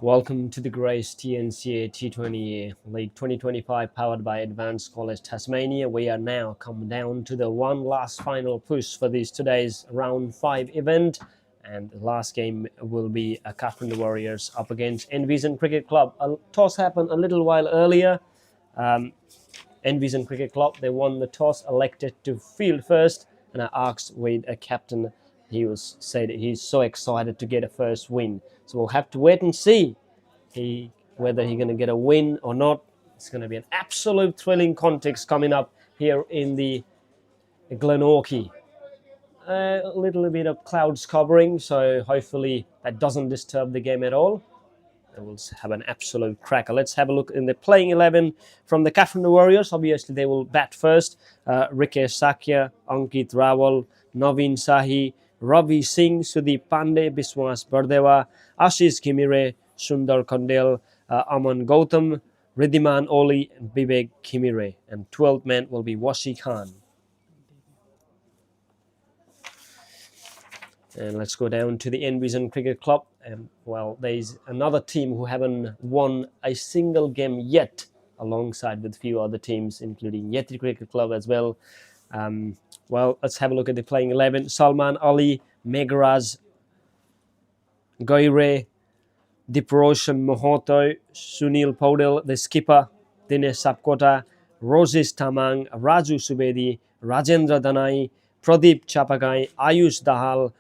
Welcome to the Grace TNCA T20 League 2025 powered by Advanced College Tasmania. We are now come down to the one last final push for this today's round 5 event, and the last game will be a Kathmandu Warriors up against Envision Cricket Club. A toss happened a little while earlier. Envision Cricket Club, they won the toss, elected to field first, and I asked with a captain. He said he's so excited to get a first win. So we'll have to wait and see whether he's going to get a win or not. It's going to be an absolute thrilling contest coming up here in the Glenorchy. A little bit of clouds covering, so hopefully that doesn't disturb the game at all. And we'll have an absolute cracker. Let's have a look in the playing 11 from the Kathmandu Warriors. Obviously, they will bat first. Rikesh Sakya, Ankit Rawal, Naveen Sahi, Ravi Singh, Sudeep Pandey, Biswas Bardeva, Ashish Khimire, Sundar Kandel, Aman Gautam, Ridhiman Oli, and Vivek Khimire. And 12th man will be Washi Khan. And let's go down to the Envision Cricket Club. Well, there's another team who haven't won a single game yet, alongside with a few other teams, including Yeti Cricket Club as well. Well, let's have a look at the playing 11. Salman Ali, Meghraj, Goire, Diproshan Mohoto, Sunil Paudel, the skipper, Dinesh Sapkota, Rosis Tamang, Raju Subedi, Rajendra Danai, Pradeep Chapagai, Ayush Dahal,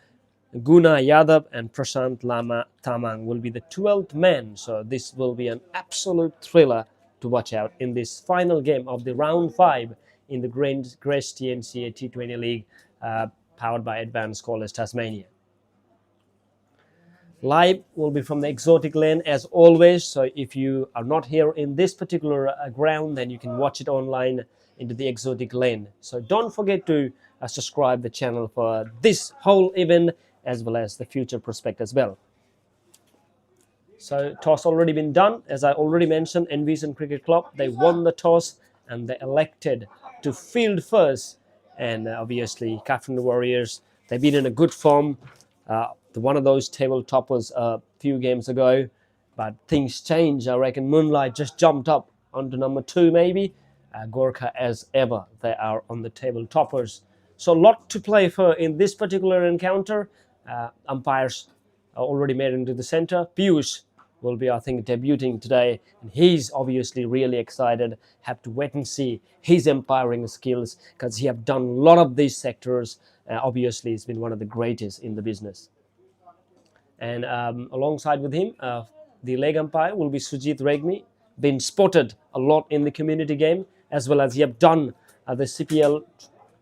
Guna Yadav, and Prashant Lama Tamang will be the 12th man. So this will be an absolute thriller to watch out in this final game of the round 5 in the Grace TNCA T20 League powered by Advanced College Tasmania. Live will be from the exotic lane as always. So if you are not here in this particular ground, then you can watch it online into the exotic lane. So don't forget to subscribe the channel for this whole event as well as the future prospect as well. So toss already been done. As I already mentioned, Envision Cricket Club, they won the toss and they elected to field first. And obviously Kathmandu Warriors, they've been in a good form. One of those table toppers a few games ago, but things change. I reckon Moonlight just jumped up onto number 2 maybe. Gorkha, as ever, they are on the table toppers. So a lot to play for in this particular encounter. Umpires are already made into the center. Piyush will be, I think, debuting today, and he's obviously really excited. Have to wait and see his umpiring skills, because he have done a lot of these sectors. Obviously, he's been one of the greatest in the business. And alongside with him, the leg umpire will be Sujit Regmi, been spotted a lot in the community game, as well as he have done the CPL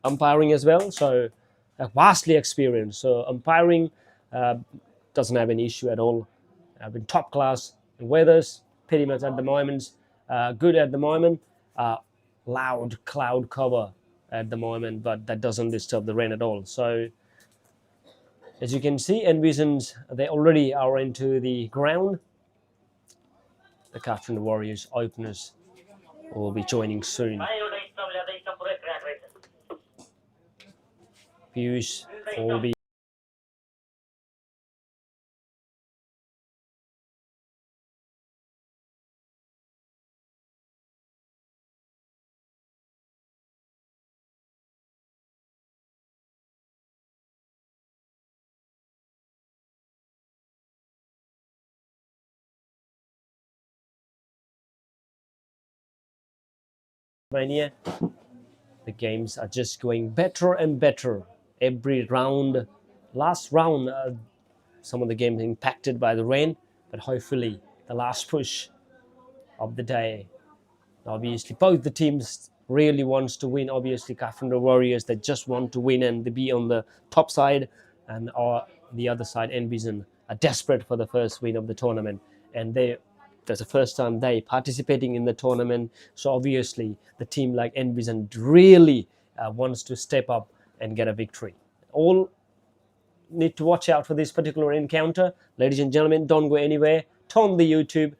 umpiring as well. So vastly experienced. So umpiring doesn't have any issue at all. Been top class in weathers, pretty much at the moment. Good at the moment. Loud cloud cover at the moment, but that doesn't disturb the rain at all. So as you can see, Envisions, they already are into the ground. The Kathmandu Warriors openers will be joining soon. Piyush will be Mania. The games are just going better and better every round. Last round, some of the games impacted by the rain, but hopefully the last push of the day. Obviously, both the teams really wants to win. Obviously, Kathmandu Warriors, they just want to win and be on the top side, and the other side, Envision, are desperate for the first win of the tournament, and that's the first time they participating in the tournament. So obviously the team like Envision really wants to step up and get a victory. All need to watch out for this particular encounter. Ladies and gentlemen, don't go anywhere. Turn the YouTube,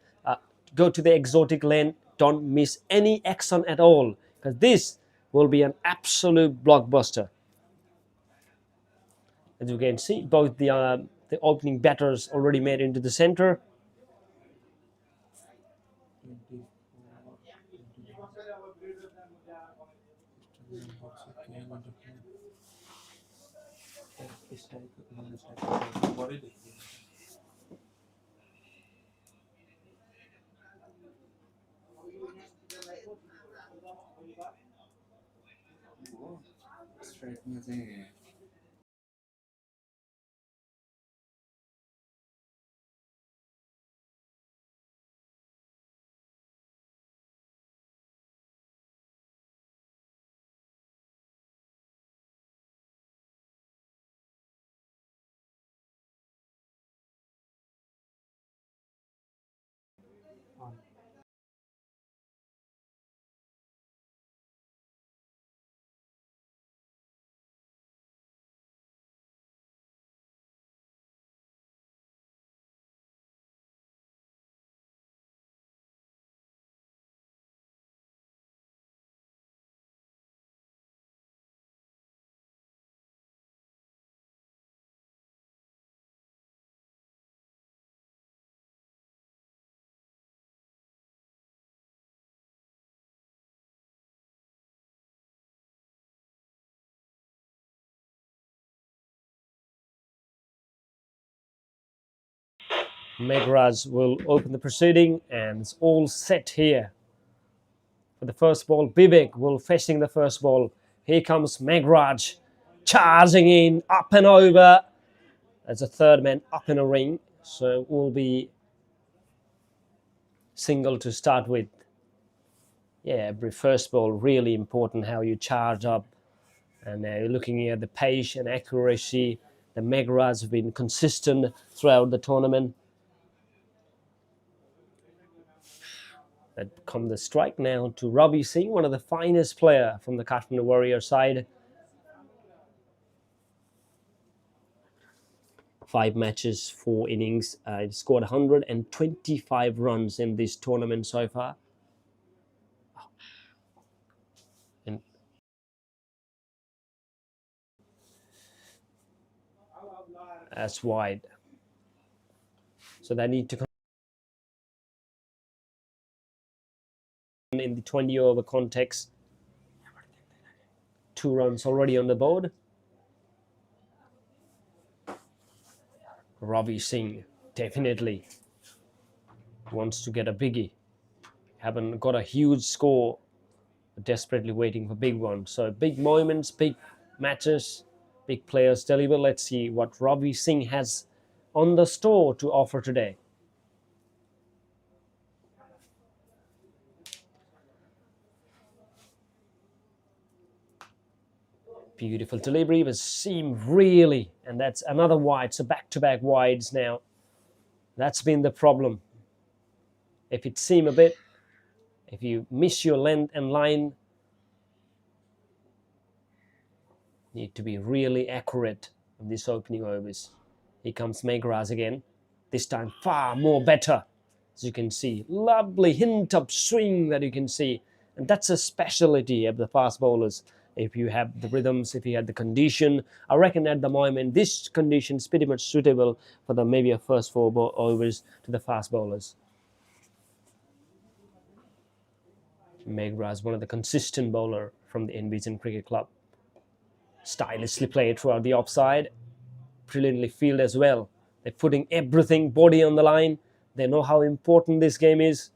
go to the exotic lane. Don't miss any action at all, because this will be an absolute blockbuster. As you can see, both the opening batters already made into the center. Megraj will open the proceeding, and it's all set here. For the first ball, Vivek will facing the first ball. Here comes Megraj, charging in, up and over. There's a third man up in a ring, so it will be single to start with. Yeah, every first ball really important how you charge up, and you're looking at the pace and accuracy. The Megraj have been consistent throughout the tournament. That come the strike now to Ravi Singh, one of the finest player from the Kathmandu Warrior side. 5 matches, 4 innings. He's scored 125 runs in this tournament so far. And that's wide. So they need to in the 20 over context. 2 runs already on the board. Ravi Singh definitely wants to get a biggie. Haven't got a huge score, but desperately waiting for big ones. So big moments, big matches, big players deliver. Let's see what Ravi Singh has on the store to offer today. Beautiful delivery, but seam really, and that's another wide. So back-to-back wides now. That's been the problem. If it seam a bit, if you miss your length and line, need to be really accurate in this opening overs. Here comes Megraj again. This time far more better. As you can see, lovely hint of swing that you can see. And that's a specialty of the fast bowlers. If you have the rhythms, if you have the condition, I reckon at the moment this condition is pretty much suitable for the maybe a first 4 overs to the fast bowlers. Megraj, one of the consistent bowler from the Envision Cricket Club. Stylishly played throughout the offside. Brilliantly fielded as well. They're putting everything, body on the line. They know how important this game is.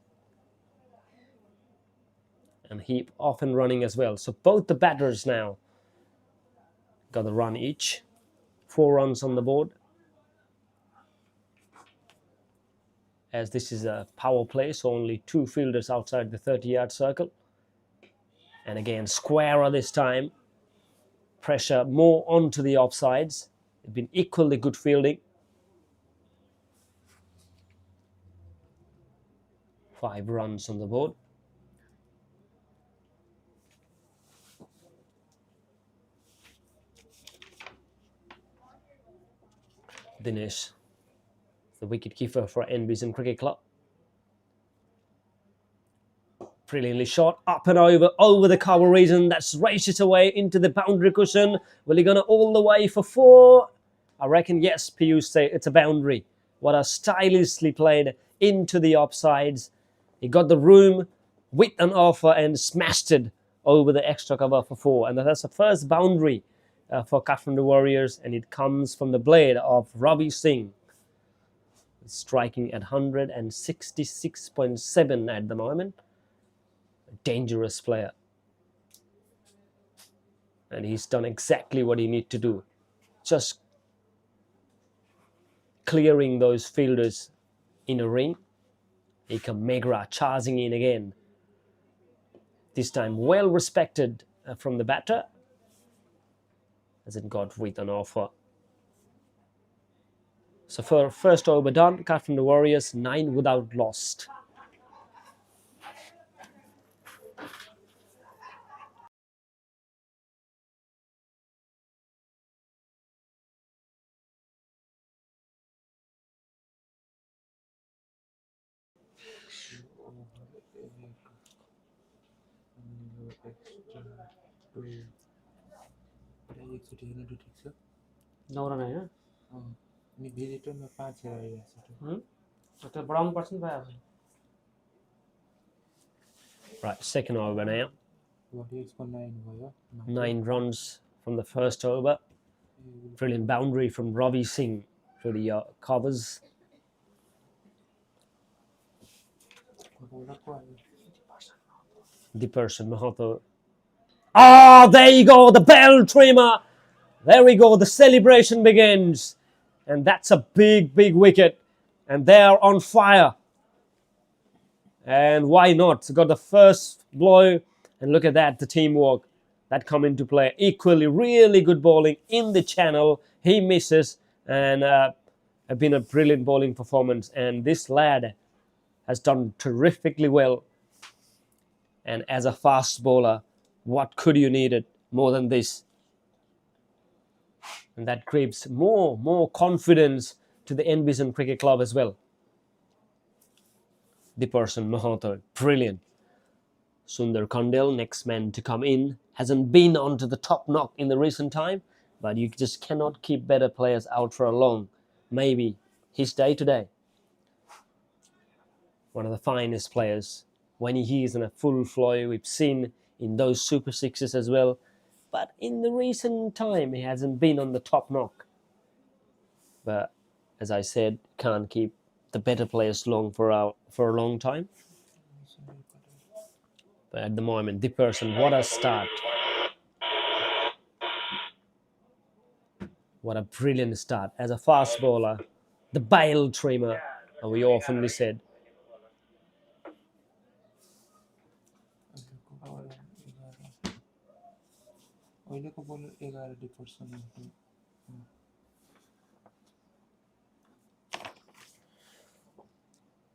And he off and running as well. So both the batters now got a run each. 4 runs on the board. As this is a power play, so only 2 fielders outside the 30-yard circle. And again, squarer this time. Pressure more onto the offsides. It's been equally good fielding. 5 runs on the board. Dinesh, the wicket-keeper for Envision Cricket Club. Brilliantly shot, up and over the cover region. That's races away into the boundary cushion. Well, you're going to all the way for 4. I reckon, yes, Piyush say it's a boundary. What a stylishly played into the offsides. He got the room with an offer and smashed it over the extra cover for 4. And that's the first boundary for Kathmandu Warriors, and it comes from the blade of Ravi Singh, striking at 166.7 at the moment. A dangerous player. And he's done exactly what he needs to do. Just clearing those fielders in a ring. Here comes Megra charging in again. This time well respected from the batter, as it got with an offer. So for first over done, Kathmandu Warriors 9 without lost. Right, second over now. 9 runs from the first over. Brilliant boundary from Ravi Singh to the covers. Diperson Mahathir. Ah, there you go, the bell trimmer. There we go, the celebration begins. And that's a big, big wicket. And they are on fire. And why not? Got the first blow. And look at that, the teamwork that come into play. Equally, really good bowling in the channel. He misses. And have been a brilliant bowling performance. And this lad has done terrifically well. And as a fast bowler, what could you need it more than this? And that gives more confidence to the Envision Cricket Club as well. Diperson Mahathir, brilliant. Sundar Kandel, next man to come in, hasn't been onto the top knock in the recent time, but you just cannot keep better players out for a long. Maybe his day today. One of the finest players. When he is in a full flow, we've seen in those Super Sixes as well. But in the recent time, he hasn't been on the top knock. But as I said, can't keep the better players long for a long time. But at the moment, Diperson, what a start. What a brilliant start. As a fast bowler, the bale trimmer, and we oftenly said.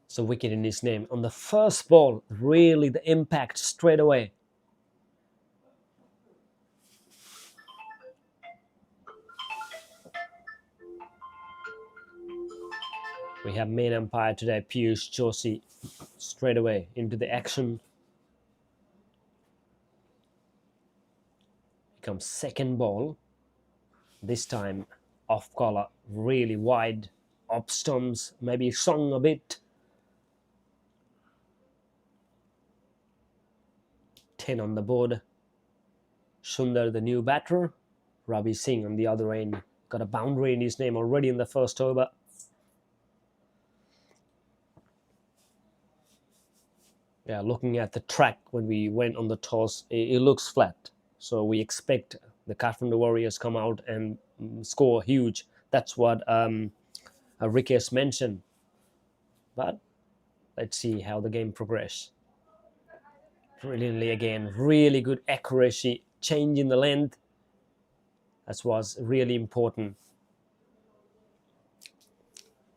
So wicket in his name. On the first ball, really the impact straight away. We have main umpire today, Piyush Joshi, straight away into the action. Here comes second ball. This time off collar, really wide, up stumps, maybe swung a bit. 10 on the board. Sundar, the new batter. Ravi Singh on the other end. Got a boundary in his name already in the first over. Yeah, looking at the track when we went on the toss, it looks flat. So we expect the Kathmandu Warriors come out and score huge. That's what Rikesh mentioned. But let's see how the game progresses. Brilliantly again, really good accuracy, change in the length. That was really important.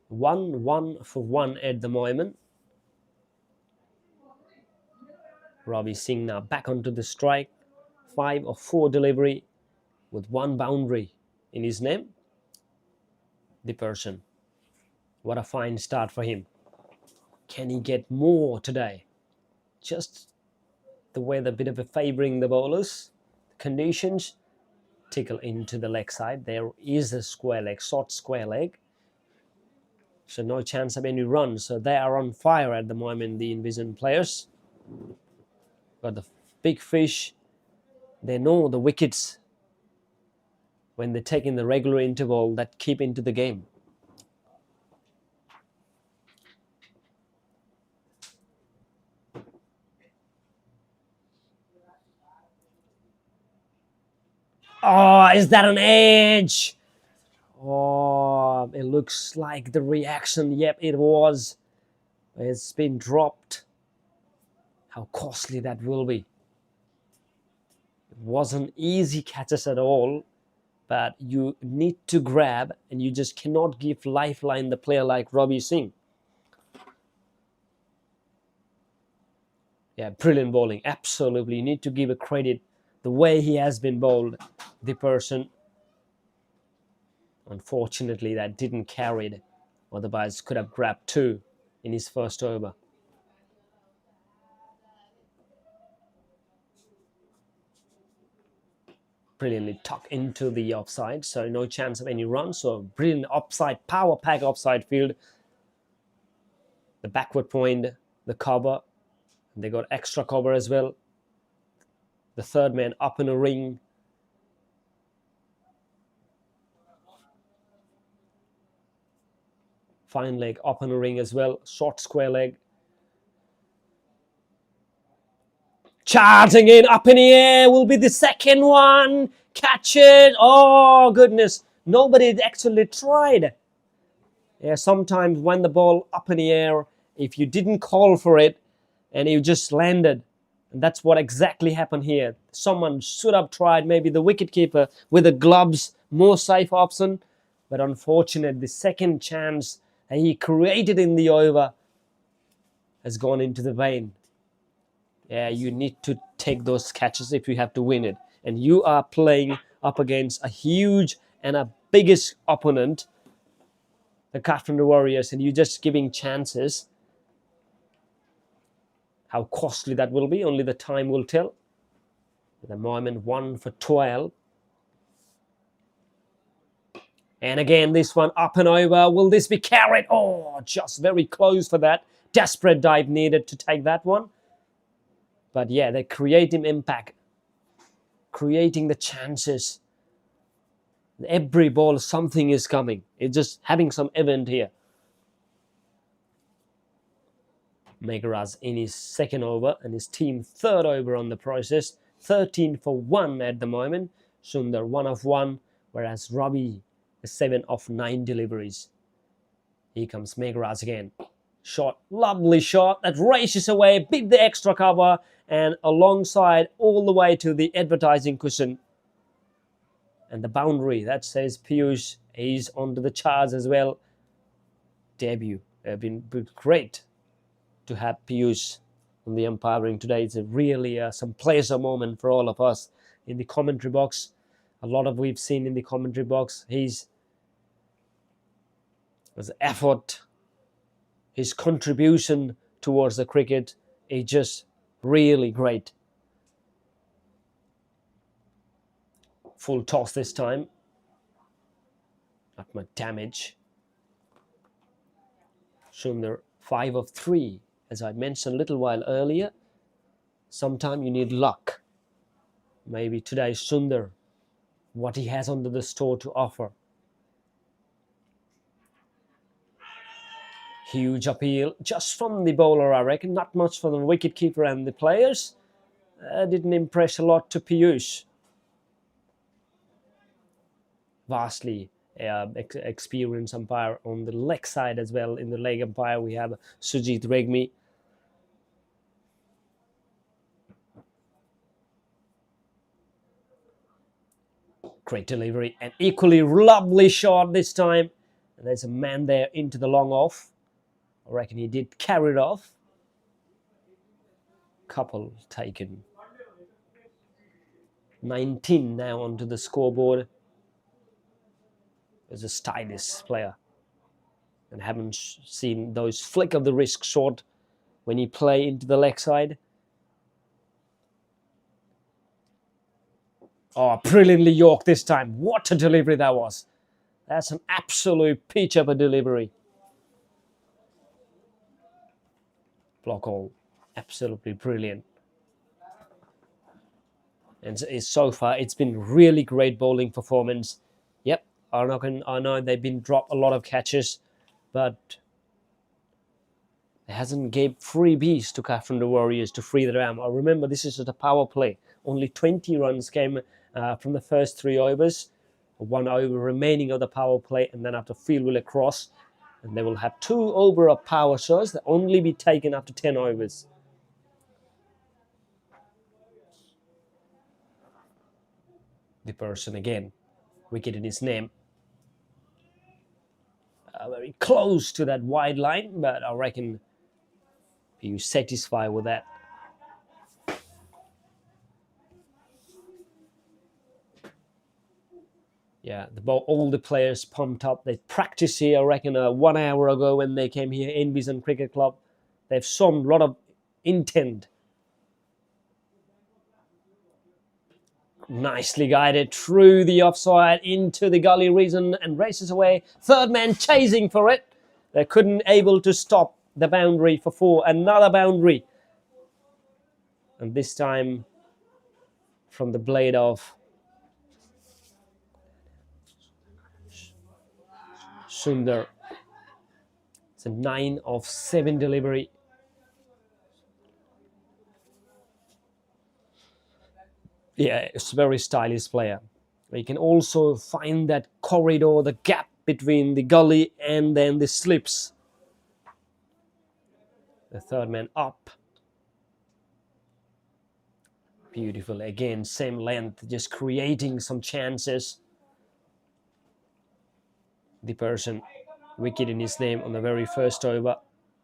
1 for 1 at the moment. Ravi Singh now back onto the strike. 5 of 4 delivery with 1 boundary in his name. Diperson. What a fine start for him. Can he get more today? Just the weather bit of a favouring the bowlers. The conditions tickle into the leg side. There is a square leg, short square leg. So no chance of any run. So they are on fire at the moment, the Envision players. But the big fish, they know the wickets when they take in the regular interval that keep into the game. Oh, is that an edge? Oh, it looks like the reaction. Yep, it was. It's been dropped. How costly that will be. It wasn't easy catches at all, but you need to grab, and you just cannot give lifeline the player like Robbie Singh. Yeah, brilliant bowling. Absolutely. You need to give a credit the way he has been bowled. The person, unfortunately, that didn't carry it. Otherwise, could have grabbed 2 in his first over. Brilliantly tucked into the offside, so no chance of any run. So brilliant offside, power pack offside field. The backward point, the cover. They got extra cover as well. The third man up in a ring. Fine leg up in a ring as well. Short square leg. Charging in, up in the air, will be the second one. Catch it. Oh, goodness. Nobody actually tried. Yeah, sometimes when the ball up in the air, if you didn't call for it and you just landed, and that's what exactly happened here. Someone should have tried, maybe the wicketkeeper with the gloves, more safe option. But unfortunately, the second chance that he created in the over has gone into the vein. Yeah, you need to take those catches if you have to win it. And you are playing up against a huge and a biggest opponent, the Kathmandu Warriors, and you're just giving chances. How costly that will be, only the time will tell. At the moment, 1 for 12. And again, this one up and over. Will this be carried? Oh, just very close for that. Desperate dive needed to take that one. But yeah, they creating impact, creating the chances. Every ball, something is coming. It's just having some event here. Megaraj in his second over and his team third over on the process. 13 for 1 at the moment. Sundar 1 of 1, whereas Ravi is 7 of 9 deliveries. Here comes Megaraj again. Shot, lovely shot that races away, beat the extra cover and alongside all the way to the advertising cushion. And the boundary, that says Piyush is onto the charts as well. Debut. They've been great to have Piyush on the umpiring today. It's a really some pleasure moment for all of us in the commentary box. A lot of we've seen in the commentary box. His effort, his contribution towards the cricket is just really great. Full toss this time. Not much damage. Sundar 5 of 3. As I mentioned a little while earlier, sometimes you need luck. Maybe today Sundar, what he has under the store to offer. Huge appeal just from the bowler, I reckon. Not much for the wicketkeeper and the players. Didn't impress a lot to Piyush. Vastly experienced umpire on the leg side as well. In the leg umpire, we have Sujit Regmi. Great delivery and equally lovely shot this time. And there's a man there into the long off. I reckon he did carry it off. Couple taken. 19 now onto the scoreboard. There's a stylish player. And haven't seen those flick of the wrist shot when he play into the leg side. Oh, brilliantly York this time. What a delivery that was. That's an absolute peach of a delivery. Block all. Absolutely brilliant. And so far, it's been really great bowling performance. Yep, I know they've been dropped a lot of catches, but it hasn't gave freebies to Kathmandu Warriors to free the arm. I remember this is a power play. Only 20 runs came from the first 3 overs. 1 over remaining of the power play, and then after field will across, and they will have 2 over of power shots that only be taken after 10 overs. The person again, wicket in his name. Very close to that wide line, but I reckon you're satisfied with that. Yeah, all the players pumped up. They practiced here, I reckon, 1 hour ago when they came here, Envision Cricket Club. They've shown a lot of intent. Nicely guided through the offside into the gully region and races away. Third man chasing for it. They couldn't able to stop the boundary for 4. Another boundary. And this time from the blade of Sundar. It's a 9 of 7 delivery. Yeah, it's a very stylish player. You can also find that corridor, the gap between the gully and then the slips. The third man up. Beautiful. Again, same length, just creating some chances. The person, wicket in his name on the very first over.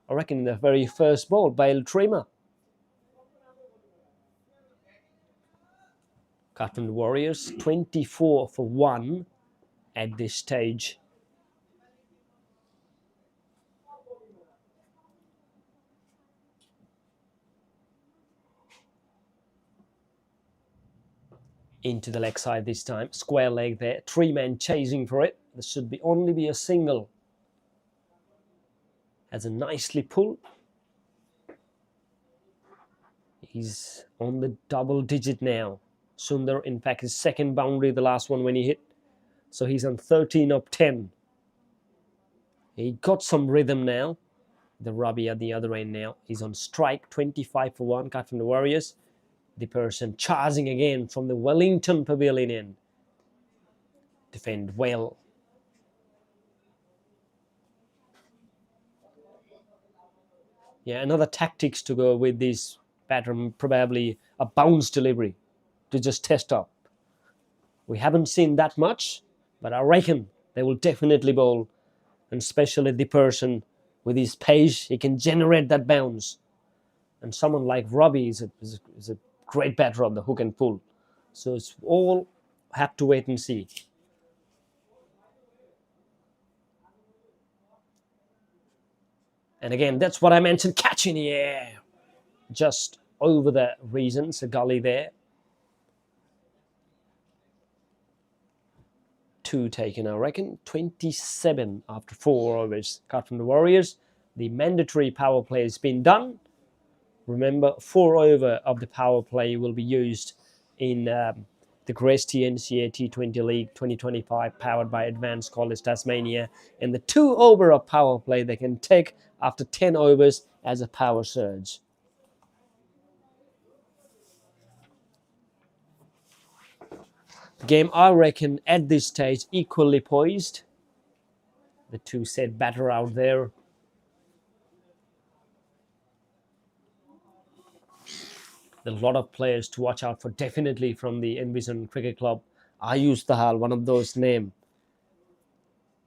I reckon the very first ball, Bale Trimmer. Kathmandu Warriors, 24 for 1 at this stage. Into the leg side this time. Square leg there. 3 men chasing for it. This should only be a single. Has a nicely pulled. He's on the double digit now. Sundar, in fact, his second boundary, the last one when he hit. So he's on 13 of 10. He got some rhythm now. The Rabi at the other end now. He's on strike, 25 for 1. Cut from the Warriors. The person charging again from the Wellington Pavilion end. Defend well. Yeah, another tactics to go with this pattern, probably a bounce delivery to just test up. We haven't seen that much, but I reckon they will definitely bowl, and especially the person with his pace, he can generate that bounce. And someone like Robbie is a great batter on the hook and pull. So it's all have to wait and see. And again, that's what I mentioned, catch in the air. Just over the reasons, a gully there. 2 taken, I reckon. 27 after 4 overs. Cut from the Warriors. The mandatory power play has been done. Remember, 4 over of the power play will be used in the Grace TNCA T20 League 2025, powered by Advanced College Tasmania. And the 2 over of power play they can take after 10 overs as a power surge. The game, I reckon, at this stage, equally poised. The 2 set batter out there. A lot of players to watch out for, definitely from the Envision Cricket Club. Ayush Dahal, one of those names.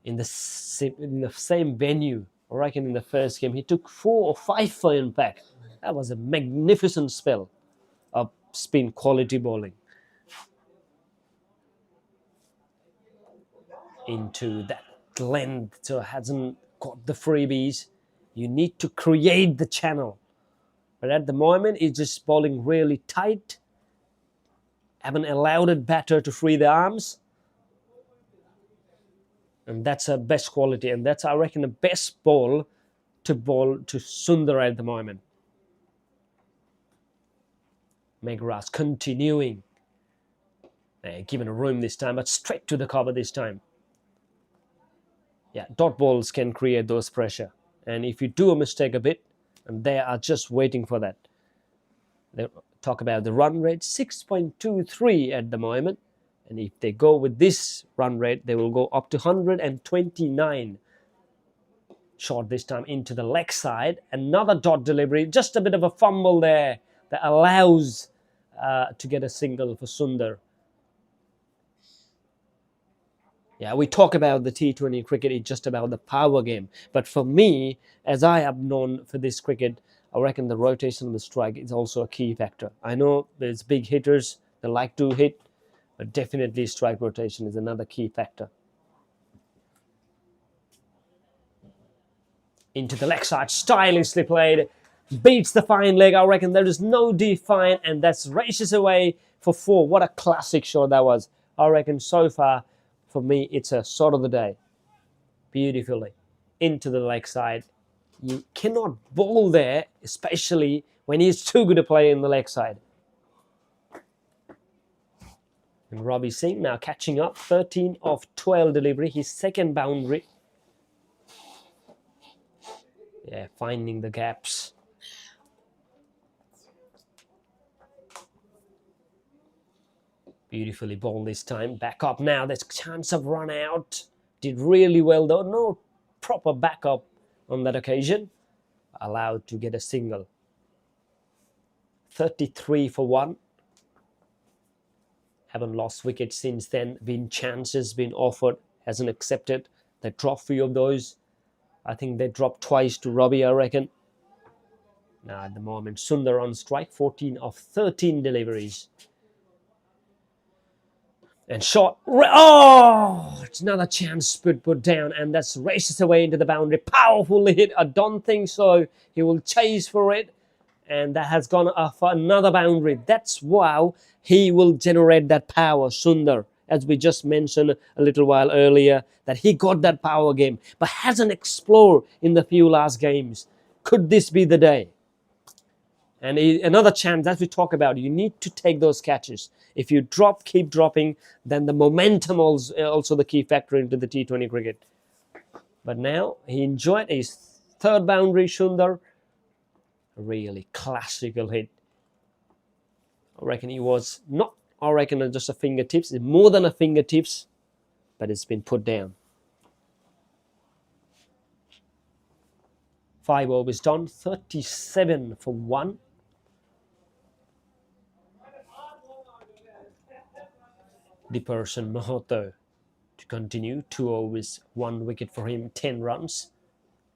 In the same venue, I reckon in the first game, he took 4 or 5 for impact. That was a magnificent spell of spin quality bowling. Into that length, so hasn't got the freebies. You need to create the channel. But at the moment, it's just bowling really tight. Haven't allowed a batter to free the arms. And that's a best quality. And that's, I reckon, the best ball to Sundar at the moment. McGrath continuing. Given a room this time, but straight to the cover this time. Yeah, dot balls can create those pressure. And if you do a mistake a bit, and they are just waiting for that. They talk about the run rate, 6.23 at the moment. And if they go with this run rate, they will go up to 129. Shot this time into the leg side. Another dot delivery, just a bit of a fumble there that allows to get a single for Sundar. Yeah, we talk about the T20 cricket, it's just about the power game. But for me, as I have known for this cricket, I reckon the rotation of the strike is also a key factor. I know there's big hitters that like to hit, but definitely strike rotation is another key factor. Into the leg side, stylishly played, beats the fine leg. I reckon there is no define, and that's races away for 4. What a classic shot that was. I reckon so far, for me, it's a shot of the day. Beautifully into the leg side. You cannot bowl there, especially when he's too good a player in the leg side. And Robbie Singh now catching up, 13 of 12 delivery, his second boundary. Yeah, finding the gaps. Beautifully bowled this time. Back up now. There's a chance of run out. Did really well though. No proper backup on that occasion. Allowed to get a single. 33 for 1. Haven't lost wickets since then. Been chances, been offered. Hasn't accepted. They dropped few of those. I think they dropped twice to Robbie, I reckon. Now at the moment, Sundar on strike. 14 of 13 deliveries. And shot. Oh, it's another chance put down, and that's races away into the boundary. Powerfully hit. I don't think so. He will chase for it, and that has gone for another boundary. That's wow. He will generate that power, Sundar, as we just mentioned a little while earlier, that he got that power game, but hasn't explored in the few last games. Could this be the day? And another chance that we talk about, you need to take those catches. If you drop, keep dropping, then the momentum is also the key factor into the T20 cricket. But now he enjoyed his third boundary, Sundar. A really classical hit. I reckon he was not, I reckon, just a fingertips. It's more than a fingertips, but it's been put down. 5 overs done, 37 for 1. Dipperson Mahoto to continue. 2 overs, 1 wicket for him, 10 runs.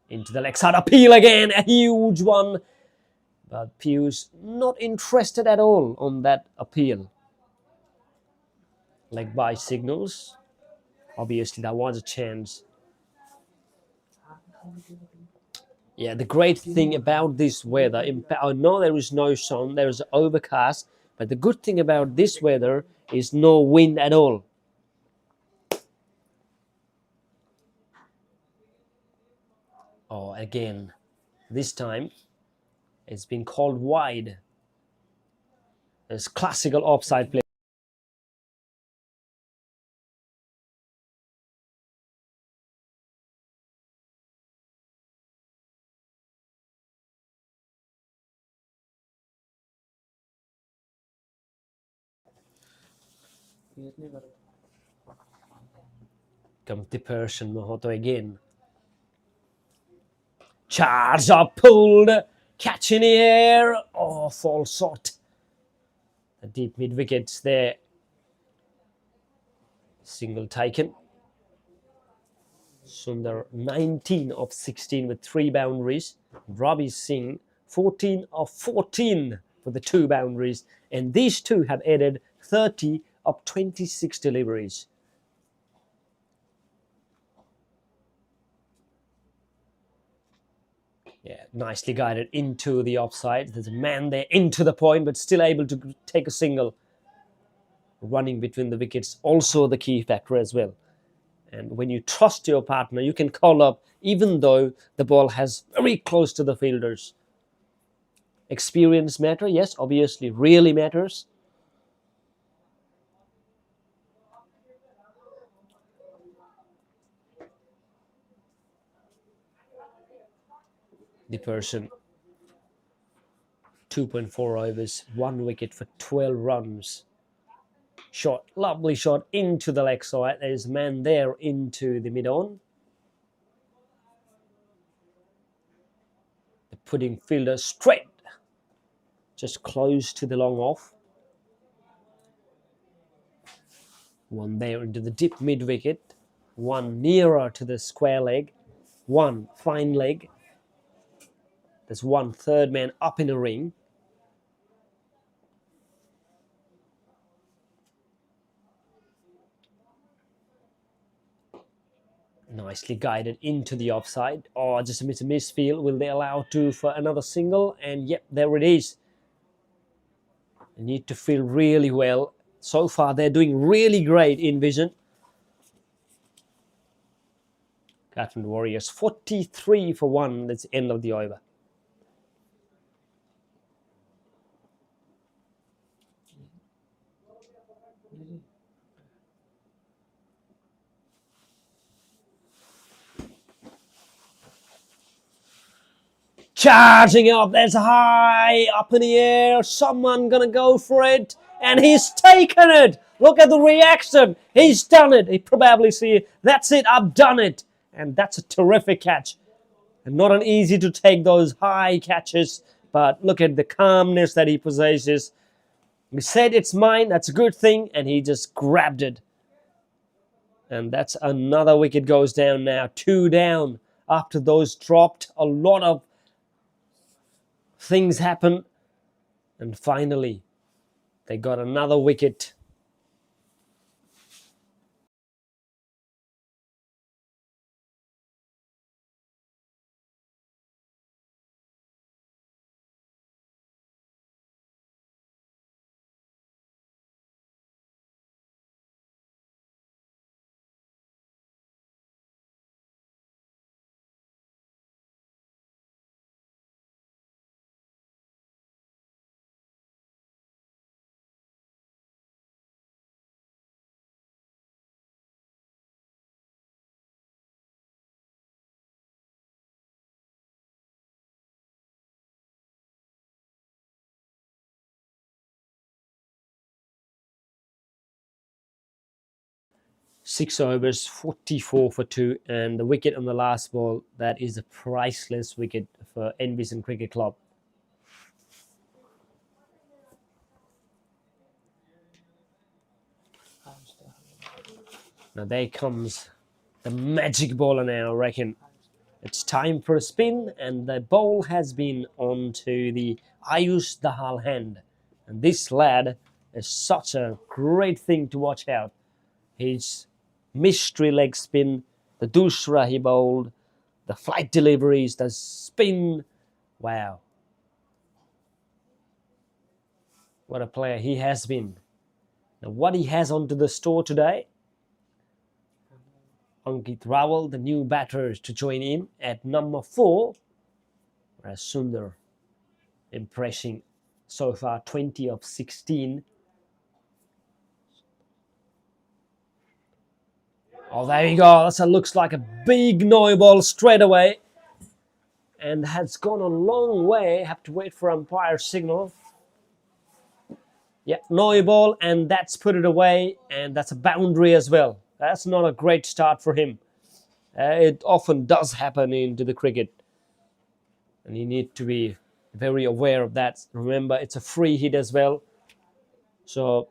Into the leg side, appeal again, a huge one. But Piyush not interested at all on that appeal. Leg by signals. Obviously, that was a chance. Yeah, the great thing about this weather, I know there is no sun, there is overcast, but the good thing about this weather is no wind at all. Oh, again, this time it's been called wide. There's classical offside play. Comes the Persian Mahoto again. Charge up, pulled, catch in the air. Oh, false shot. The deep mid wickets there. Single taken. Sundar 19 of 16 with 3 boundaries. Robbie Singh 14 of 14 for the 2 boundaries. And these two have added 30 of 26 deliveries. Yeah, nicely guided into the offside. There's a man there into the point, but still able to take a single. Running between the wickets, also the key factor as well. And when you trust your partner, you can call up even though the ball has very close to the fielders. experience matter? Yes, obviously, really matters. The person 2.4 overs, 1 wicket for 12 runs. Shot, lovely shot into the leg side. There's a man there into the mid-on. Putting fielder straight, just close to the long off. One there into the deep mid-wicket. One nearer to the square leg. One fine leg. There's one third man up in the ring. Nicely guided into the offside. Oh, just a misfield. Will they allow two for another single? And yep, there it is. They need to feel really well. So far, they're doing really great in Envision. Kathmandu Warriors 43 for 1. That's the end of the over. Charging up, there's high up in the air. Someone gonna go for it, and he's taken it. Look at the reaction. He's done it. He probably see, that's it, I've done it. And that's a terrific catch. And not an easy to take those high catches, but look at the calmness that he possesses. He said it's mine, that's a good thing, and he just grabbed it. And that's another wicket goes down now. 2 down. After those dropped, a lot of things happen, and finally they got another wicket. Six overs, 44 for 2, and the wicket on the last ball, that is a priceless wicket for Envision Cricket Club. Now there comes the magic bowler now, I reckon. It's time for a spin, and the ball has been onto the Ayush Dahal hand. And this lad is such a great thing to watch out. His mystery leg spin, the dusra he bowled, the flight deliveries, the spin. Wow. What a player he has been. Now what he has onto the store today, Ankit Rawal, the new batters to join in at number 4, whereas Sundar impressing so far 20 of 16. Oh, there you go. That looks like a big no ball straight away. And has gone a long way. Have to wait for umpire signal. Yeah, no ball, and that's put it away. And that's a boundary as well. That's not a great start for him. It often does happen into the cricket. And you need to be very aware of that. Remember, it's a free hit as well. So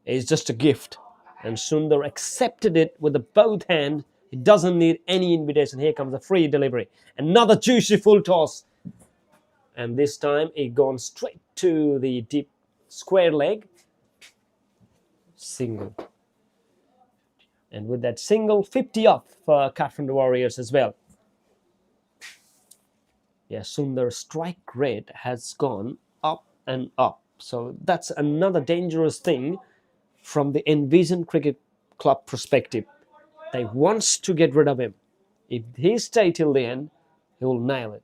it's just a gift. And Sundar accepted it with the both hands. He doesn't need any invitation. Here comes a free delivery. Another juicy full toss. And this time it gone straight to the deep square leg. Single. And with that single, 50 up for Kathmandu Warriors as well. Yeah, Sundar's strike rate has gone up and up. So that's another dangerous thing from the Envision Cricket Club perspective. They want to get rid of him. If he stays till the end, he will nail it.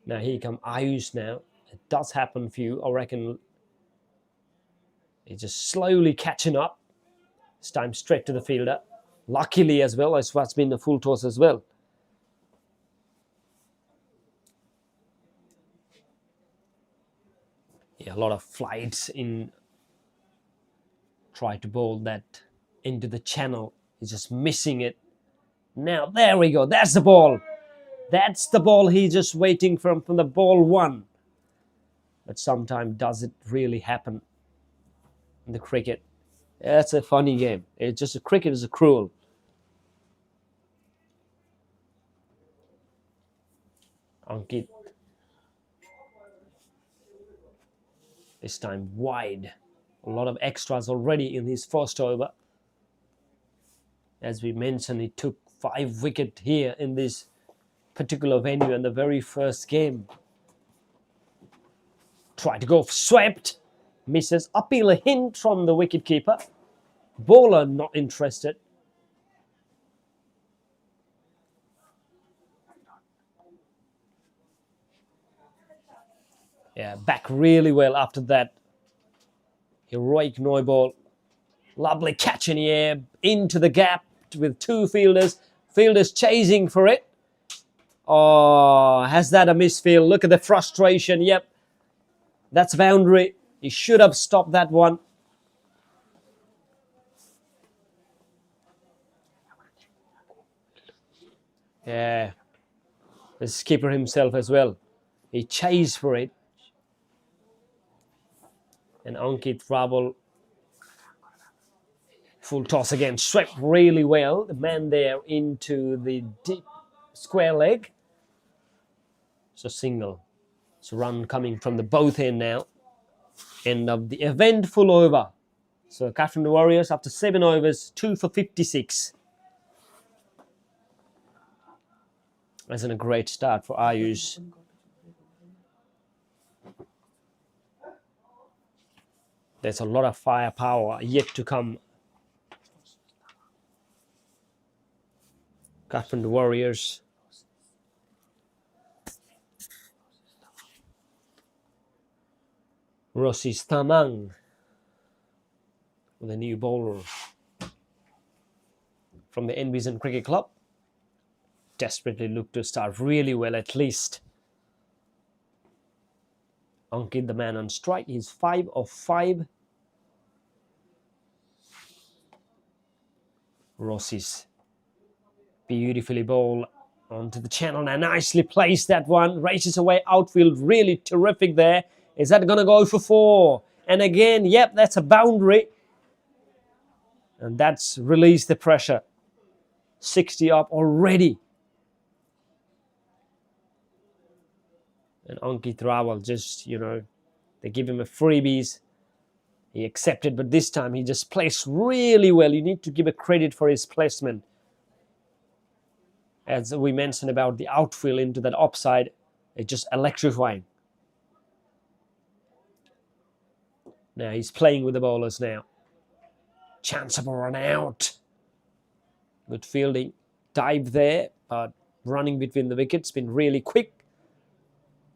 Now here come Ayush now. It does happen few. I reckon he's just slowly catching up. This time straight to the fielder. Luckily as well, it's what's been a full toss as well. Yeah, a lot of flights in. Try to bowl that into the channel. He's just missing it. Now, there we go. That's the ball. That's the ball he's just waiting from the ball one. But sometimes does it really happen in the cricket? That's a funny game. It's just cricket is a cruel. Ankit. This time wide. A lot of extras already in his first over. As we mentioned, he took 5 wickets here in this particular venue in the very first game. Try to go swept. Misses. Appeal a hint from the wicketkeeper. Bowler not interested. Yeah, back really well after that. Heroic no ball. Lovely catch in the air. Into the gap with 2 fielders. Fielders chasing for it. Oh, has that a misfield? Look at the frustration. Yep. That's boundary. He should have stopped that one. Yeah. The skipper himself as well. He chased for it. And Ankit Rabal, full toss again, swept really well. The man there into the deep square leg. So single. So run coming from the both end now. End of the eventful over. So Kathmandu Warriors after 7 overs, 2 for 56. That's a great start for Ayush. There's a lot of firepower yet to come. Kathmandu Warriors. Rosis Tamang with a new bowler from the Envision Cricket Club. Desperately look to start really well at least. Ankit, the man on strike, he's 5 of 5. Rosis beautifully bowled onto the channel now. Nicely placed that one. Races away outfield. Really terrific there. Is that going to go for 4? And again, yep, that's a boundary. And that's released the pressure. 60 up already. And Ankit Rawal just, they give him a freebies. He accepted, but this time he just placed really well. You need to give a credit for his placement. As we mentioned about the outfield into that offside, it's just electrifying. Now he's playing with the bowlers now. Chance of a run out. Good fielding. Dive there, but running between the wickets, been really quick.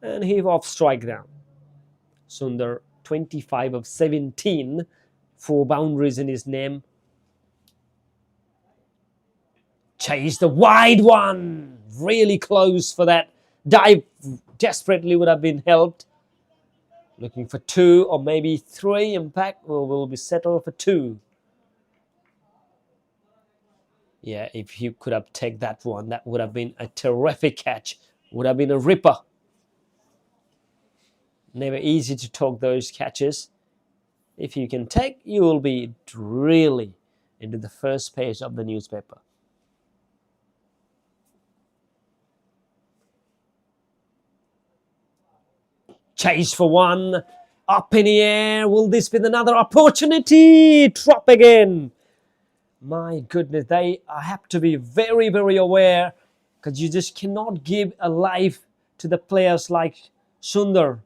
And heave off strike down. Sundar, 25 of 17. 4 boundaries in his name. Chase the wide one. Really close for that. Dive desperately would have been helped. Looking for 2 or maybe 3. Impact will be settled for 2. Yeah, if you could have taken that one, that would have been a terrific catch. Would have been a ripper. Never easy to talk those catches. If you can take, you will be really into the first page of the newspaper. Chase for 1. Up in the air. Will this be another opportunity? Drop again. My goodness, they have to be very, very aware, because you just cannot give a life to the players like Sundar.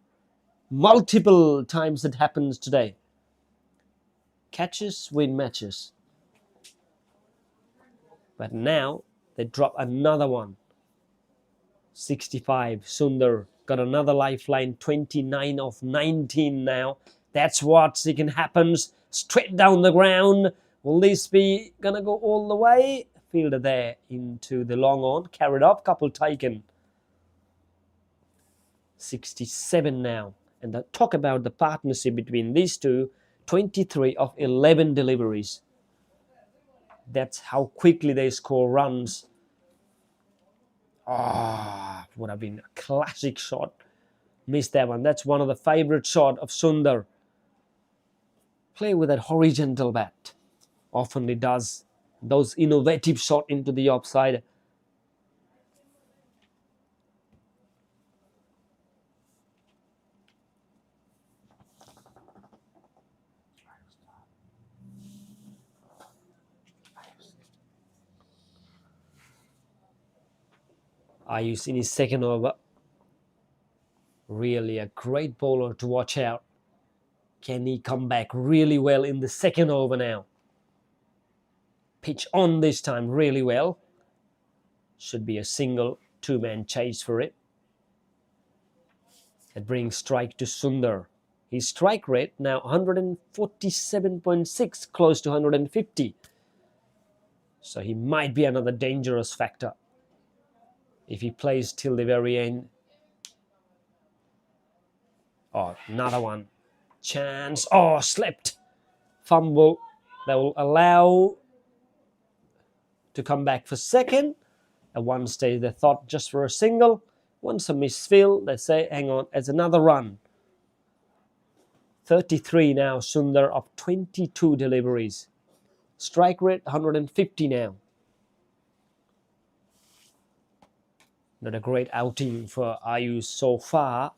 Multiple times it happens today. Catches win matches. But now they drop another one. 65, Sundar got another lifeline, 29 of 19 now. That's what can happen. Straight down the ground. Will this be gonna go all the way? Fielder there into the long on, carried up, couple taken. 67 now. And talk about the partnership between these two, 23 of 11 deliveries. That's how quickly they score runs. Would have been a classic shot. Missed that one. That's one of the favorite shots of Sundar. Play with that horizontal bat. Often it does those innovative shots into the offside. Ayush in his second over. Really a great bowler to watch out. Can he come back really well in the second over now? Pitch on this time really well. Should be a single, two-man chase for it. It brings strike to Sundar. His strike rate now 147.6, close to 150. So he might be another dangerous factor if he plays till the very end. Oh, another one. Chance. Oh, slipped. Fumble. That will allow to come back for second. At one stage they thought just for a single. Once a misfield, they say, hang on, it's another run. 33 now, Sundar, of 22 deliveries. Strike rate 150 now. Not a great outing for Ayush so far,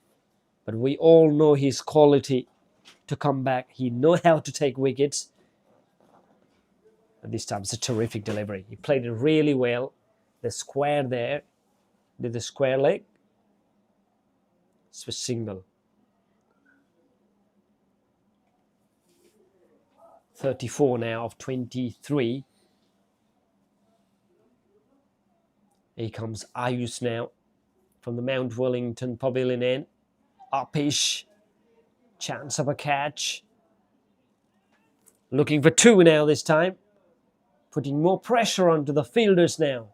but we all know his quality to come back. He knows how to take wickets. And this time it's a terrific delivery. He played it really well. The square there, did the square leg. It's a single. 34 now of 23. Here comes Ayush now from the Mount Wellington Pavilion end. Upish. Chance of a catch. Looking for two now this time. Putting more pressure onto the fielders now.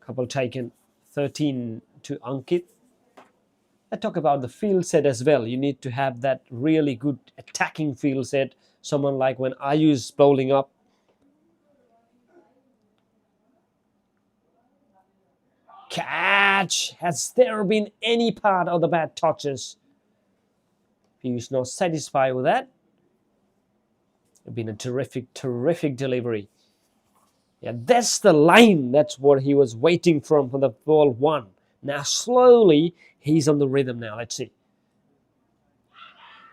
Couple taken. 13 to Ankit. I talk about the field set as well. You need to have that really good attacking field set. Someone like when Ayush is bowling up. Catch! Has there been any part of the bat touches? He's not satisfied with that. It's been a terrific delivery. Yeah, that's the line. That's what he was waiting for the ball one. Now slowly he's on the rhythm now. Let's see.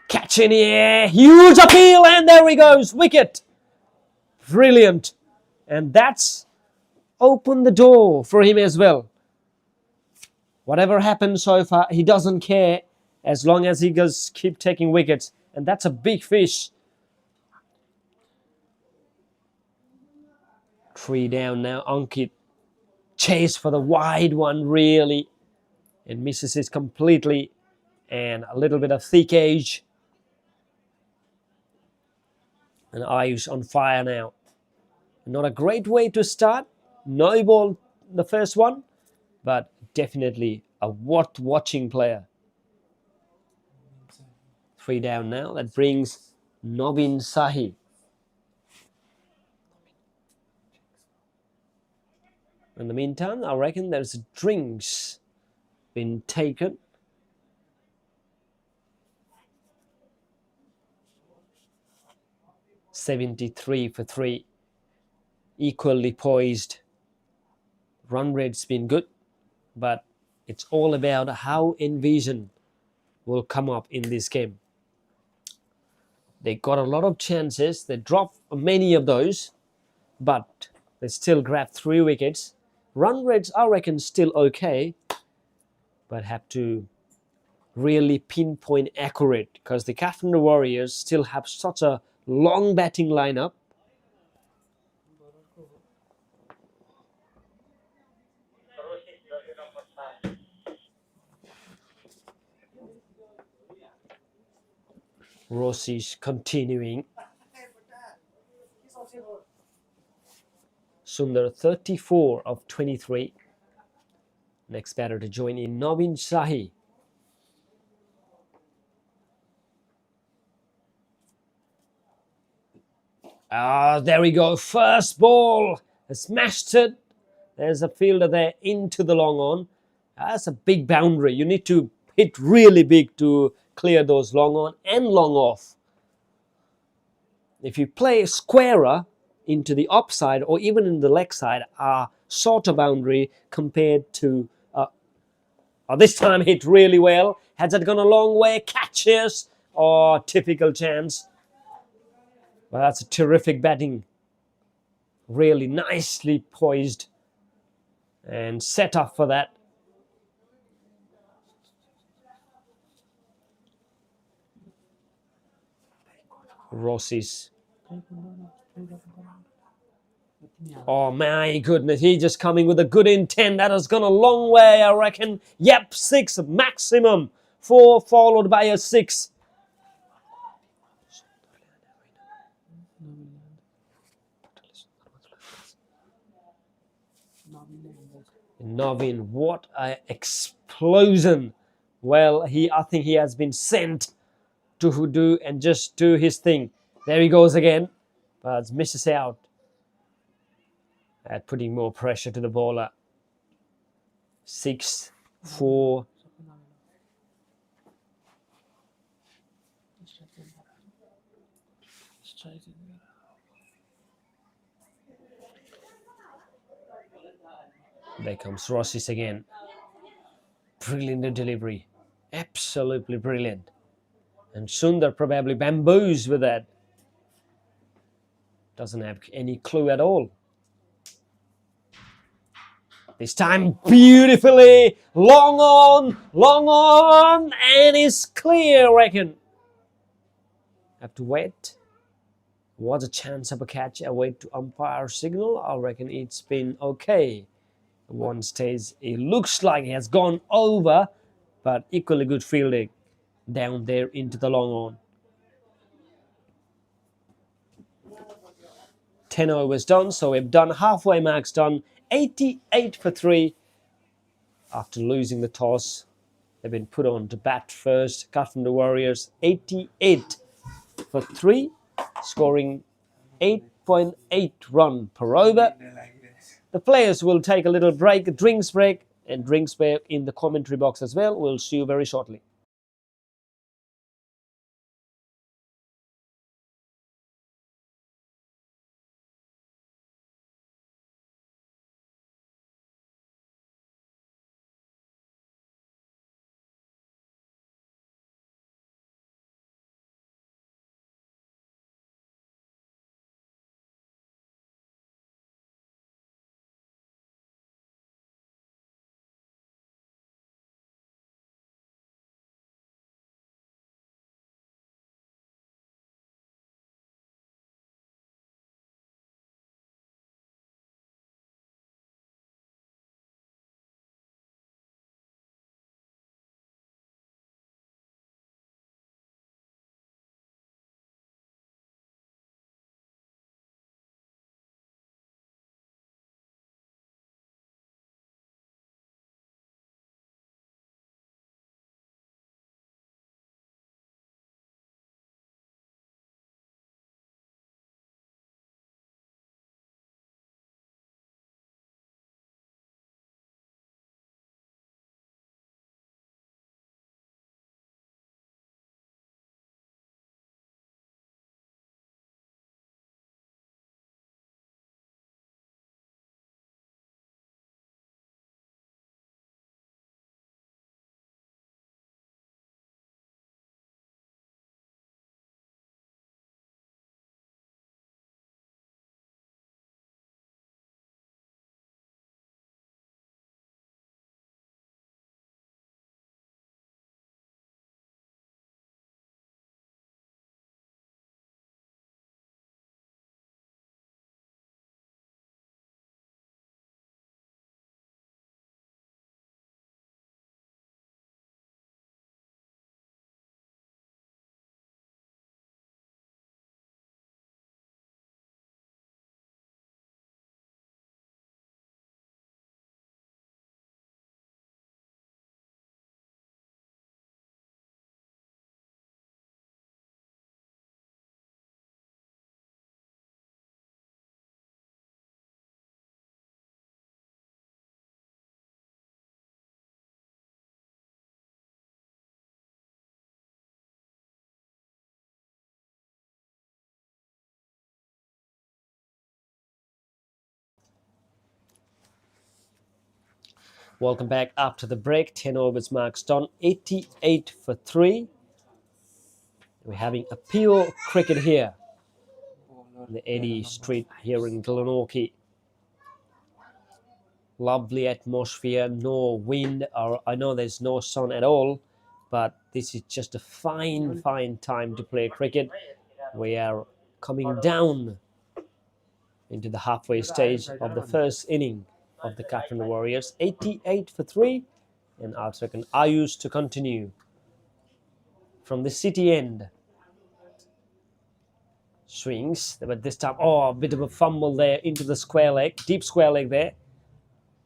Catch in the air. Huge appeal, and there he goes. Wicket. Brilliant. And that's opened the door for him as well. Whatever happens so far, he doesn't care as long as he goes keep taking wickets. And that's a big fish. 3 down now. Ankit chase for the wide one really. And misses it completely. And a little bit of thick edge. And Ayush on fire now. Not a great way to start. No ball the first one. But definitely a worth watching player. 3 down now. That brings Nobin Sahi. In the meantime, I reckon there's drinks been taken. .73 for 3. Equally poised. Run rate's been good. But it's all about how Envision will come up in this game. They got a lot of chances. They dropped many of those. But they still grabbed 3 wickets. Run rates, I reckon, still okay. But have to really pinpoint accurate. Because the Kathmandu Warriors still have such a long batting lineup. Rossi's continuing. Sundar 34 of 23. Next batter to join in, Navin Shahi. There we go. First ball. Smashed it. There's a fielder there into the long on. That's a big boundary. You need to hit really big to clear those long on and long off. If you play squarer into the offside or even in the leg side, a shorter boundary compared to this time hit really well. Has it gone a long way? Catches. Oh, typical chance. Well, that's a terrific batting. Really nicely poised and set up for that. Rossi's. Oh my goodness, he just coming with a good intent. That has gone a long way, I reckon. Yep, 6 maximum. 4 followed by a 6. Navin, what an explosion. Well, I think he has been sent to do and just do his thing. There he goes again, but misses out. Putting more pressure to the bowler. 6, 4. There comes Rossi's again. Brilliant delivery. Absolutely brilliant. And Sundar probably bamboos with that. Doesn't have any clue at all. This time beautifully. Long on, and it's clear, I reckon. Have to wait. What's a chance of a catch? I wait to umpire signal. I reckon it's been okay. One stays. It looks like he has gone over, but equally good fielding down there into the long on. 10 overs done, so we've done halfway marks done. 88 for 3 after losing the toss. They've been put on to bat first. Kathmandu Warriors 88 for 3, scoring 8.8 run per over. The players will take a little break, a drinks break, and drinks break in the commentary box as well. We'll see you very shortly. Welcome back after the break. 10 overs marks done. 88 for 3. We're having a pure cricket here in the Eddy Street here in Glenorchy. Lovely atmosphere, no wind, or I know there's no sun at all, but this is just a fine time to play cricket. We are coming down into the halfway stage of the first inning of the Kathmandu Warriors. 88 for 3, and I'll second Ayush to continue from the city end. Swings, but this time, a bit of a fumble there into the square leg, deep square leg there.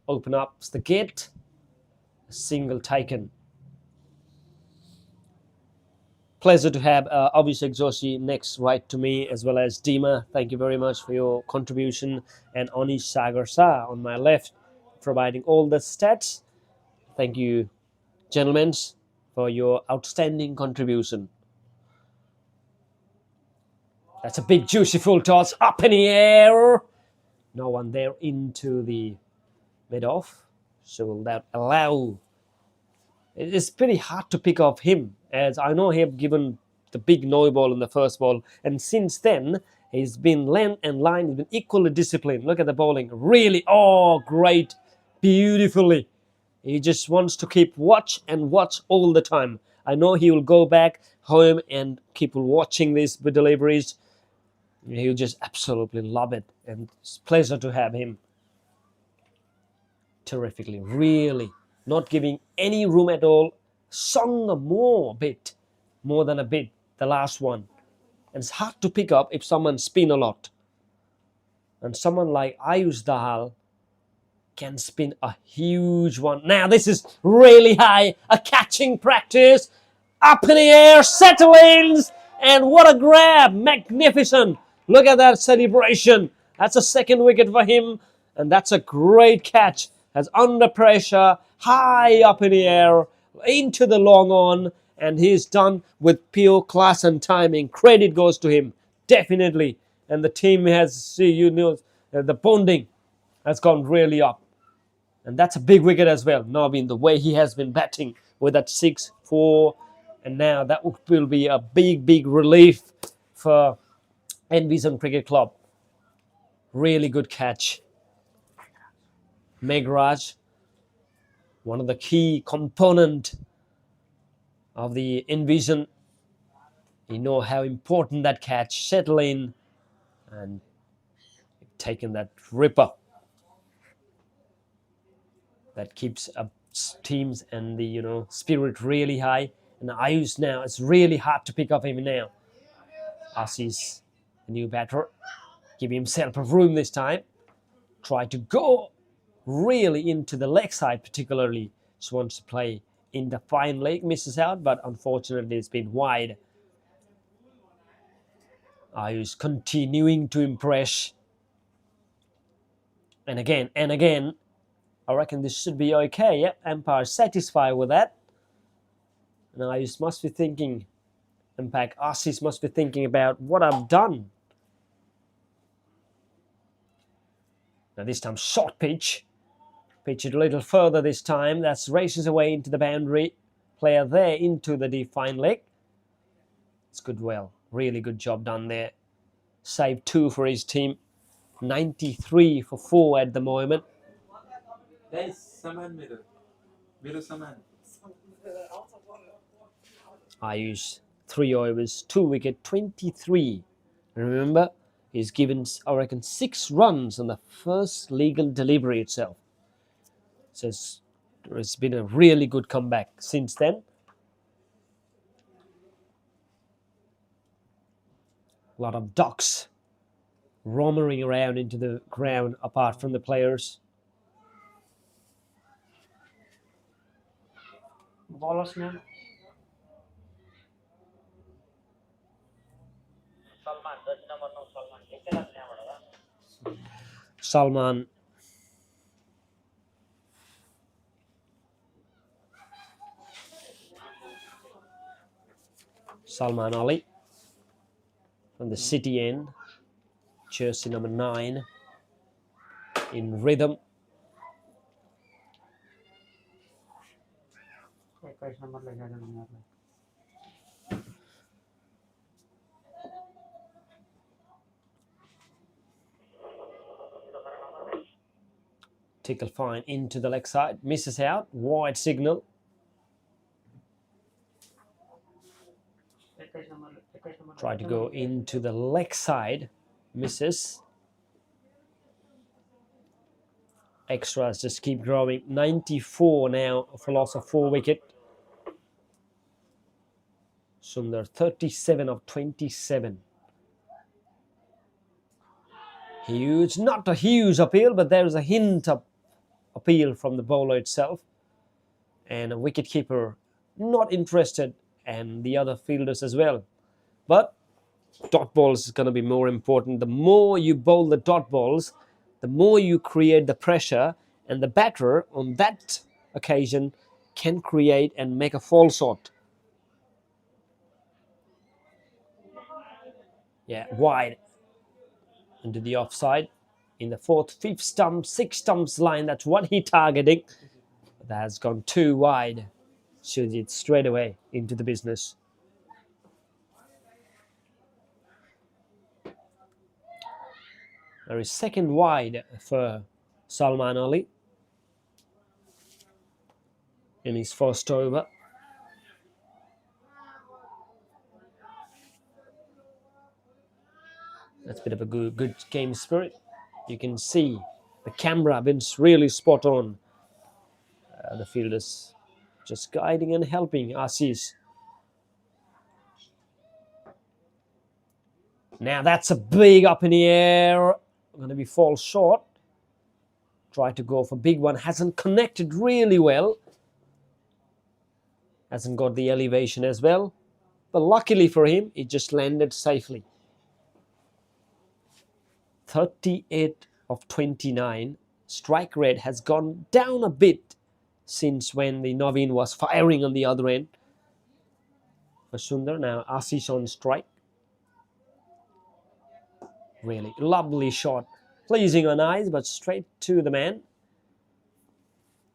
Open up the gate. A single taken. Pleasure to have Abhishek Joshi next right to me, as well as Dima. Thank you very much for your contribution. And Anish Sagar Sa on my left, providing all the stats. Thank you, gentlemen, for your outstanding contribution. That's a big juicy full toss up in the air. No one there into the mid-off. So will that allow... It's pretty hard to pick off him, as I know he have given the big no ball in the first ball, and since then he's been length and line, he's been equally disciplined. Look at the bowling, really, great, beautifully. He just wants to keep watch and watch all the time. I know he will go back home and keep watching these deliveries. He'll just absolutely love it, and it's a pleasure to have him. Terrifically, really. Not giving any room at all. Sung more than a bit, the last one. And it's hard to pick up if someone spin a lot. And someone like Ayush Dahal can spin a huge one. Now this is really high. A catching practice. Up in the air, settles. And what a grab. Magnificent. Look at that celebration. That's a second wicket for him. And that's a great catch. As under pressure, high up in the air, into the long on, and he's done with pure class and timing. Credit goes to him, definitely. And the team has, the bonding has gone really up. And that's a big wicket as well. Navin, the way he has been batting with that 6-4, and now that will be a big relief for Envision Cricket Club. Really good catch. Meghraj, one of the key component of the Envision. You know how important that catch, settle in and taken that ripper. That keeps up teams and the spirit really high. And Ayush now, it's really hard to pick up him now. Assis, the new batter, give himself a room this time. Try to go really into the leg side, particularly. Just wants to play in the fine leg, misses out, but unfortunately it's been wide. Ayush continuing to impress. And again, I reckon this should be okay. Yep, umpire satisfied with that. And Ayush must be thinking, in fact, Assis must be thinking about what I've done. Now this time short pitch. Pitch it a little further this time. That's races away into the boundary. Player there into the deep fine leg. It's good, really good job done there. Save 2 for his team. 93 for 4 at the moment. Ayush, 3 overs, 2 wicket, 23. Remember, he's given, I reckon, 6 runs on the first legal delivery itself. So it's been a really good comeback since then. A lot of ducks roaming around into the ground apart from the players. Ballers now. Salman. Salman Ali from the city end. Jersey number 9. In rhythm. Tickle fine into the leg side, misses out, wide signal. Try to go into the leg side, misses. Extras just keep growing. 94 now for loss of 4 wicket. Sundar 37 of 27. Huge, not a huge appeal, but there's a hint of appeal from the bowler itself. And a wicketkeeper not interested, and the other fielders as well. But dot balls is going to be more important. The more you bowl the dot balls, the more you create the pressure, and the batter on that occasion can create and make a false shot. Yeah, wide into the offside. In the 4th, 5th stump, 6 stumps line, that's what he targeting. That has gone too wide. Shoots it straight away into the business. There is 2nd wide for Salman Ali in his 1st over. That's a bit of a good game spirit. You can see the camera been really spot on. The fielders just guiding and helping Assis. Now that's a big up in the air. Going to be fall short. Try to go for big one. Hasn't connected really well. Hasn't got the elevation as well. But luckily for him, it just landed safely. 38 of 29. Strike rate has gone down a bit since when the Naveen was firing on the other end. For Sundar, now Ashish on strike. Really lovely shot. Pleasing on eyes, but straight to the man.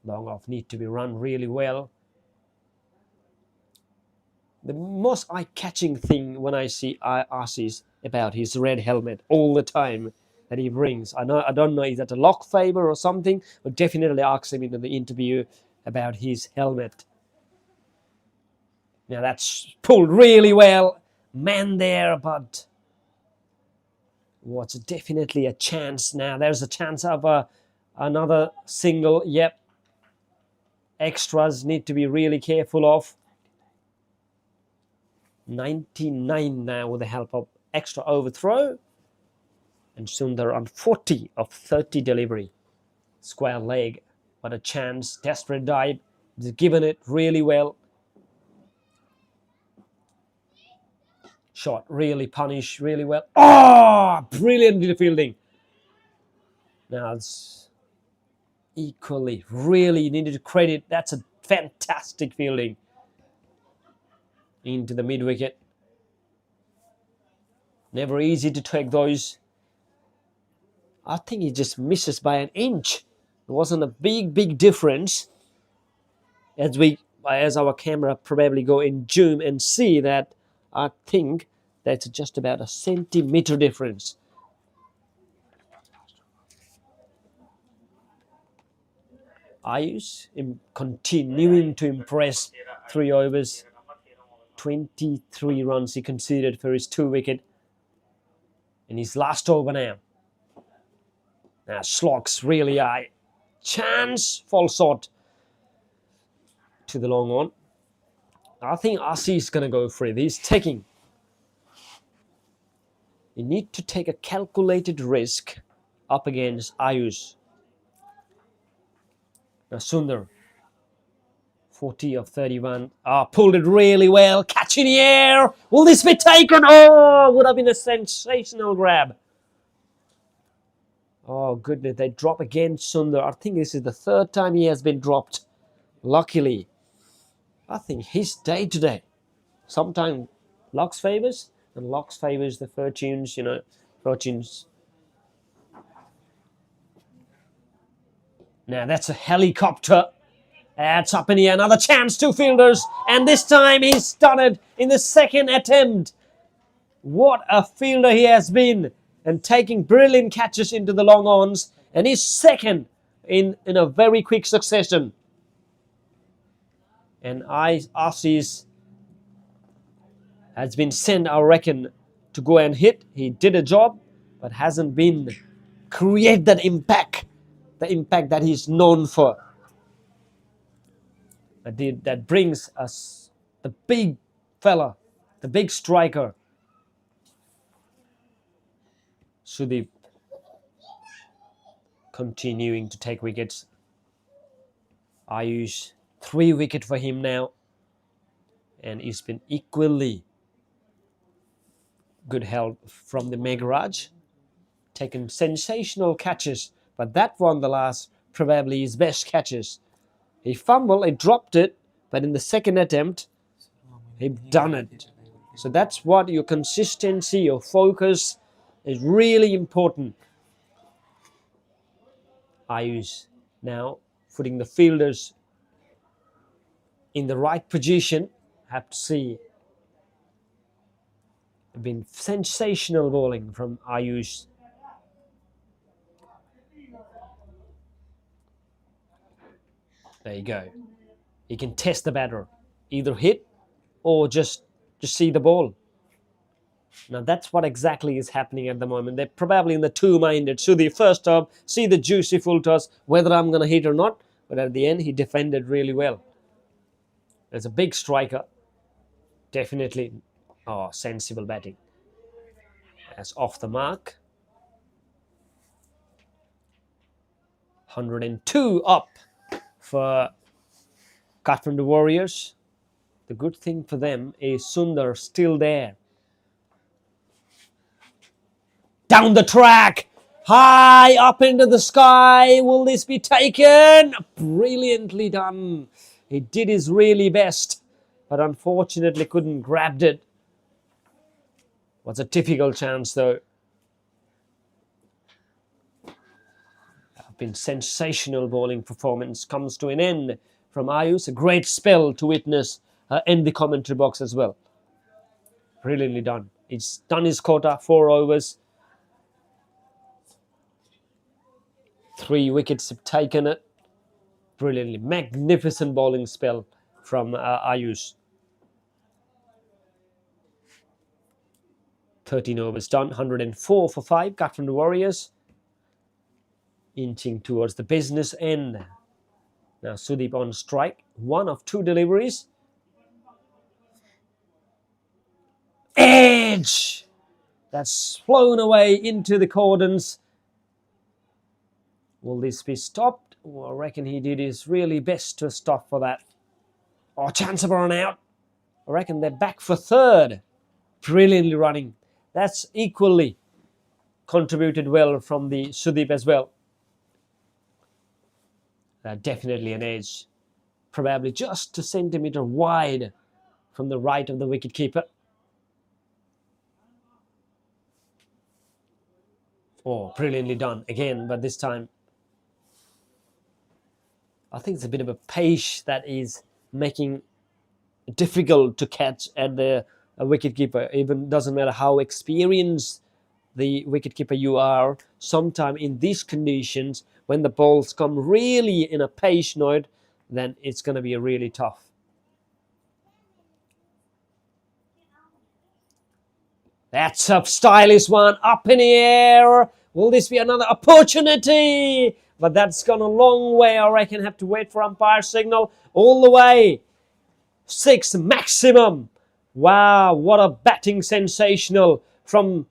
Long off need to be run really well. The most eye-catching thing when I see Ashish about his red helmet all the time that he brings. I don't know, is that a lock favor or something, but definitely ask him in the interview about his helmet. Now that's pulled really well. Man there, but what's definitely a chance now. There's a chance of another single. Yep. Extras need to be really careful of. 99 now with the help of extra overthrow. And Sundar on 40 of 30 delivery. Square leg. What a chance. Desperate dive. He's given it really well. Shot really punished really well. Oh, brilliant fielding. Now it's equally really needed to credit. That's a fantastic fielding. Into the mid wicket. Never easy to take those. I think he just misses by an inch. It wasn't a big difference. As our camera probably go in zoom and see that, I think that's just about a centimeter difference. Ayush continuing to impress. 3 overs, 23 runs he conceded for his 2 wicket. In his last over now. Now slogs really high. Chance, falls short to the long on. I think Ashish is going to go for it. He's taking. You need to take a calculated risk up against Ayush. Now Sundar, 40 of 31. Pulled it really well. Catch in the air. Will this be taken? Oh, would have been a sensational grab. Oh, goodness. They drop again, Sundar. I think this is the 3rd time he has been dropped. Luckily. I think his day today. Sometimes Locks favors, and Locks favors the fortunes, fortunes. Now that's a helicopter. That's up in here. Another chance, two fielders. And this time he's done it in the second attempt. What a fielder he has been. And taking brilliant catches into the long ons. And he's second in a very quick succession. And Aussies has been sent, I reckon, to go and hit. He did a job, but hasn't been create that impact. The impact that he's known for. That brings us the big fella, the big striker, Sudeep, continuing to take wickets. Ayush, 3 wickets for him now, and he's been equally good help from the Megharaj, taken sensational catches, but that one, the last, probably his best catches. He fumbled, he dropped it, but in the second attempt, he done it. So that's what your consistency, your focus is really important. Ayush now putting the fielders in the right position. Have to see. Been sensational bowling from Ayush. There you go. You can test the batter. Either hit or just see the ball. Now that's what exactly is happening at the moment. They're probably in the two-minded. So the first time, see the juicy full toss, whether I'm going to hit or not. But at the end, he defended really well. There's a big striker. Definitely, sensible batting. That's off the mark. 102 up for Kathmandu Warriors. The good thing for them is Sundar still there. Down the track, high up into the sky. Will this be taken? Brilliantly done. He did his really best, but unfortunately couldn't grab it. Was a typical chance though. Been sensational bowling performance. Comes to an end from Ayush. A great spell to witness in the commentary box as well. Brilliantly done. He's done his quota, 4 overs. 3 wickets have taken it. Brilliantly. Magnificent bowling spell from Ayush. 13 overs done. 104 for 5. Kathmandu Warriors. Inching towards the business end. Now Sudeep on strike. 1 of 2 deliveries. Edge! That's flown away into the cordons. Will this be stopped? Well, I reckon he did his really best to stop for that. Chance of a run out. I reckon they're back for third. Brilliantly running. That's equally contributed well from the Sudeep as well. Definitely an edge. Probably just a centimetre wide from the right of the wicketkeeper. Brilliantly done again, but this time I think it's a bit of a pace that is making it difficult to catch at the wicketkeeper. Even doesn't matter how experienced the wicketkeeper you are, sometime in these conditions, when the balls come really in a pace mode, then it's going to be really tough. That's a stylish one, up in the air. Will this be another opportunity? But that's gone a long way. I reckon have to wait for umpire signal all the way. 6 maximum. Wow, what a batting sensational from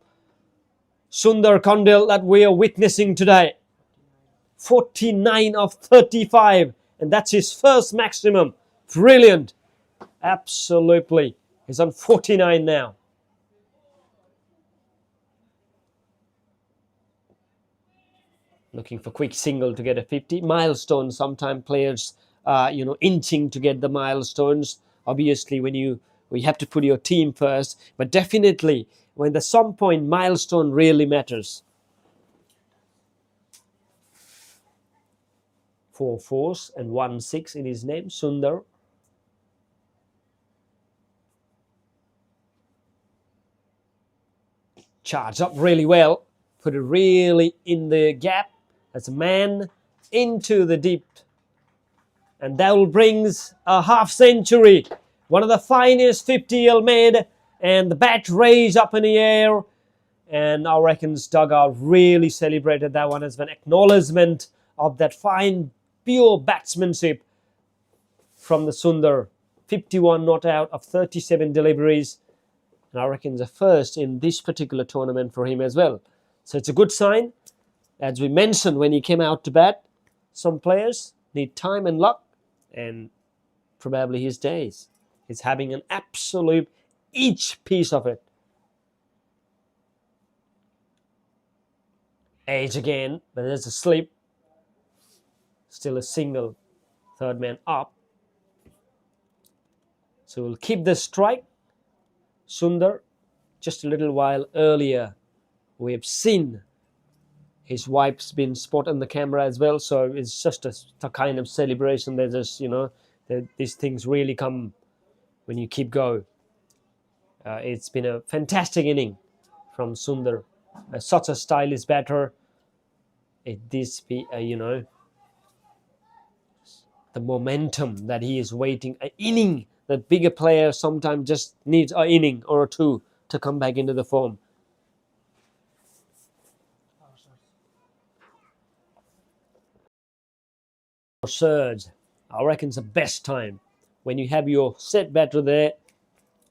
Sundar Kondil that we are witnessing today. 49 of 35, and that's his first maximum. Brilliant. Absolutely. He's on 49 now. Looking for quick single to get a 50. Milestone, sometimes players inching to get the milestones. Obviously, when we have to put your team first, but definitely when there's some point milestone really matters. 4 fours and 1 6 in his name, Sundar. Charge up really well, put it really in the gap. That's a man into the deep. And that will brings a half century. One of the finest 50 made, and the bat raised up in the air. And I reckon dugout really celebrated that one as an acknowledgement of that fine, pure batsmanship from the Sundar. 51 not out of 37 deliveries. And I reckon the first in this particular tournament for him as well. So it's a good sign. As we mentioned when he came out to bat, some players need time and luck, and probably his days. He's having an absolute each piece of it. Edge again, but there's a slip. Still a single. Third man up. So we'll keep the strike. Sundar, just a little while earlier, we have seen his wife's been spotted on the camera as well. So it's just a kind of celebration. There's just, these things really come when you keep go. It's been a fantastic inning from Sundar. Such a stylish batter. This be the momentum that he is waiting. An inning that bigger players sometimes just needs an inning or two to come back into the form. Surge, I reckon it's the best time when you have your set batter there.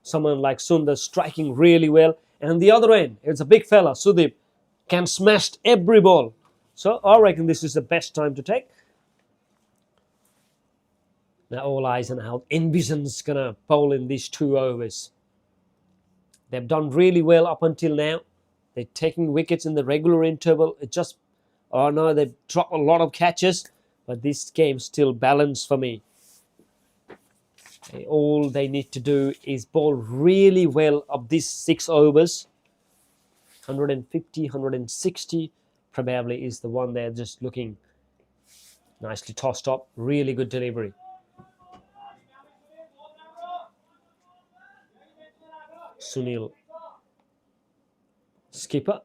Someone like Sundar striking really well, and on the other end, it's a big fella, Sudeep, can smash every ball. So I reckon this is the best time to take. Now all eyes on how Envision's gonna bowl in these 2 overs. They've done really well up until now. They're taking wickets in the regular interval. They've dropped a lot of catches, but this game's still balanced for me. All they need to do is bowl really well of these 6 overs. 150, 160 probably is the one they're just looking. Nicely tossed up, really good delivery. Sunil, skipper.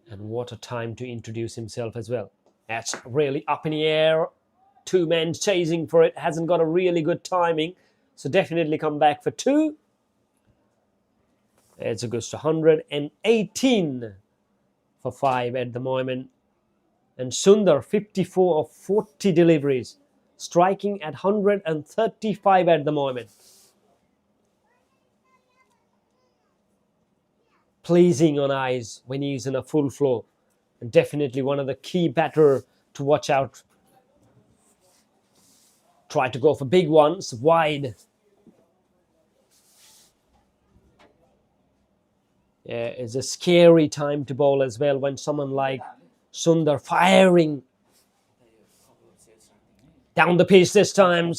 And what a time to introduce himself as well. That's really up in the air. 2 men chasing for it. Hasn't got a really good timing. So definitely come back for 2. It's a good 118 for 5 at the moment. And Sundar, 54 of 40 deliveries. Striking at 135 at the moment. Pleasing on eyes when he's in a full flow. And definitely one of the key batter to watch out. Try to go for big ones, wide. Yeah, it's a scary time to bowl as well when someone like Sundar firing down the pitch this time.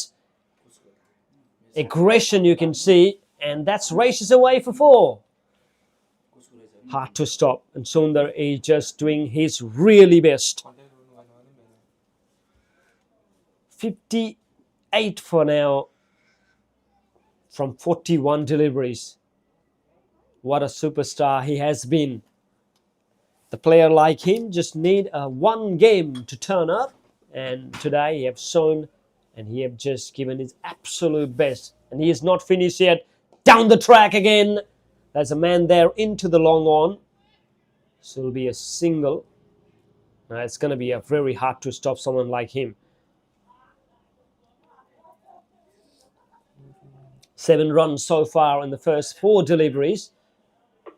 Aggression you can see, and that's races away for 4. Hard to stop, and Sundar is just doing his really best. 58 for now from 41 deliveries. What a superstar he has been. The player like him just need one game to turn up, and today he have shown, and he have just given his absolute best. And he is not finished yet. Down the track again. There's a man there into the long on. So it'll be a single. Now it's going to be very hard to stop someone like him. 7 runs so far in the first 4 deliveries.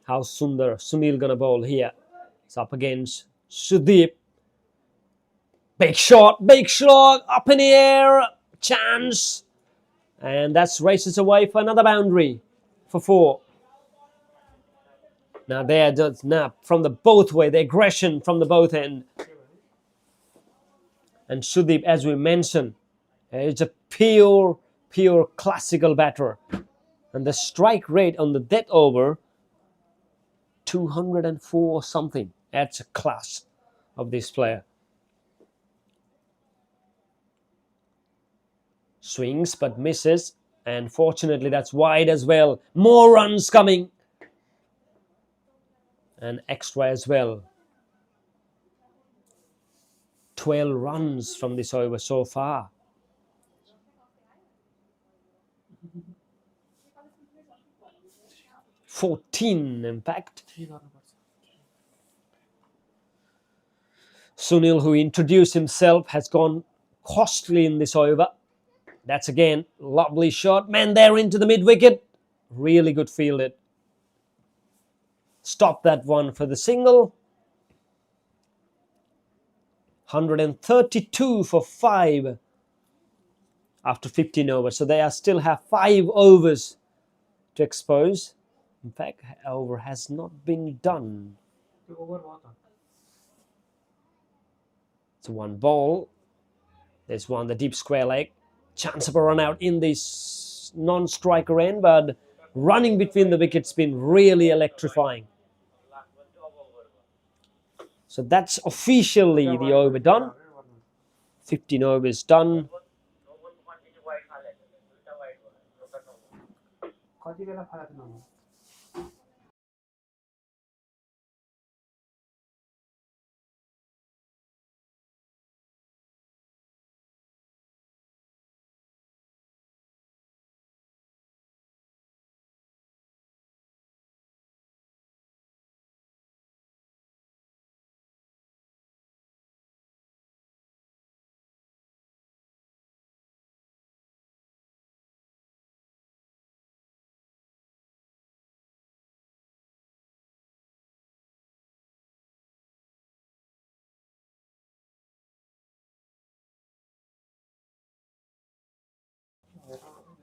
How's Sunil going to bowl here? It's up against Sudeep. Big shot, up in the air. Chance. And that's races away for another boundary for 4. Now there, from the both way, the aggression from the both end. And Sudeep, as we mentioned, is a pure classical batter. And the strike rate on the death over, 204 something. That's a class of this player. Swings but misses, and fortunately that's wide as well. More runs coming, and extra as well. 12 runs from this over so far. $14 in fact. Sunil, who introduced himself, has gone costly in this over. That's again lovely shot. Man, they're into the mid wicket. Really good fielded. Stop that one for the single. 132 for 5 after 15 overs. So they still have 5 overs to expose. In fact, over has not been done. It's one ball. There's one, the deep square leg. Chance of a run out in this non-striker end, but running between the wickets been really electrifying. So that's officially the over done. 15 overs done.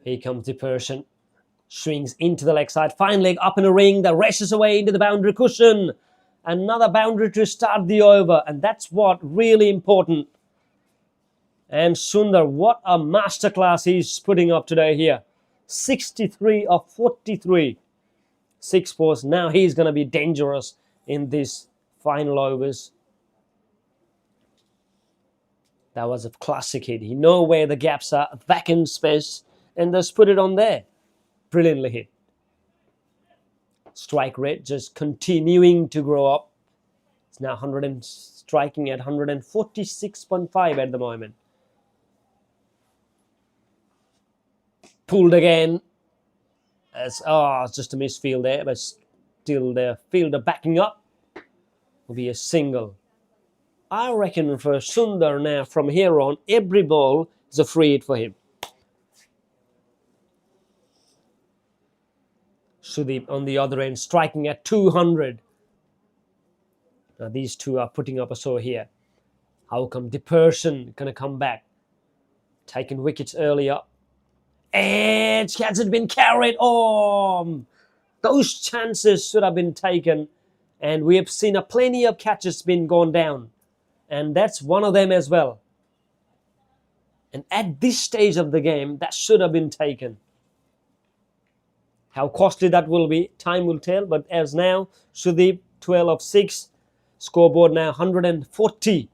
Here comes the Persian. Swings into the leg side. Fine leg up in a ring that races away into the boundary cushion. Another boundary to start the over. And that's what really important. And Sundar, what a masterclass he's putting up today here. 63 of 43. 6 fours. Now he's going to be dangerous in these final overs. That was a classic hit. He knows where the gaps are, vacant space, and just put it on there. Brilliantly hit. Strike rate just continuing to grow up. It's now striking at 146.5 at the moment. Pulled again. It's just a misfield there, but still the fielder backing up. Will be a single. I reckon for Sundar now, from here on, every ball is a free hit for him. Sudeep on the other end, striking at 200. Now these two are putting up a show here. How come the person gonna come back? Taken wickets earlier. And hasn't been carried. Those chances should have been taken. And we have seen plenty of catches been gone down. And that's one of them as well. And at this stage of the game, that should have been taken. How costly that will be, time will tell. But as now, Sudeep, 12 of 6. Scoreboard now 140.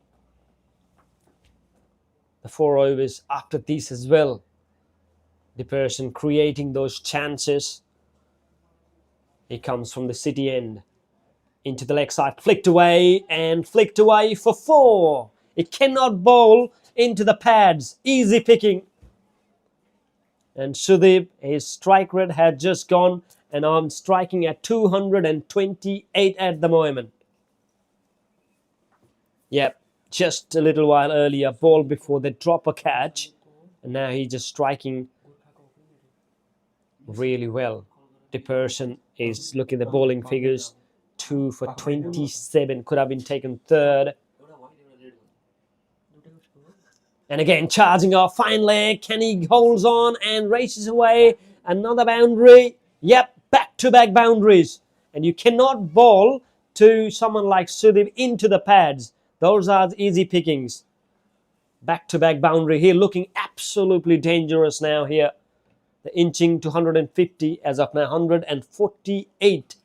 The 4 overs after this as well. The person creating those chances. He comes from the city end. Into the leg side, flicked away for 4. It cannot bowl into the pads. Easy picking. And Sudeep, his strike rate had just gone, and I'm striking at 228 at the moment. Yep, just a little while earlier, ball before they drop a catch, and now he's just striking really well. The person is looking at the bowling figures. 2 for 27, could have been taken third. And again, charging off, fine leg. Kenny holds on and races away. Another boundary. Yep, back-to-back boundaries. And you cannot bowl to someone like Sudeep into the pads. Those are easy pickings. Back-to-back boundary here, looking absolutely dangerous now here. The inching to 150 as of now, 148.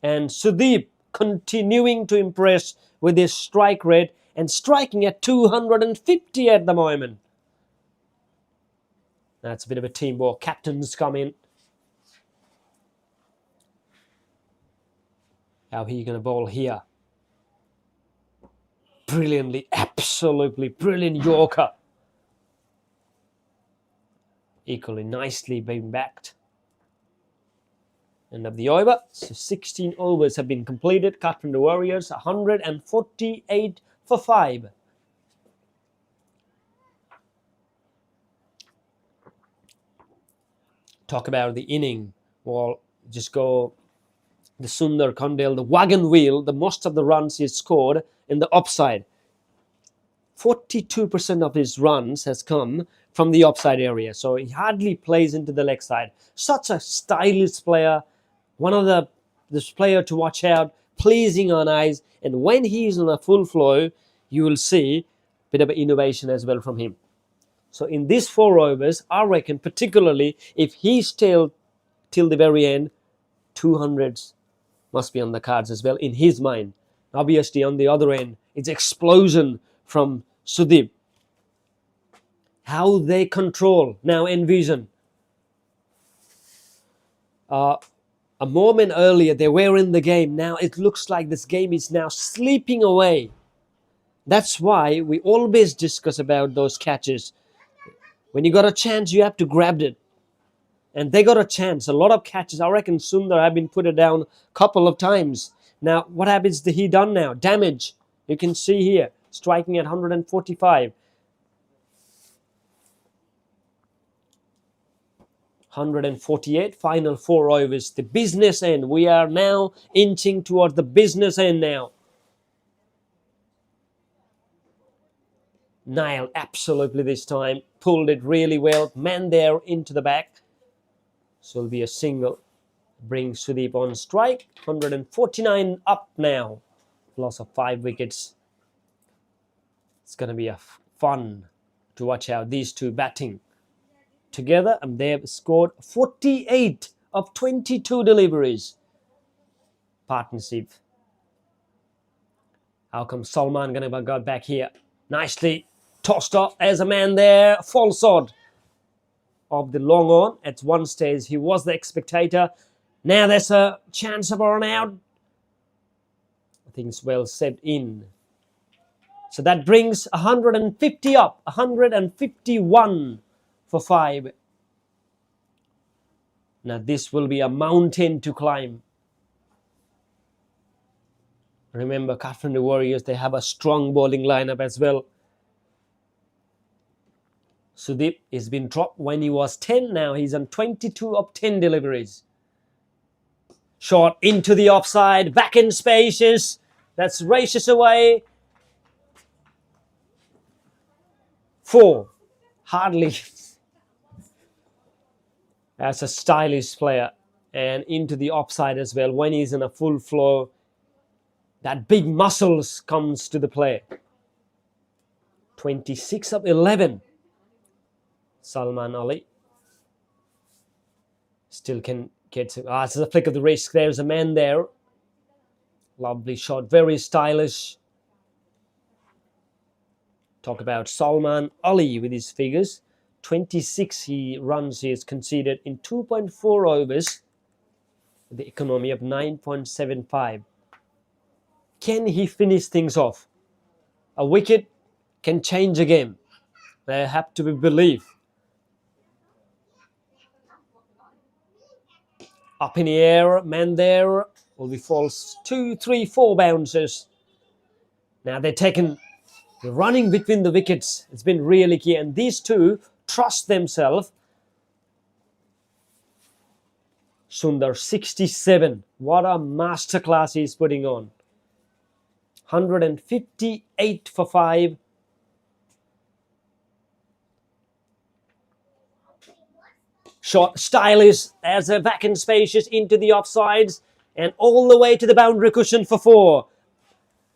And Sudeep continuing to impress with his strike rate and striking at 250 at the moment. That's a bit of a teamwork. Captains come in. How he going to bowl here? Brilliantly, absolutely brilliant Yorker. Equally nicely being backed. End of the over. So 16 overs have been completed. Kathmandu Warriors 148 for 5. Talk about the inning. Well, just go the Sundar Kondel, the wagon wheel, the most of the runs he scored in the offside. 42% of his runs has come from the offside area. So he hardly plays into the leg side. Such a stylish player. One of this player to watch out, pleasing on eyes. And when he's on a full flow, you will see a bit of innovation as well from him. So in these 4 overs, I reckon, particularly if he's till the very end, 200s must be on the cards as well in his mind. Obviously, on the other end, it's explosion from Sudeep. How they control now Envision. A moment earlier, they were in the game. Now it looks like this game is now slipping away. That's why we always discuss about those catches. When you got a chance, you have to grab it. And they got a chance. A lot of catches. I reckon Sundar have been put it down a couple of times. Now, what happens to he done now? Damage. You can see here. Striking at 145. 148. Final 4 overs. The business end. We are now inching towards the business end now. Nailed absolutely this time. Pulled it really well. Man there into the back. So it'll be a single. Bring Sudeep on strike. 149 up now. Loss of 5 wickets. It's going to be a fun to watch out these two batting together. And they've scored 48 of 22 deliveries. Partnership. How come Salman going to go back here? Nicely tossed off as a man there. False odd of the long on. At one stage, he was the spectator. Now there's a chance of a run out. I think it's well set in. So that brings 150 up. 151 for 5. Now this will be a mountain to climb. Remember, Kathmandu Warriors, they have a strong bowling lineup as well. Sudeep has been dropped when he was 10. Now he's on 22 of 10 deliveries. Shot into the offside. Back in spacious. That's races away. 4. Hardly. That's a stylish player. And into the offside as well. When he's in a full flow, that big muscles comes to the play. 26 of 11. Salman Ali. Still can get... it's a flick of the wrist. There's a man there. Lovely shot. Very stylish. Talk about Salman Ali with his figures. 26 he has conceded in 2.4 overs. The economy of 9.75. Can he finish things off? A wicket can change a game. There have to be belief. Up in the air, man there. Will be false. 2, 3, 4 bounces. Now they're taken... The running between the wickets, it's been really key. And these two trust themselves. Sundar, 67. What a masterclass he's putting on. 158 for 5. Shot stylish as a back and spacious into the offsides. And all the way to the boundary cushion for 4.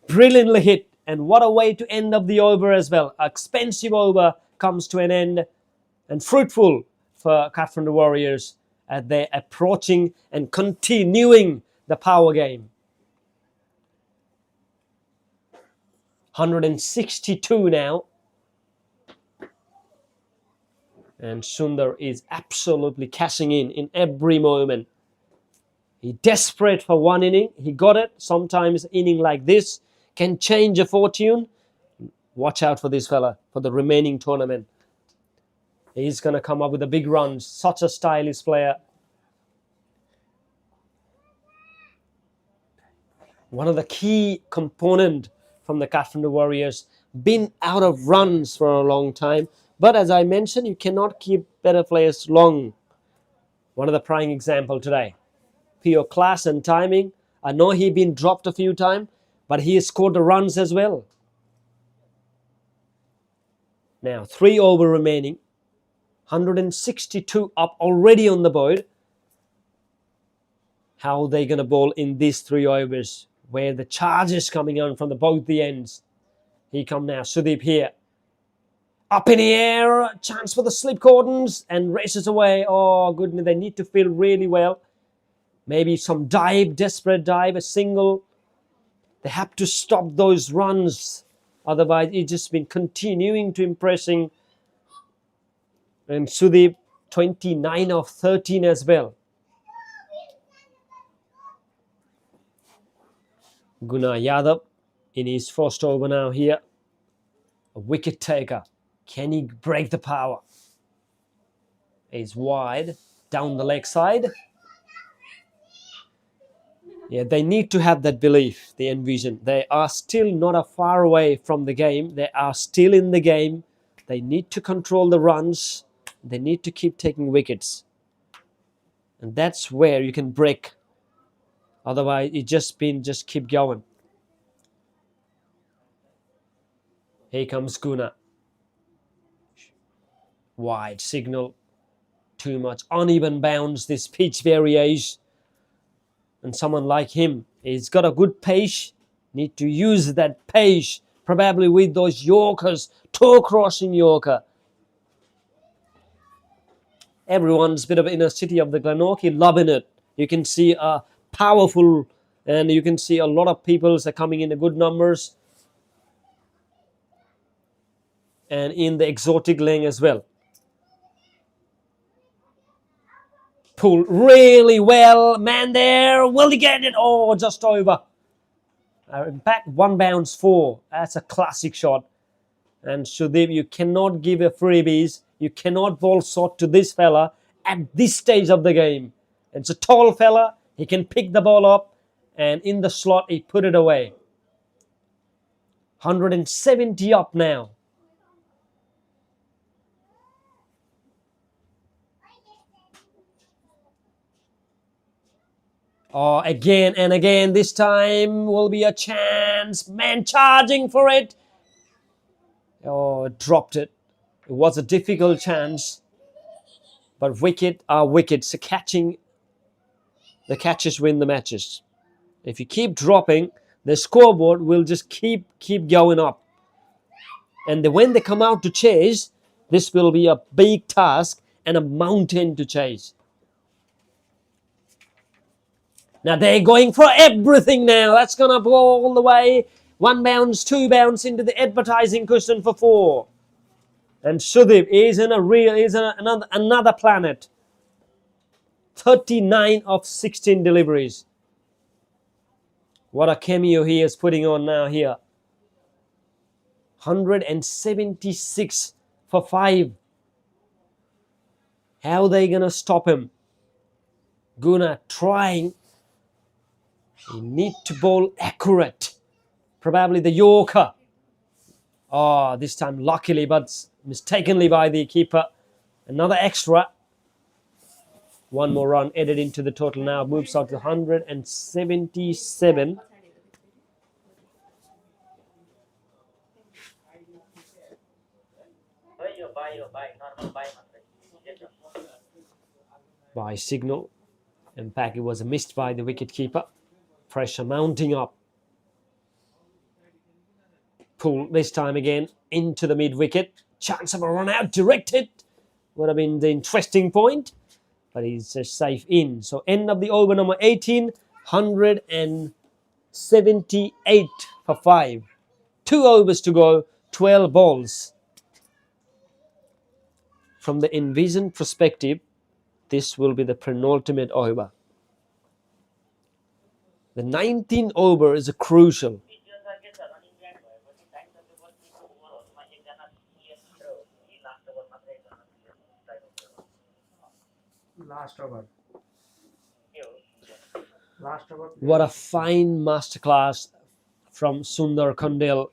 Brilliantly hit. And what a way to end up the over as well. Expensive over comes to an end. And fruitful for Kathmandu Warriors as they're approaching and continuing the power game. 162 now. And Sundar is absolutely cashing in every moment. He desperate for one inning. He got it. Sometimes inning like this can change a fortune. Watch out for this fella for the remaining tournament. He's going to come up with a big run. Such a stylish player. One of the key component from the Kathmandu Warriors. Been out of runs for a long time. But as I mentioned, you cannot keep better players long. One of the prime example today. Pure class and timing. I know he's been dropped a few times, but he has scored the runs as well. Now, 3 over remaining. 162 up already on the board. How are they going to bowl in these 3 overs where the charge is coming on from both the ends? Here come now, Sudeep here. Up in the air, chance for the slip cordons and races away. Oh, goodness, they need to feel really well. Maybe some dive, desperate dive, a single. They have to stop those runs. Otherwise, it's just been continuing to impressing. And Sudeep, 29 of 13 as well. Guna Yadav in his first over now here. A wicket taker. Can he break the power? He's wide. Down the leg side. Yeah, they need to have that belief, the Envision. They are still not far away from the game. They are still in the game. They need to control the runs. They need to keep taking wickets. And that's where you can break. Otherwise, it just keep going. Here comes Guna. Wide signal. Too much uneven bounce, this pitch varies. And someone like him, he's got a good pace. Need to use that pace, probably with those Yorkers, toe-crossing Yorker. Everyone's bit of inner city of the Glenorchy loving it. You can see a powerful, and you can see a lot of people are coming in good numbers. And in the exotic lane as well. Pulled really well. Man there. Will he get it? Oh, just over. In fact, 1 bounce 4. That's a classic shot. And Sudeep, you cannot give a freebies. You cannot bowl short to this fella at this stage of the game. It's a tall fella. He can pick the ball up. And in the slot, he put it away. 170 up now. Oh, again and again. This time will be a chance. Man charging for it. Oh, dropped it. It was a difficult chance. But wicket are wickets. So the catches win the matches. If you keep dropping, the scoreboard will just keep going up. And when they come out to chase, this will be a big task and a mountain to chase. Now they're going for everything now. That's going to go all the way. 1 bounce, 2 bounce into the advertising cushion for 4. And Sudeep is in another planet. 39 of 16 deliveries. What a cameo he is putting on now here. 176 for 5. How are they going to stop him? Guna trying. He need to bowl accurate. Probably the Yorker. Oh, this time luckily, but mistakenly by the keeper. Another extra. 1 more run added into the total now. Moves out to 177. By signal. In fact, it was missed by the wicket-keeper. Pressure mounting up. Pull this time again into the mid-wicket. Chance of a run out, directed. Would have been the interesting point. But he's just safe in. So end of the over number 18. 178 for 5. 2 overs to go. 12 balls. from the Envision perspective, this will be the penultimate over. The 19th over is a crucial. What a fine masterclass from Sundar Kondel.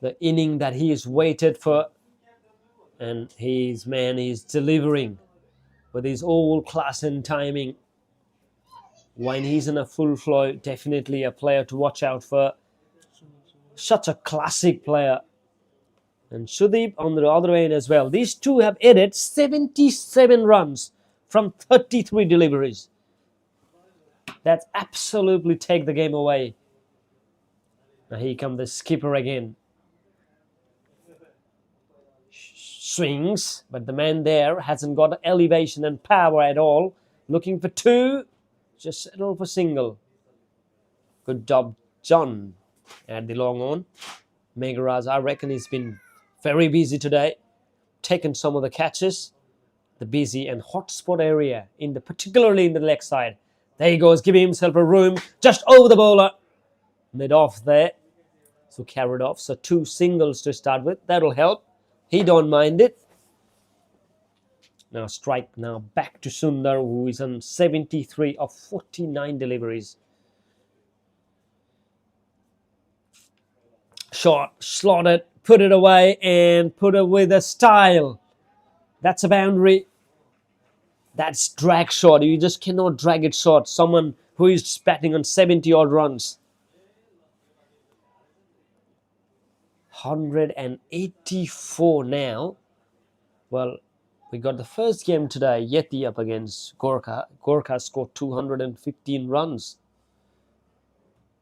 The inning that he is waited for, and his man is delivering with his all class and timing. When he's in a full flow, definitely a player to watch out for. Such a classic player. And Sudeep on the other end as well. These two have added 77 runs from 33 deliveries. That's absolutely take the game away. Now here comes the skipper again. Swings, but the man there hasn't got elevation and power at all. Looking for two, just settle for single. Good job, John, at the long on. Megharaj, I reckon he's been very busy today, taken some of the catches. The busy and hot spot area, particularly in the leg side. There he goes, giving himself a room just over the bowler. Mid off there, so carried off. So two singles to start with. That'll help. He don't mind it. Now strike now back to Sundar, who is on 73 of 49 deliveries. Shot, slotted, put it away, and put it with a style. That's a boundary. That's drag shot. You just cannot drag it short. Someone who is batting on 70 odd runs. 184 now. Well, we got the first game today, Yeti up against Gorkha. Gorkha scored 215 runs.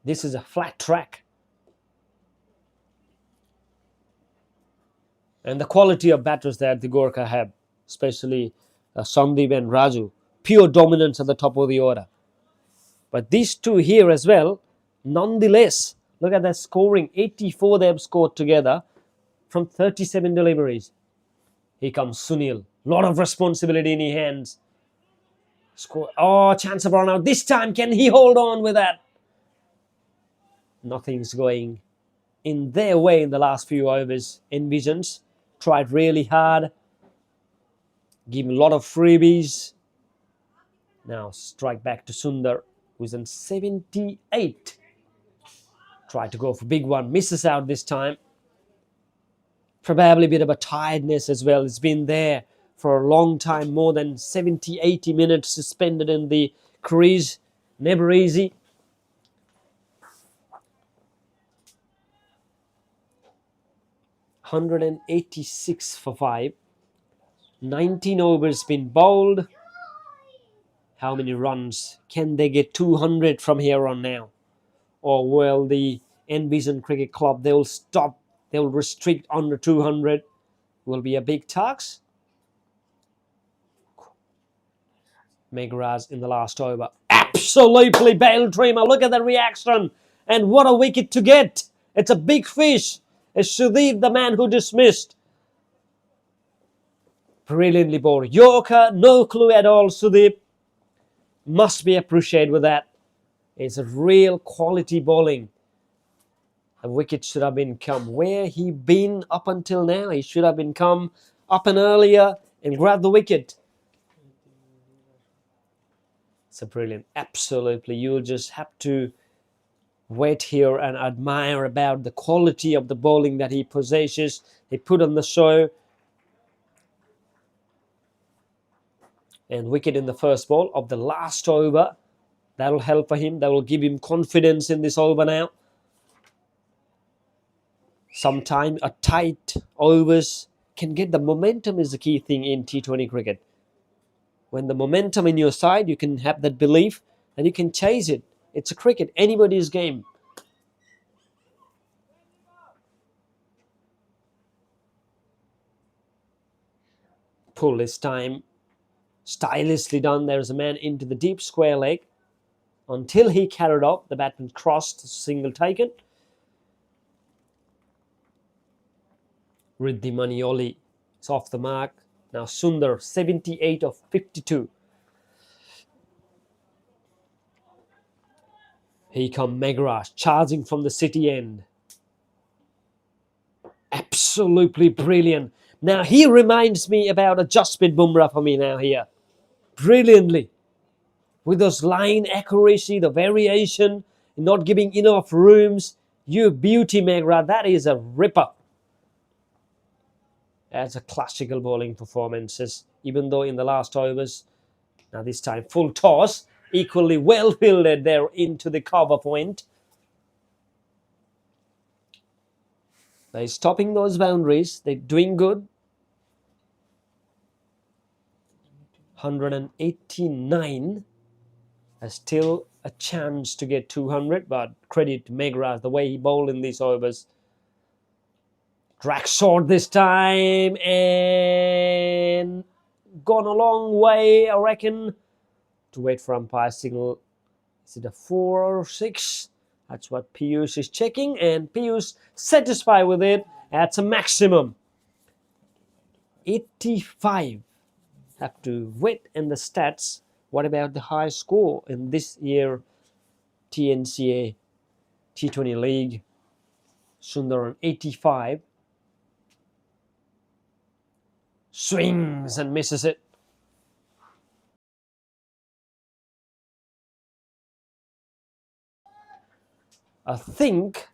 This is a flat track. And the quality of batters that the Gorkha have, especially Sandeep and Raju, pure dominance at the top of the order. But these two here as well, nonetheless, look at that scoring. 84 they have scored together from 37 deliveries. Here comes Sunil. Lot of responsibility in his hands. Score. Oh, chance of run out. This time, can he hold on with that? Nothing's going in their way in the last few overs. Envisions tried really hard. Give him a lot of freebies. Now strike back to Sundar, who's on 78. Tried to go for big one. Misses out this time. Probably a bit of a tiredness as well. It's been there for a long time. More than 70, 80 minutes suspended in the crease. Never easy. $186 for 5. 19 overs been bowled. How many runs? Can they get 200 from here on now? Or will the Envision Cricket Club, they will stop, they will restrict under 200? Will be a big task. Megharaj in the last over. Absolutely bail dreamer. Look at the reaction. And what a wicket to get. It's a big fish. It's Sudeep, the man who dismissed. Brilliantly bowled. Yorker, no clue at all, Sudeep. Must be appreciated with that. It's a real quality bowling. The wicket should have been come. Where he been up until now? He should have been come up and earlier and grab the wicket. It's a brilliant. Absolutely. You'll just have to wait here and admire about the quality of the bowling that he possesses. He put on the show. And wicket in the first ball of the last over. That'll help for him. That will give him confidence in this over now. Sometimes a tight overs can get the momentum is the key thing in T20 cricket. When the momentum in your side, you can have that belief and you can chase it. It's a cricket, anybody's game. Pull this time. Stylishly done. There's a man into the deep square leg. Until he carried off, the batsman crossed, single taken. Riddhi Manioli It's off the mark. Now Sundar, 78 of 52. Here come Megaraj, charging from the city end. Absolutely brilliant. Now he reminds me about a Jasprit Bumrah for me now here. Brilliantly. With those line accuracy, the variation, not giving enough rooms. You beauty, Megra. That is a ripper. That's a classical bowling performances. Even though in the last overs, now this time full toss, equally well fielded there into the cover point. They're stopping those boundaries. They're doing good. 189. There's still a chance to get 200, but credit to Megra, the way he bowled in these overs. Drag short this time and gone a long way, I reckon. To wait for umpire signal. Is it a 4 or 6? That's what Piyush is checking, and Piyush satisfied with it. That's a maximum. 85. Have to wait in the stats. What about the high score in this year TNCA T20 League? Sundar on 85. Swings and misses it. I think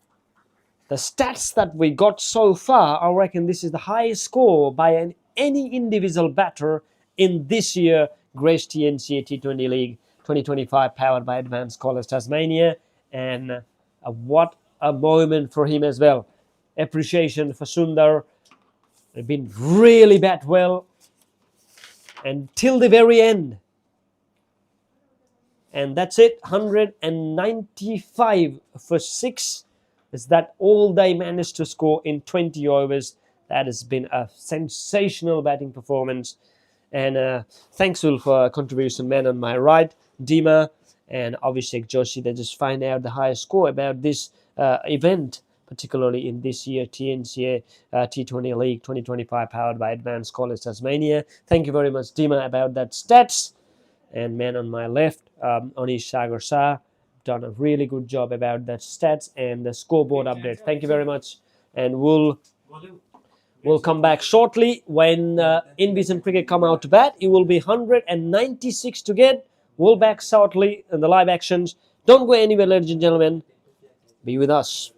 the stats that we got so far, I reckon this is the highest score by any individual batter in this year Grace TNCA T20 League 2025 powered by Advanced Scholars Tasmania. And what a moment for him as well. Appreciation for Sundar. They've been really bat well until the very end. And that's it, 195 for 6. Is that all they managed to score in 20 overs? That has been a sensational batting performance. And thanks Will for contribution, man on my right, Dima and Abhishek Joshi. They just find out the highest score about this event, particularly in this year TNCA T20 League 2025 powered by Advanced College Tasmania. Thank you very much, Dima, about that stats. And man on my left, Anish Sagar Shah, done a really good job about the stats and the scoreboard update. Thank you very much. And we'll come back shortly when Envision Cricket come out to bat. It will be 196 to get. We'll back shortly in the live actions. Don't go anywhere, ladies and gentlemen. Be with us.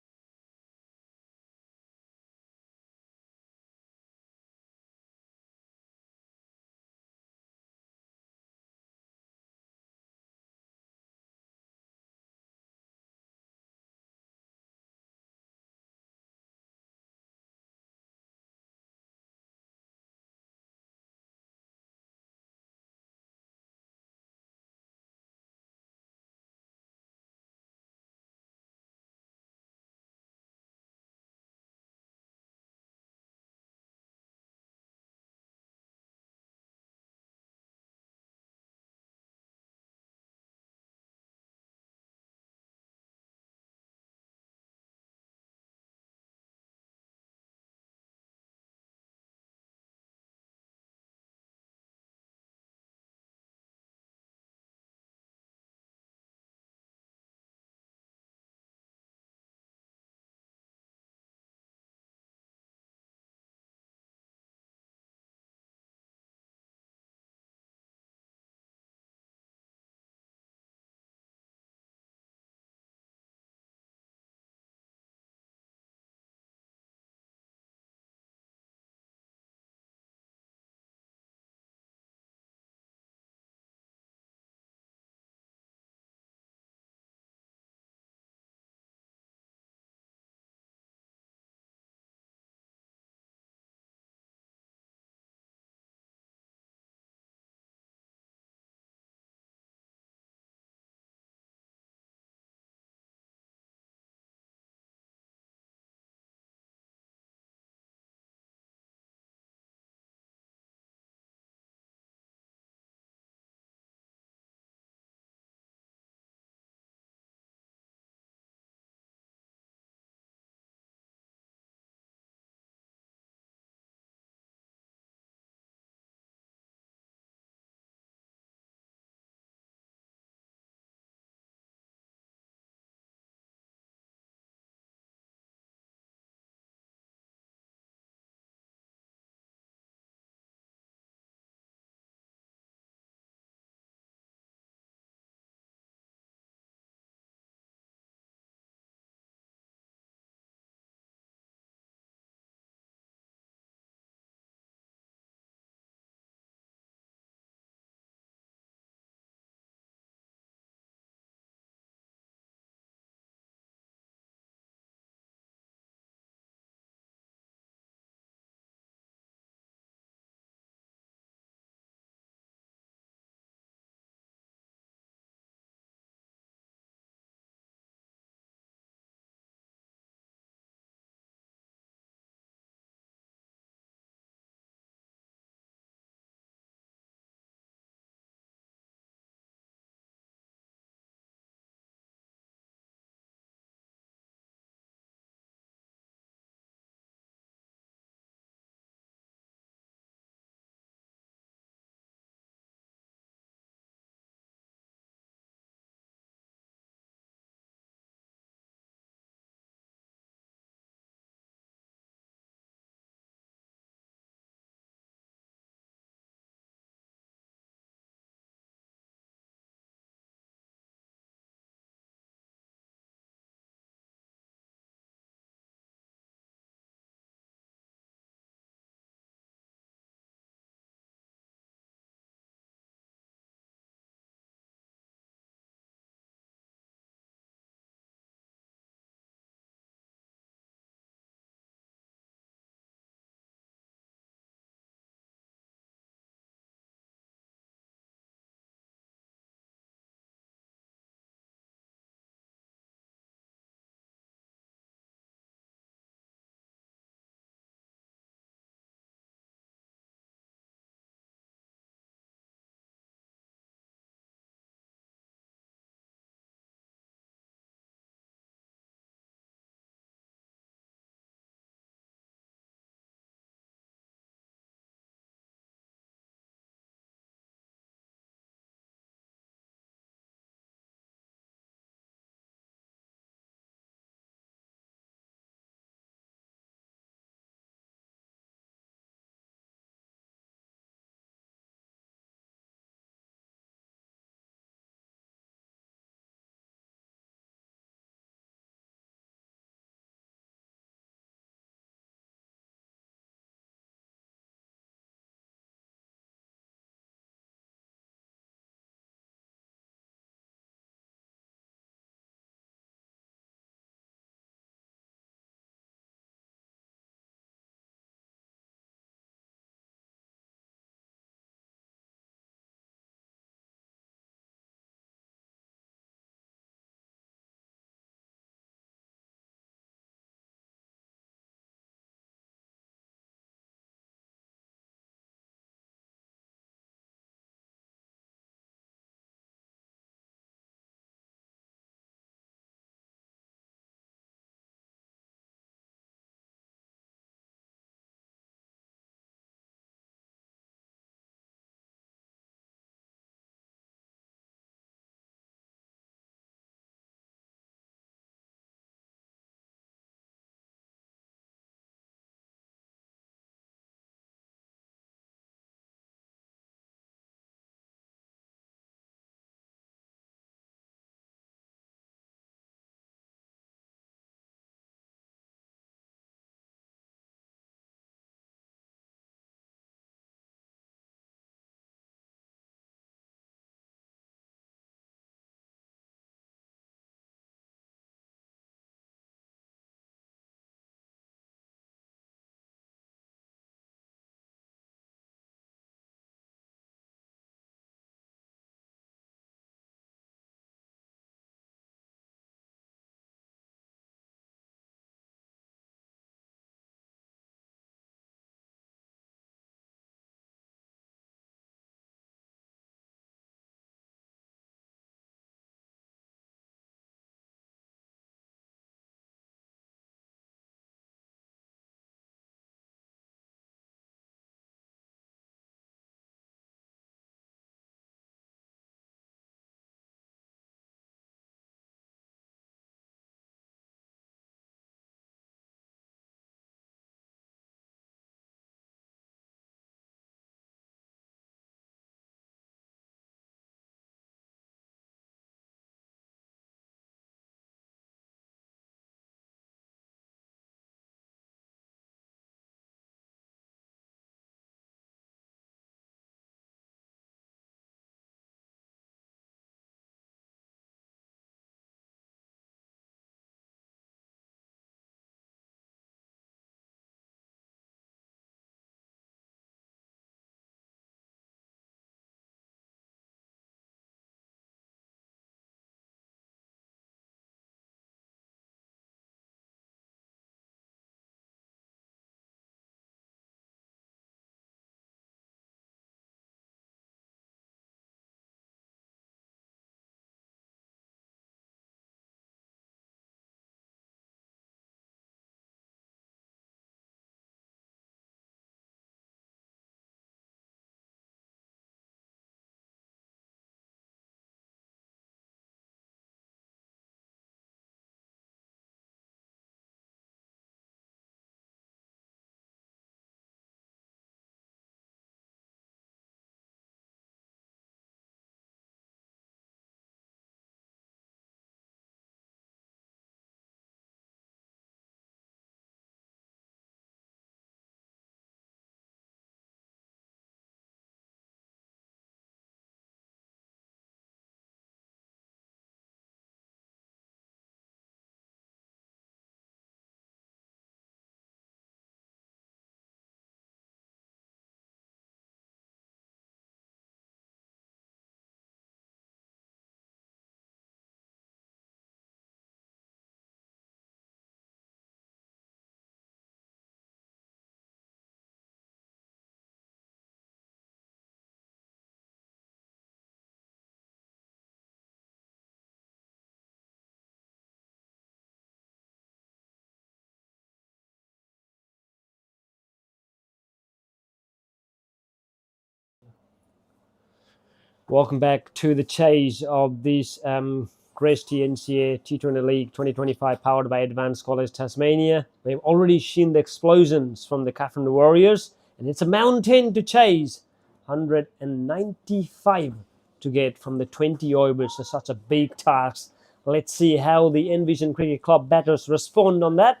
Welcome back to the chase of this Grace TNCA T20 League 2025 powered by Advanced College Tasmania. We've already seen the explosions from the Kathmandu Warriors, and it's a mountain to chase. 195 to get from the 20 overs, so such a big task. Let's see how the Envision Cricket Club batters respond on that.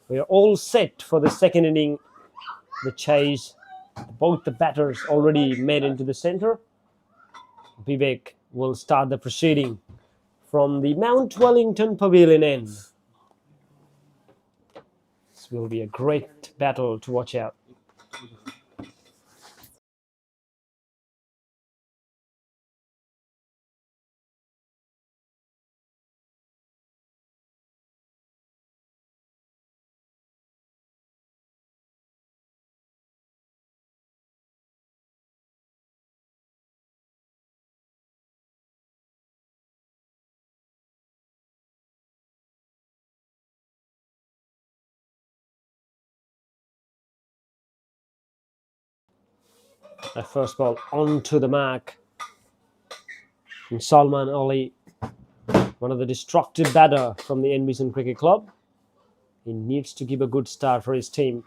We are all set for the second inning. The chase, both the batters already made into the centre. Vivek will start the proceeding from the Mount Wellington Pavilion end. This will be a great battle to watch out. The first ball onto the mark. And Salman Ali, one of the destructive batter from the Envision Cricket Club. He needs to give a good start for his team.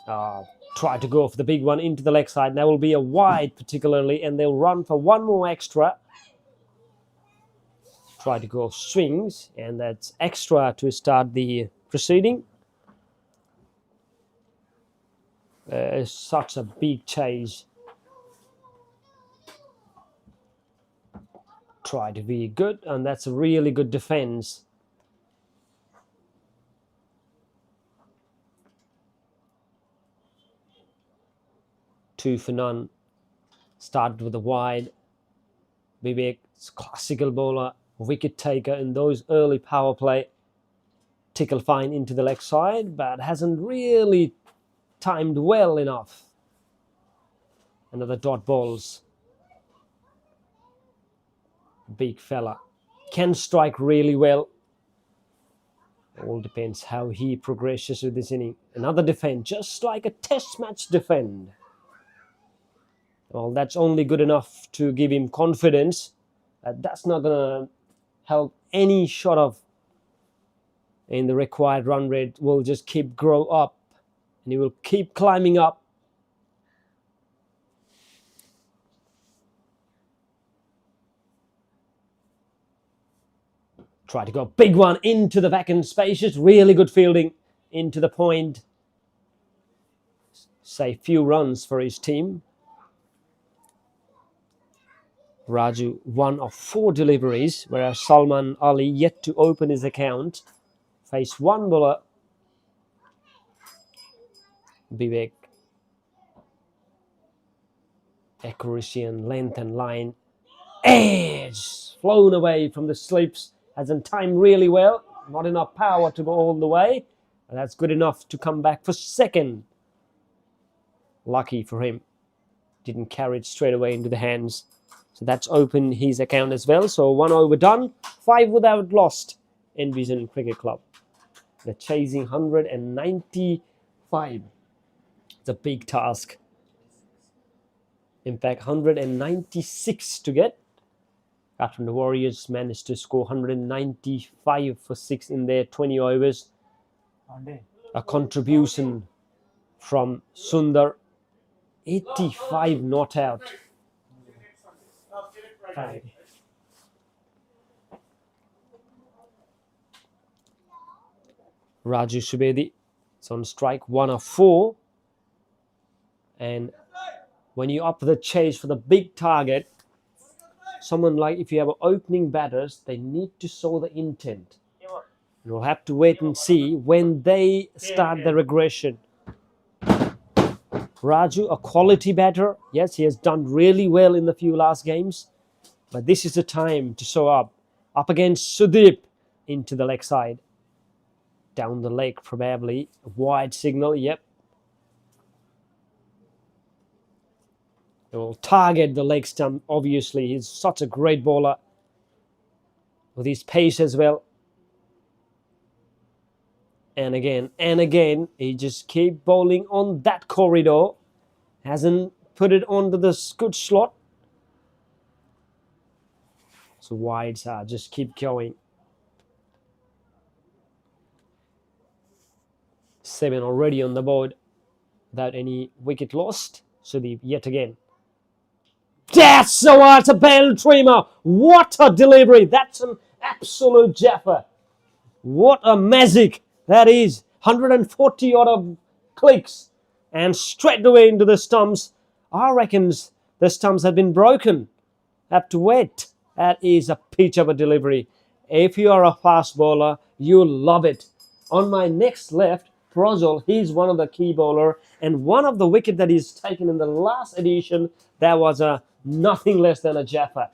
Try to go for the big one into the leg side. That will be a wide particularly, and they'll run for one more extra. Try to go swings, and that's extra to start the proceeding. Such a big chase. Try to be good, and that's a really good defense. Two for none. Started with a wide. Vivek's classical bowler, wicket taker in those early power play. Tickle fine into the leg side, but hasn't really timed well enough. Another dot balls. Big fella. Can strike really well. All depends how he progresses with this inning. Another defend, just like a test match defend. Well, that's only good enough to give him confidence. That's not going to help any shot of in the required run rate. Will just keep grow up, and he will keep climbing up. Try to go big one into the vacant spaces. Really good fielding into the point. Say few runs for his team. Raju, 1 of 4 deliveries, whereas Salman Ali yet to open his account. Face one bowler. Vivek. Accuracy and length and line. Edge! Flown away from the slips. Hasn't timed really well. Not enough power to go all the way. And that's good enough to come back for second. Lucky for him. Didn't carry it straight away into the hands. So that's opened his account as well. So 1 over done. 5 without lost. Envision Cricket Club. They're chasing 195. It's a big task. In fact, 196 to get. Kathmandu Warriors managed to score 195 for 6 in their 20 overs. A contribution from Sundar. 85 not out. Raju Subedi is on strike, 1 of 4. And when you up the chase for the big target, someone like if you have opening batters, they need to show the intent. You'll have to wait and see when they start the regression. Raju, a quality batter. Yes, he has done really well in the few last games. But this is the time to show up. Up against Sudeep into the leg side. Down the leg probably. A wide signal, yep. It will target the leg stump, obviously. He's such a great bowler. With his pace as well. And again, he just keep bowling on that corridor. Hasn't put it onto this good slot. So wides are just keep going. 7 already on the board without any wicket lost. Sudeep yet again. That's a bell trimmer. What a delivery. That's an absolute jaffer. What a magic that is. 140 odd of clicks and straight away into the stumps. I reckons the stumps have been broken. Have to wait. That is a peach of a delivery. If you are a fast bowler, you'll love it. On my next left, Prozol, he's one of the key bowler, and one of the wicket that he's taken in the last edition, that was a nothing less than a jaffer.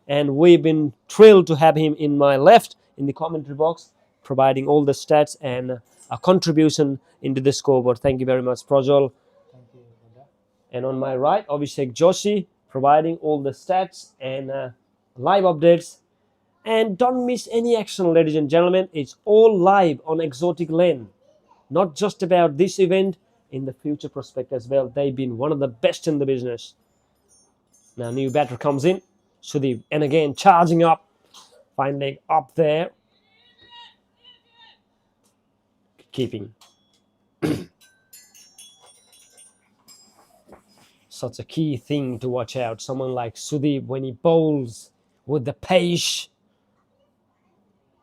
And we've been thrilled to have him in my left in the commentary box, providing all the stats and a contribution into the scoreboard. Thank you very much, Prozol. Thank you for that. And on my right, Abhishek Joshi, providing all the stats and live updates. And don't miss any action, ladies and gentlemen. It's all live on Exotic Lane. Not just about this event, in the future prospect as well. They've been one of the best in the business. Now new batter comes in. Sudeep, and again charging up. Fine leg up there. Keeping. Such a key thing to watch out. Someone like Sudeep, when he bowls with the pace,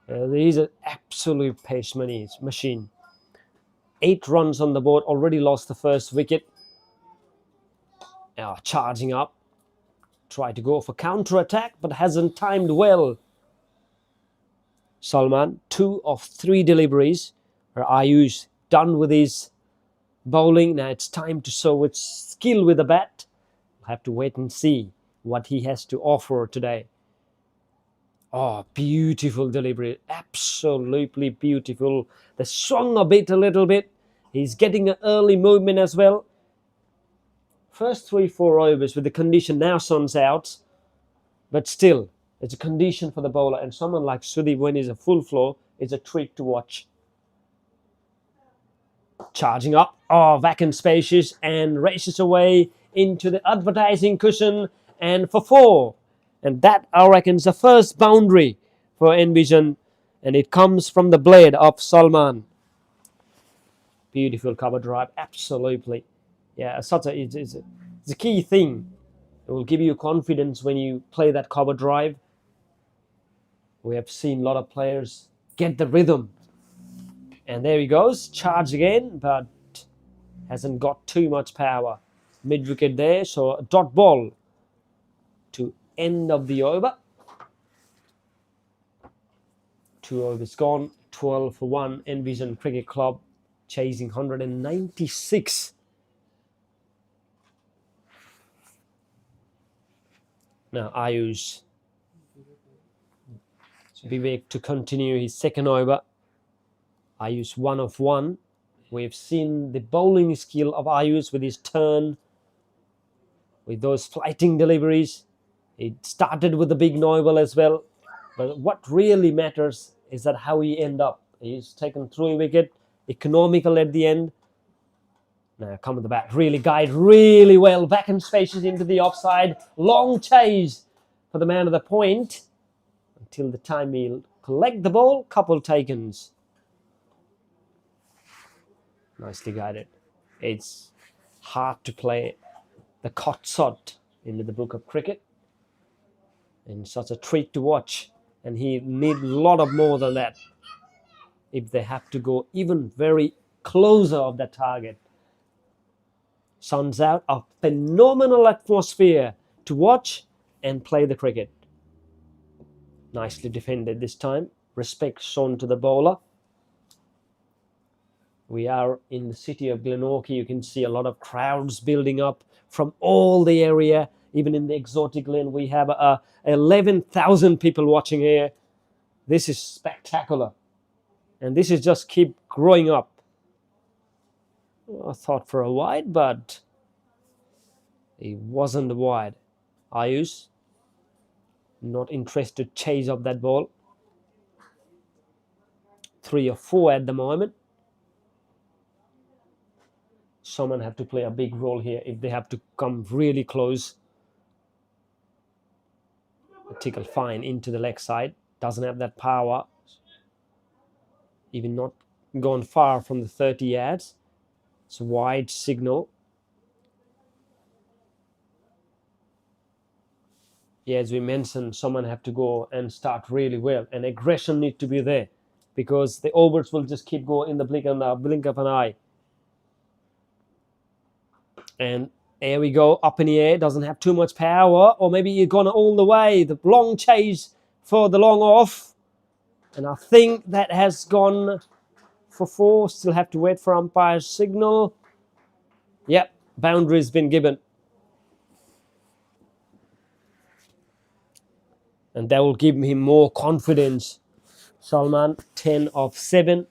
there is an absolute pace machine. 8 runs on the board, already lost the first wicket. Now charging up. Try to go for counter-attack, but hasn't timed well. Salman, 2 of 3 deliveries. Ayush done with his bowling. Now it's time to show its skill with the bat. We'll have to wait and see what he has to offer today. Oh, beautiful delivery. Absolutely beautiful. They swung a little bit. He's getting an early movement as well. First 3-4 overs with the condition, now sun's out. But still, it's a condition for the bowler. And someone like Sudeep, when he's a full flow, is a treat to watch. Charging up. Oh, vacant spacious and races away into the advertising cushion and for 4. And that, I reckon, is the first boundary for Envision. And it comes from the blade of Salman. Beautiful cover drive. Absolutely. Yeah, it's a key thing. It will give you confidence when you play that cover drive. We have seen a lot of players get the rhythm. And there he goes. Charge again, but hasn't got too much power. Mid-wicket there, so a dot ball to end of the over. 2 overs gone. 12 for 1. Envision Cricket Club chasing 196. Now Ayush Vivek to continue his second over. Ayush 1 of 1. We've seen the bowling skill of Ayush with his turn, with those flighting deliveries. It started with the big Noble as well. But what really matters is that how he end up. He's taken 3 wicket, economical at the end. Now come with the bat, really guide really well. Back and spacious into the offside. Long chase for the man of the point. Until the time he'll collect the ball, couple takens. Nicely guided. It's hard to play the caught shot into the book of cricket. And such a treat to watch. And he need a lot of more than that if they have to go even very closer of that target. Sun's out, a phenomenal atmosphere to watch and play the cricket. Nicely defended this time. Respect shown to the bowler. We are in the city of Glenorchy. You can see a lot of crowds building up from all the area. Even in the Exotic Lane, we have 11,000 people watching here. This is spectacular. And this is just keep growing up. I thought for a wide, but it wasn't wide. Ayush, not interested to chase up that ball. 3 or 4 at the moment. Someone have to play a big role here if they have to come really close. Tickle fine into the leg side. Doesn't have that power. Even not gone far from the 30 yards. It's a wide signal. Yeah, as we mentioned, someone have to go and start really well, and aggression need to be there, because the overs will just keep going in the blink of an eye. And here we go, up in the air, doesn't have too much power, or maybe you're gone all the way. The long chase for the long off, and I think that has gone for 4. Still have to wait for umpire's signal. Yep, boundary's been given. And that will give him more confidence. Salman, 10 of 7.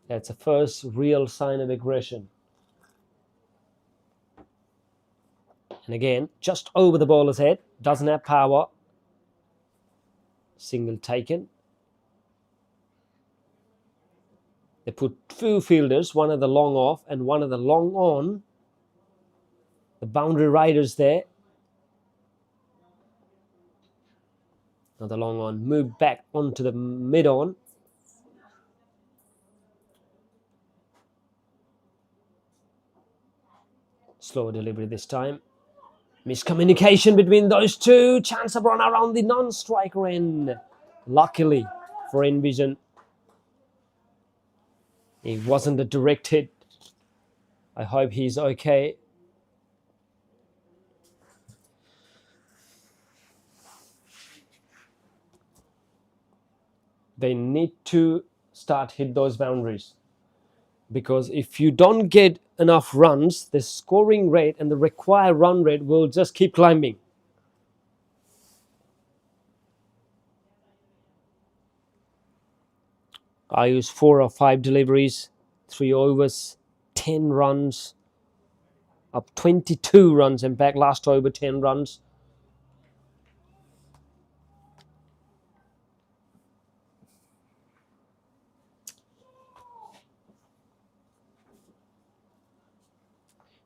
That's the first real sign of aggression. And again, just over the bowler's head. Doesn't have power. Single taken. They put 2 fielders, one of the long off and one of the long on. The boundary riders there. Now the long on moved back onto the mid on. Slower delivery this time. Miscommunication between those two. Chance of run around the non-striker end. Luckily for Envision, it wasn't a direct hit. I hope he's okay. They need to start hit those boundaries, because if you don't get enough runs, the scoring rate and the required run rate will just keep climbing. I use 4 or 5 deliveries, 3 overs, 10 runs, up 22 runs, and back last over 10 runs.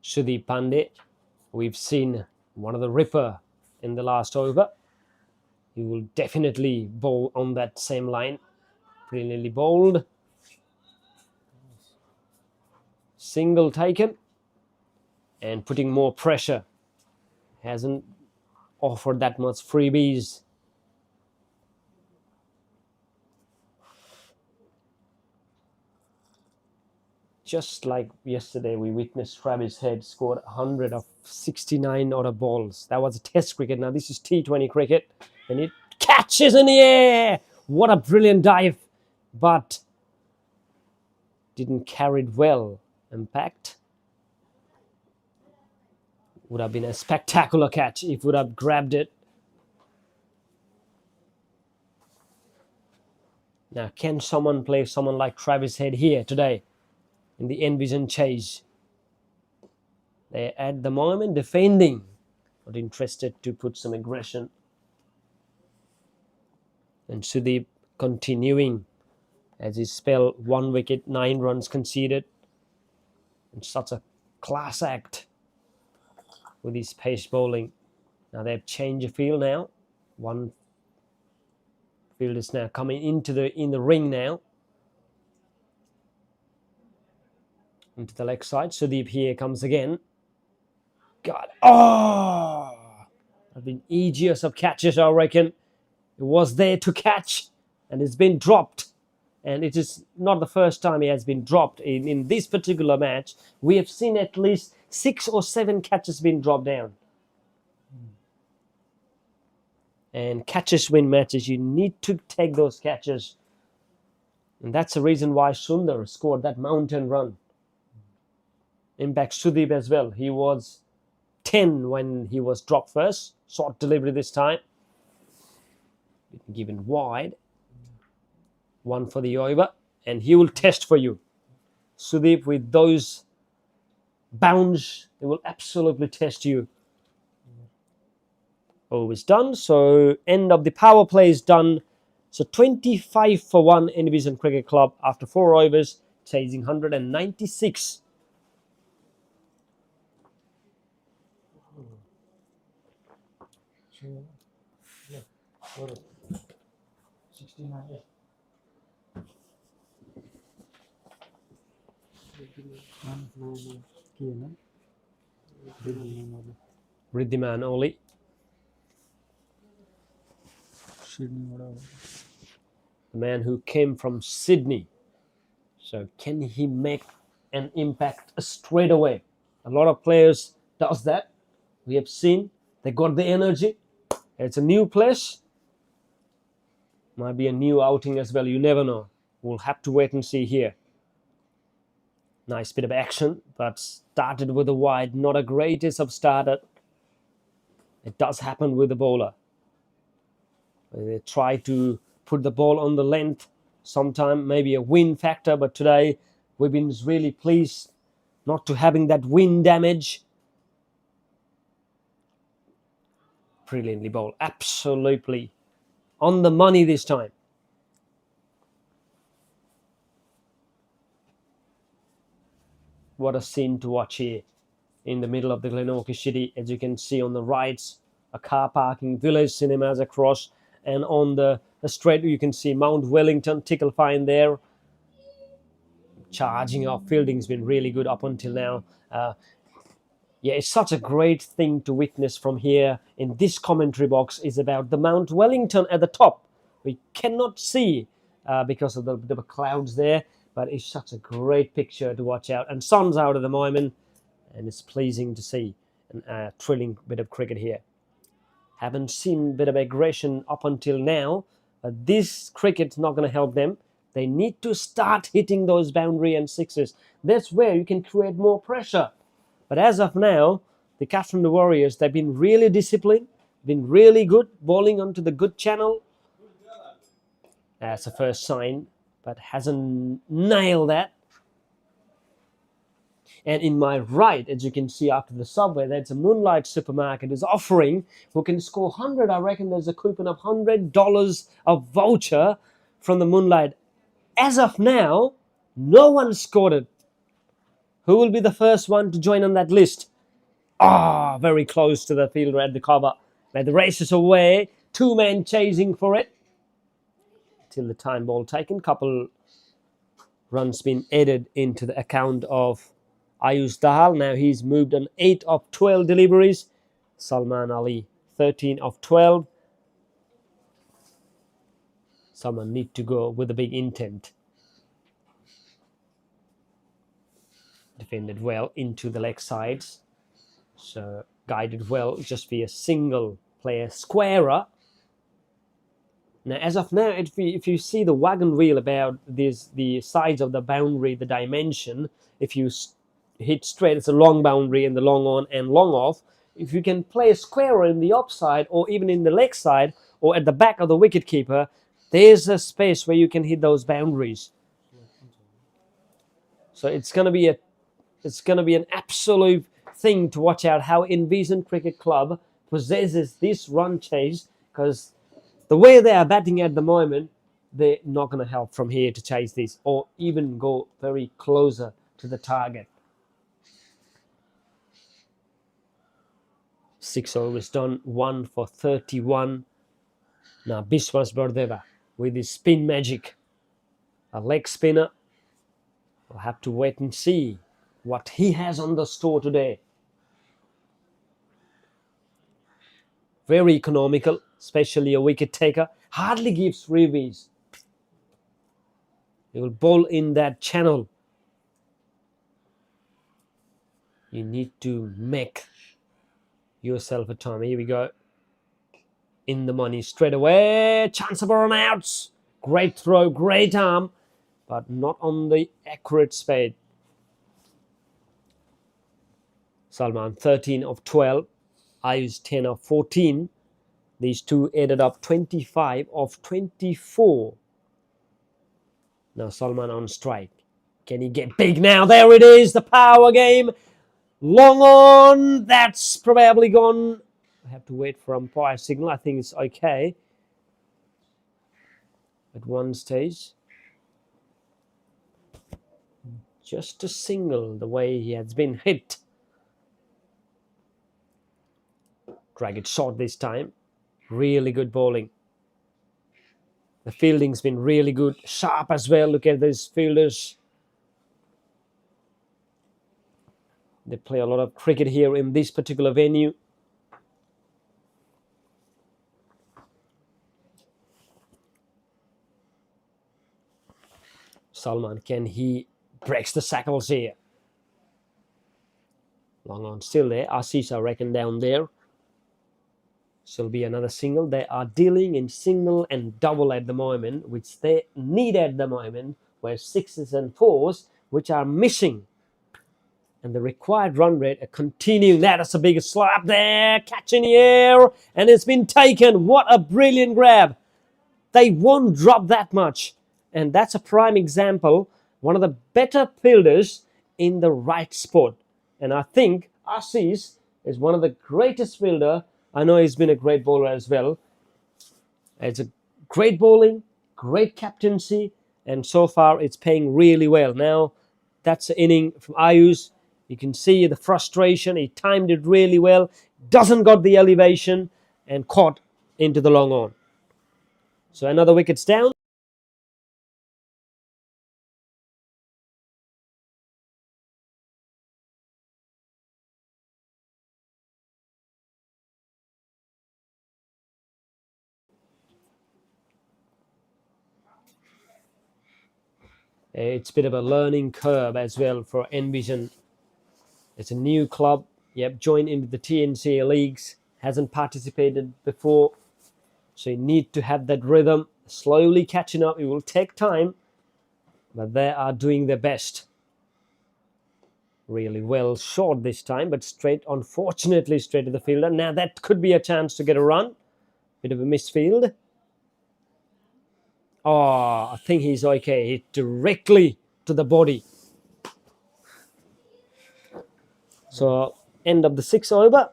Sudeep Pandey, we've seen one of the ripper in the last over. He will definitely bowl on that same line. Brilliantly bowled. Single taken. And putting more pressure. Hasn't offered that much freebies. Just like yesterday, we witnessed Travis Head scored 100 of 69 odd of balls. That was a test cricket. Now this is T20 cricket. And it catches in the air. What a brilliant dive. But didn't carry it well. Impact. Would have been a spectacular catch if would have grabbed it. Now, can someone play someone like Travis Head here today in the Envision chase? They're at the moment defending, but interested to put some aggression. And Sudeep continuing as he spell 1 wicket, 9 runs conceded. And such a class act with his pace bowling. Now they've changed the field now. One field is now coming into in the ring now. Into the leg side. Sudeep here comes again. God. Oh! I've been easiest of catches, I reckon. It was there to catch, and it's been dropped. And it is not the first time he has been dropped in this particular match. We have seen at least 6 or 7 catches being dropped down. And catches win matches. You need to take those catches. And that's the reason why Sundar scored that mountain run. Impact Sudeep as well. He was 10 when he was dropped first. Short delivery this time. Given wide. 1 for the over. And he will test for you. Sudeep, with those bounds, they will absolutely test you. Over is done. So end of the power play is done. So 25 for 1 Envision Cricket Club after 4 overs, chasing 196. Riddhiman Oli. The man who came from Sydney. So can he make an impact straight away? A lot of players does that. We have seen they got the energy. It's a new place. Might be a new outing as well. You never know. We'll have to wait and see here. Nice bit of action, but started with a wide. Not a greatest of starter. It does happen with the bowler. They try to put the ball on the length. Sometime maybe a wind factor, but today we've been really pleased not to having that wind damage. Brilliantly bowled. Absolutely on the money this time. What a scene to watch here in the middle of the Glenorchy City. As you can see on the right, a car parking, village cinemas across, and on the straight you can see Mount Wellington, Tickle Fine there. Charging off, fielding's been really good up until now. Yeah, it's such a great thing to witness from here in this commentary box is about the Mount Wellington at the top. We cannot see because of the clouds there, but it's such a great picture to watch out. And sun's out at the moment, and it's pleasing to see a thrilling bit of cricket here. Haven't seen a bit of aggression up until now, but this cricket's not going to help them. They need to start hitting those boundary and sixes. That's where you can create more pressure. But as of now, the Kathmandu Warriors, they've been really disciplined, been really good, bowling onto the good channel. That's the first sign, but hasn't nailed that. And in my right, as you can see after the subway, there's a Moonlight Supermarket is offering who can score 100. I reckon there's a coupon of $100 of voucher from the Moonlight. As of now, no one scored it. Who will be the first one to join on that list? Very close to the fielder at the cover. But the race is away. 2 men chasing for it. Till the time ball taken. Couple runs been added into the account of Ayush Dahal. Now he's moved on 8 of 12 deliveries. Salman Ali 13 of 12. Someone need to go with a big intent. Defended well into the leg sides. So guided well, just be a single player squarer. Now, as of now, if you see the wagon wheel about this, the sides of the boundary, the dimension, if you hit straight, it's a long boundary and the long on and long off. If you can play a squarer in the offside or even in the leg side or at the back of the wicket keeper, there's a space where you can hit those boundaries. So it's going to be an absolute thing to watch out how Envision Cricket Club possesses this run chase, because the way they are batting at the moment, they're not going to help from here to chase this or even go very closer to the target. 6 overs done, 1 for 31. Now Biswas Bardeva with his spin magic, a leg spinner. We'll have to wait and see what he has on the store today. Very economical, especially a wicket taker. Hardly gives freebies. He will bowl in that channel. You need to make yourself a time. Here we go. In the money straight away. Chance of a run outs. Great throw, great arm, but not on the accurate spade. Salman 13 of 12. Ayush 10 of 14. These two added up 25 of 24. Now Salman on strike. Can he get big now? There it is, the power game. Long on. That's probably gone. I have to wait for umpire signal. I think it's okay. at one stage. Just a single, the way he has been hit. Drag it short this time. Really good bowling. The fielding's been really good. Sharp as well. Look at these fielders. They play a lot of cricket here in this particular venue. Salman, can he breaks the shackles here? Long on still there. Ashish, I reckon, down there. So it'll be another single. They are dealing in single and double at the moment, which they need at the moment, where sixes and fours, which are missing. And the required run rate are continuing. That's a big slap there. Catch in the air. And it's been taken. What a brilliant grab. They won't drop that much. And that's a prime example. One of the better fielders in the right spot. And I think Ashish is one of the greatest fielder. I know he's been a great bowler as well. It's a great bowling, great captaincy, and so far it's paying really well. Now, that's an inning from Ayush. You can see the frustration. He timed it really well. Doesn't got the elevation and caught into the long on. So another wicket's down. It's a bit of a learning curve as well for Envision. It's a new club. Yep, joined into the TNCA leagues. Hasn't participated before. So you need to have that rhythm. Slowly catching up. It will take time. But they are doing their best. Really well short this time. But straight, unfortunately, straight to the fielder. Now that could be a chance to get a run. Bit of a misfield. Oh, I think he's okay. Hit directly to the body. So, end of the 6th over.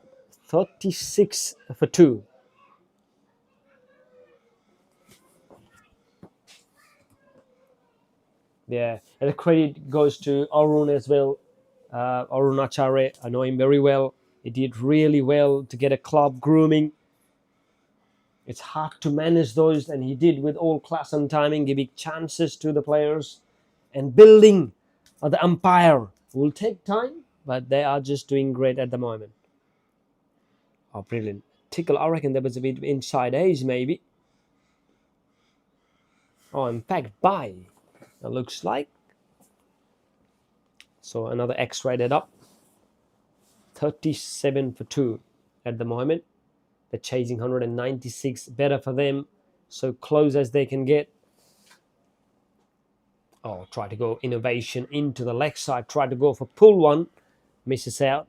36 for 2. Yeah, and the credit goes to Arun as well. Arun Acharya, I know him very well. He did really well to get a club grooming. It's hard to manage those, and he did with all class and timing, giving chances to the players and building the umpire. Will take time, but they are just doing great at the moment. Oh, brilliant. Tickle, I reckon there was a bit of inside edge maybe. Oh, in fact, by. It looks like. So another X rated up. 37 for 2 at the moment. They're chasing 196. Better for them. So close as they can get. Oh, try to go innovation into the leg side. Try to go for pull one. Misses out.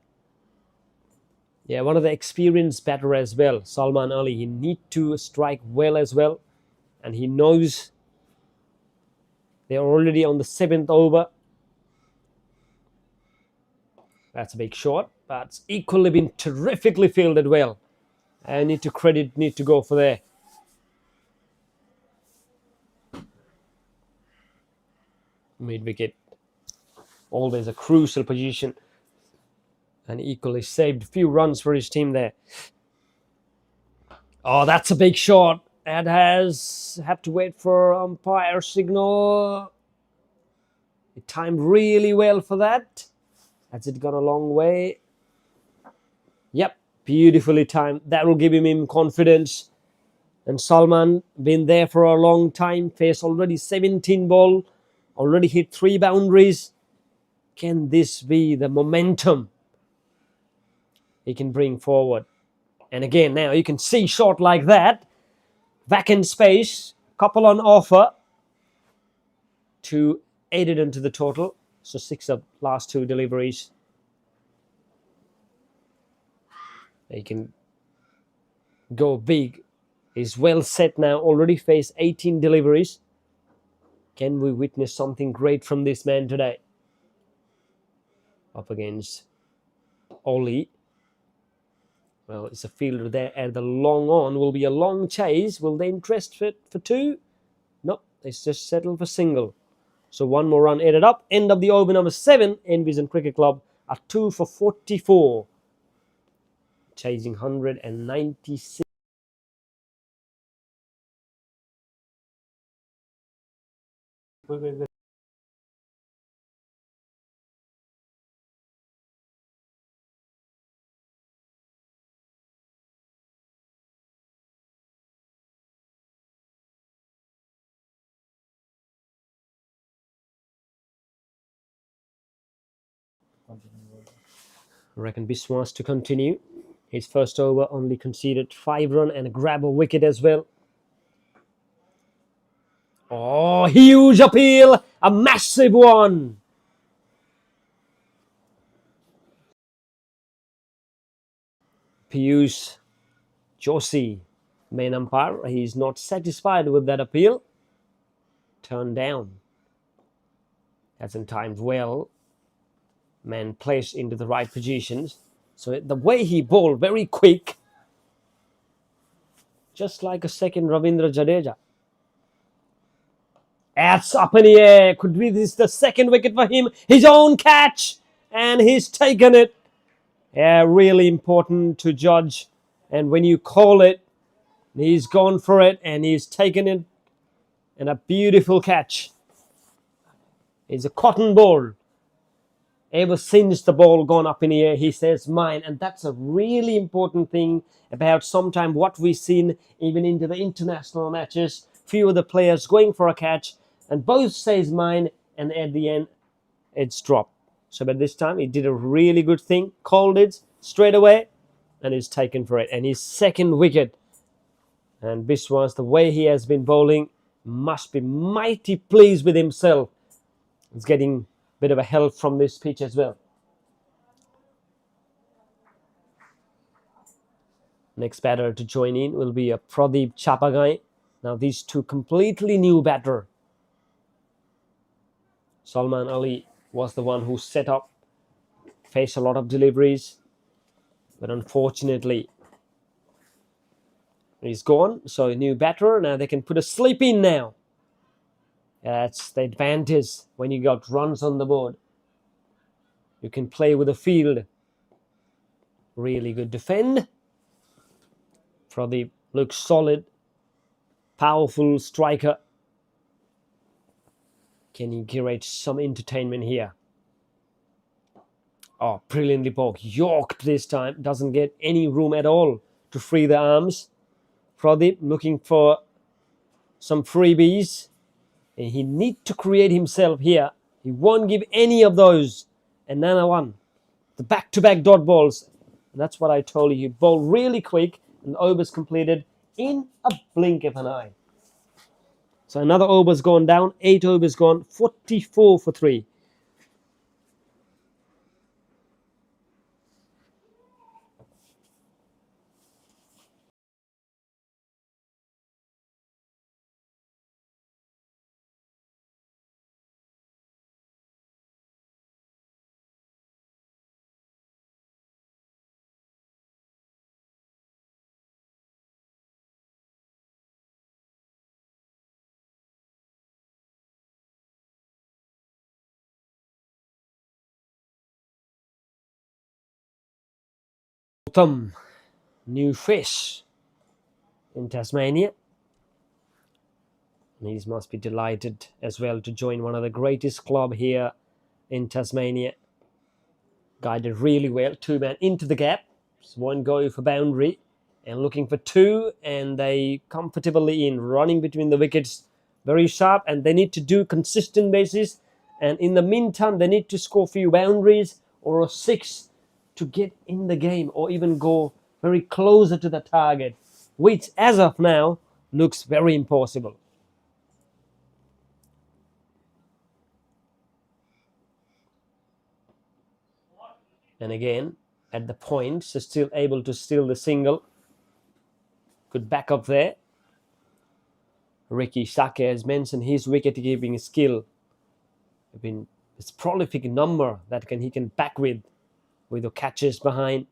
Yeah, one of the experienced batter as well. Salman Ali. He need to strike well as well. And he knows they're already on the 7th over. That's a big shot. But it's equally been terrifically fielded well. I need to go for there. Mid wicket. Always a crucial position. And equally saved a few runs for his team there. Oh, that's a big shot. And have to wait for umpire signal. It timed really well for that. Has it gone a long way? Yep, beautifully timed. That will give him confidence. And Salman, been there for a long time. Faced already 17 ball. Already hit 3 boundaries. Can this be the momentum he can bring forward? And again, now you can see shot like that. Vacant space. Couple on offer to add it into the total. So 6 of last 2 deliveries. He can go big. He's well set now. Already faced 18 deliveries. Can we witness something great from this man today? Up against Oli. Well, it's a fielder there at the long on. Will be a long chase. Will they interest fit for 2? Nope. It's just settled for single. So one more run added up. End of the over number 7. Envision Cricket Club are 2 for 44. Chasing 196. I reckon Biswas to continue. His first over only conceded 5 runs and a grab a wicket as well. Oh, huge appeal! A massive one! Piyush Joshi, main umpire, he's not satisfied with that appeal. Turned down. Hasn't timed well. Man placed into the right positions. So the way he bowled, very quick. Just like a second Ravindra Jadeja. That's up in the air. Could be this the second wicket for him. His own catch. And he's taken it. Yeah, really important to judge. And when you call it, he's gone for it and he's taken it. And a beautiful catch. It's a cotton ball. Ever since the ball gone up in the air, he says mine. And that's a really important thing about sometimes what we've seen even into the international matches. Few of the players going for a catch and both says mine, and at the end it's dropped. So but this time he did a really good thing, called it straight away, and he's taken for it. And his second wicket. And Biswas, the way he has been bowling, must be mighty pleased with himself. He's getting a bit of a help from this pitch as well. Next batter to join in will be a Pradeep Chapagai. Now these two completely new batter. Salman Ali was the one who set up, faced a lot of deliveries, but unfortunately he's gone. So a new batter. Now they can put a slip in now. That's the advantage when you got runs on the board. You can play with the field. Really good defend. Pradeep looks solid. Powerful striker. Can he create some entertainment here? Oh, brilliantly bowled. Yorked this time. Doesn't get any room at all to free the arms. Pradeep looking for some freebies. And he needs to create himself here. He won't give any of those. Another one. The back-to-back dot balls. And that's what I told you. He bowled really quick and the overs completed in a blink of an eye. So another over's gone down. 8 overs gone. 44 for 3. New fish in Tasmania. He must be delighted as well to join one of the greatest club here in Tasmania. Guided really well. 2 men into the gap. Just one go for boundary and looking for 2, and they comfortably in, running between the wickets very sharp, and they need to do consistent basis, and in the meantime they need to score few boundaries or a 6 to get in the game or even go very closer to the target, which as of now looks very impossible. And again at the point, so still able to steal the single. Good back up there. Ricky Sake has mentioned his wicket-keeping skill. It's prolific number that he can back with the catches behind.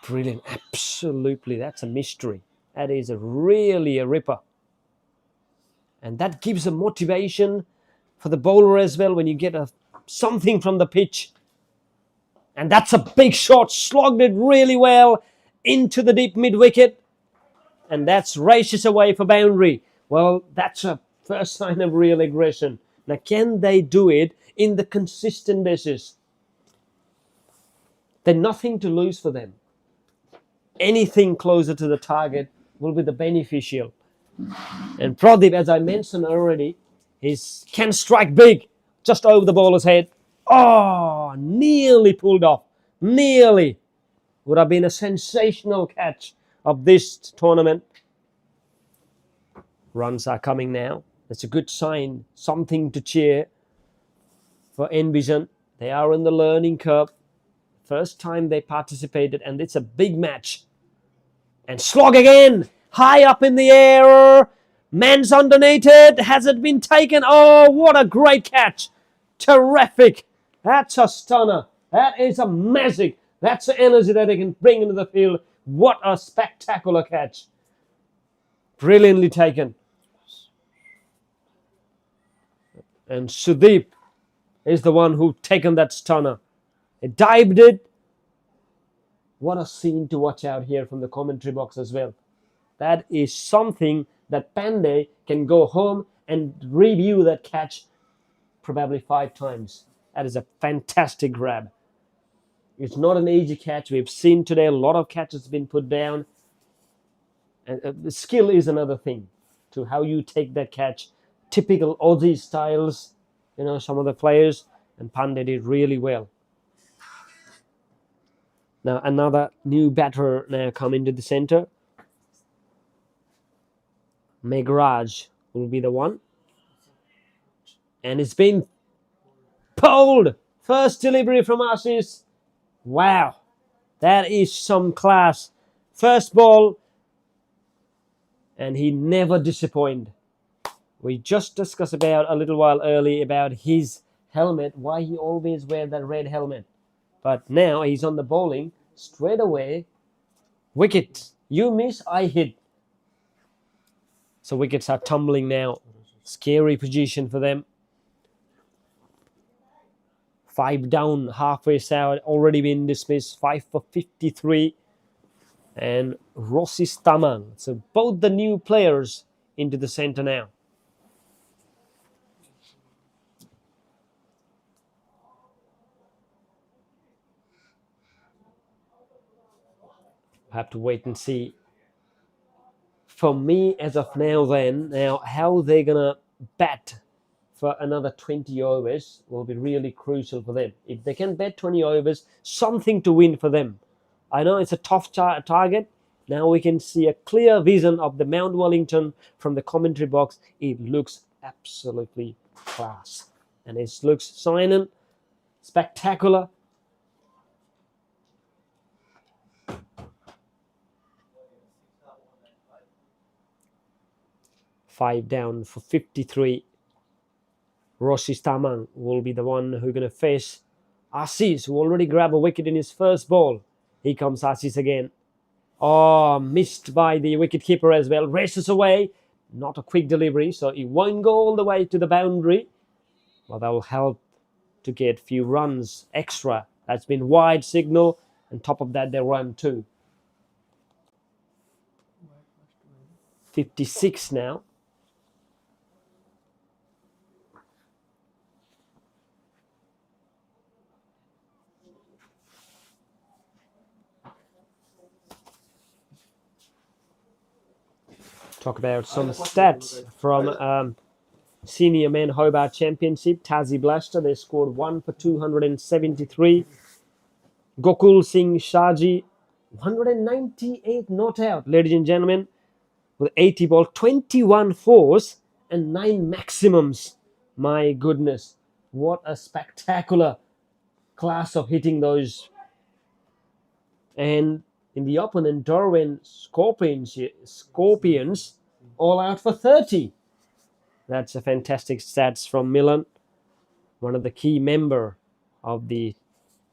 Brilliant, absolutely. That's a mystery. That is really a ripper. And that gives a motivation for the bowler as well when you get something from the pitch. And that's a big shot, slogged it really well into the deep mid-wicket. And that's races away for boundary. Well, that's a first sign of real aggression. Now, can they do it in the consistent basis? There's nothing to lose for them. Anything closer to the target will be the beneficial. And Pradeep, as I mentioned already, can strike big just over the bowler's head. Oh, nearly pulled off. Nearly. Would have been a sensational catch of this tournament. Runs are coming now. That's a good sign. Something to cheer for Envision. They are in the learning curve. First time they participated, and it's a big match. And slog again. High up in the air. Man's underneath it. Has it been taken? Oh, what a great catch. Terrific. That's a stunner. That is a magic. That's the energy that they can bring into the field. What a spectacular catch. Brilliantly taken. And Sudeep is the one who taken that stunner. He dived it. What a scene to watch out here from the commentary box as well. That is something that Pandey can go home and review that catch probably 5 times. That is a fantastic grab. It's not an easy catch. We've seen today a lot of catches been put down. And the skill is another thing to how you take that catch. Typical Aussie styles, some of the players, and Pandey did really well. Now another new batter now come into the center. Meghraj will be the one. And it's been pulled. First delivery from Ashish. Wow. That is some class. First ball. And he never disappointed. We just discussed about a little while early about his helmet. Why he always wears that red helmet. But now he's on the bowling. Straight away. Wicket. You miss, I hit. So wickets are tumbling now. Scary position for them. 5 down, halfway side, already been dismissed. 5 for 53. And Rossi Stamang. So both the new players into the center now. Have to wait and see. For me, as of now, how they're going to bat for another 20 overs will be really crucial for them. If they can bat 20 overs, something to win for them. I know it's a tough target. Now we can see a clear vision of the Mount Wellington from the commentary box. It looks absolutely class. And it looks silent, spectacular. Five down for 53. Rossi Stamang will be the one who's going to face Ashish, who already grabbed a wicket in his first ball. Here comes Ashish again. Oh, missed by the wicketkeeper as well. Races away. Not a quick delivery, so it won't go all the way to the boundary. Well, that will help to get a few runs extra. That's been wide signal. And top of that, they run 2. 56 now. Talk about some stats from Senior Men Hobart Championship. Tazi Blaster, they scored 1 for 273. Gokul Singh Shaji, 198 not out, ladies and gentlemen, with 80 ball, 21 fours and 9 maximums. My goodness, what a spectacular class of hitting those. And in the opponent, Darwin Scorpions all out for 30. That's a fantastic stats from Milan, one of the key member of the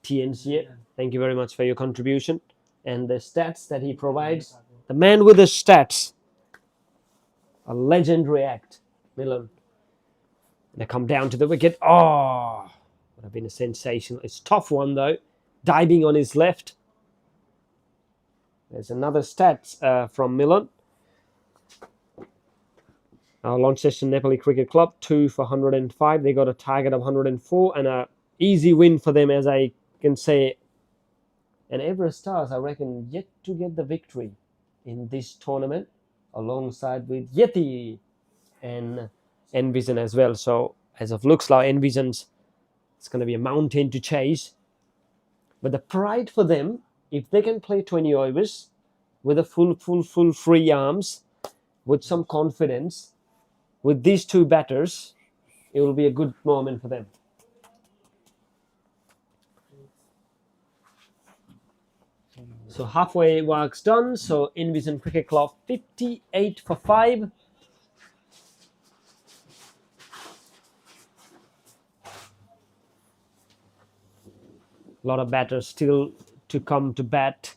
TNCA. Thank you very much for your contribution. And the stats that he provides, the man with the stats, a legendary act. Millen. They come down to the wicket. Oh, would have been a sensational. It's a tough one though. Diving on his left. There's another stat from Millen. Launceston Nepali Cricket Club, 2 for 105. They got a target of 104 and a easy win for them, as I can say. And Everest Stars, I reckon, yet to get the victory in this tournament, alongside with Yeti and Envision as well. So as of looks like, Envision's, it's going to be a mountain to chase. But the pride for them, if they can play 20 overs with a full free arms, with some confidence, with these two batters, it will be a good moment for them. So halfway work's done. So Envision Cricket Club 58 for 5. A lot of batters still to come to bat.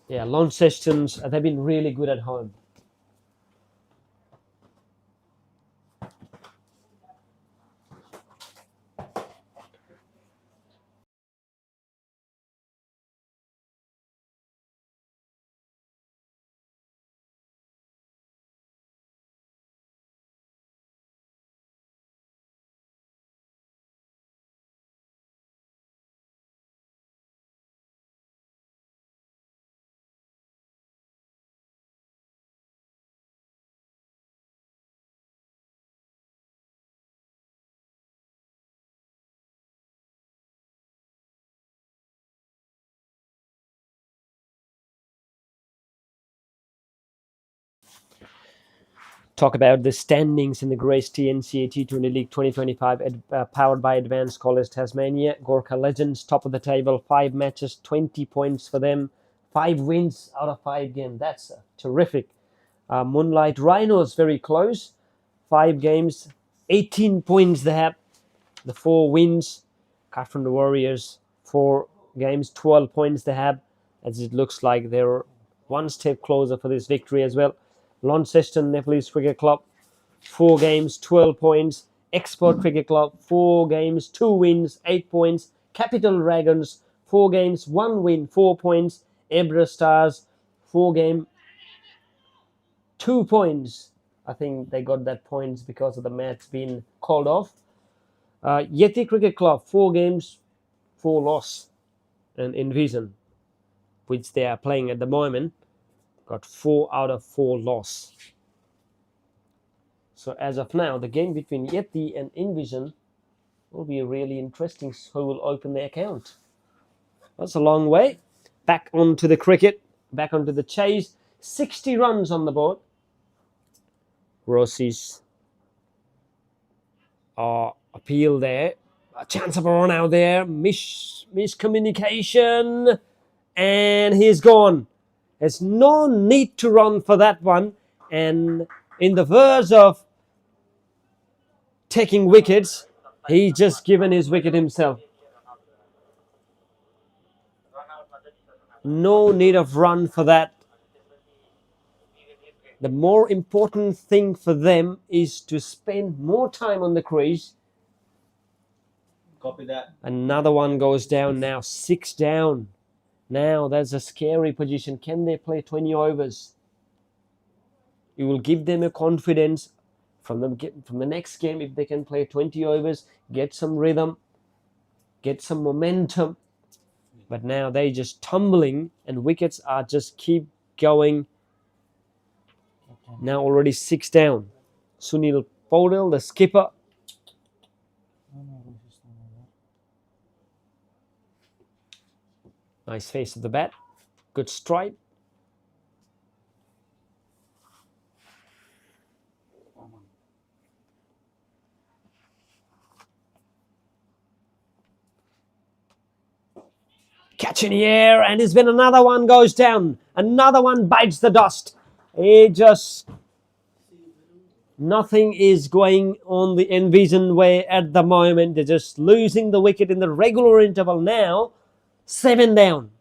Yeah, Launcestons, they've been really good at home. Talk about the standings in the Grace TNCA T20 League 2025, powered by Advanced College Tasmania. Gorkha Legends, top of the table, 5 matches, 20 points for them. 5 wins out of 5 games. That's terrific. Moonlight Rhinos, very close. 5 games, 18 points they have. The 4 wins. Kathmandu Warriors, 4 games, 12 points they have. As it looks like they're one step closer for this victory as well. Launceston Nepalese Cricket Club, 4 games, 12 points. Export Cricket Club, 4 games, 2 wins, 8 points. Capital Dragons, 4 games, 1 win, 4 points. Everest Stars, 4 game, 2 points. I think they got that points because of the match being called off. Yeti Cricket Club, 4 games, 4 loss. And Envision, which they are playing at the moment, got 4 out of 4 loss. So as of now, the game between Yeti and Envision will be really interesting. Who will open the account? That's a long way. Back onto the cricket, back onto the chase. 60 runs on the board. Rossi's appeal there. A chance of a run out there. Miscommunication. And he's gone. There's no need to run for that one. And in the verge of taking wickets, he just given his wicket himself. No need of run for that. The more important thing for them is to spend more time on the crease. Copy that. Another one goes down now. 6 down. Now that's a scary position. Can they play 20 overs? It will give them a confidence from the next game if they can play 20 overs, get some rhythm, get some momentum. But now they just tumbling and wickets are just keep going. Now already 6 down. Sunil Paudel, the skipper. Nice face of the bat. Good strike. Catch in the air, and it's been another one goes down. Another one bites the dust. It just... Nothing is going on the Envision way at the moment. They're just losing the wicket in the regular interval now. 7 down.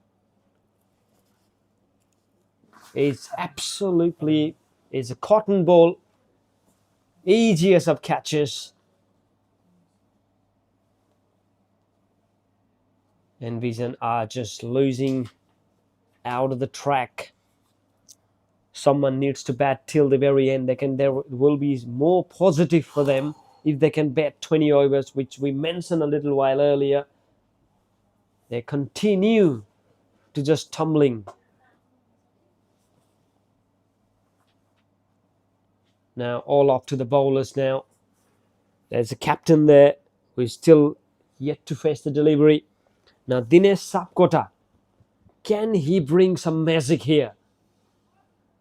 is absolutely is a cotton ball, easiest of catches. Envision are just losing out of the track. Someone needs to bat till the very end. There will be more positive for them if they can bat 20 overs, which we mentioned a little while earlier. They continue to just tumbling. Now all up to the bowlers now. There's a captain there who is still yet to face the delivery. Now Dinesh Sapkota, can he bring some magic here?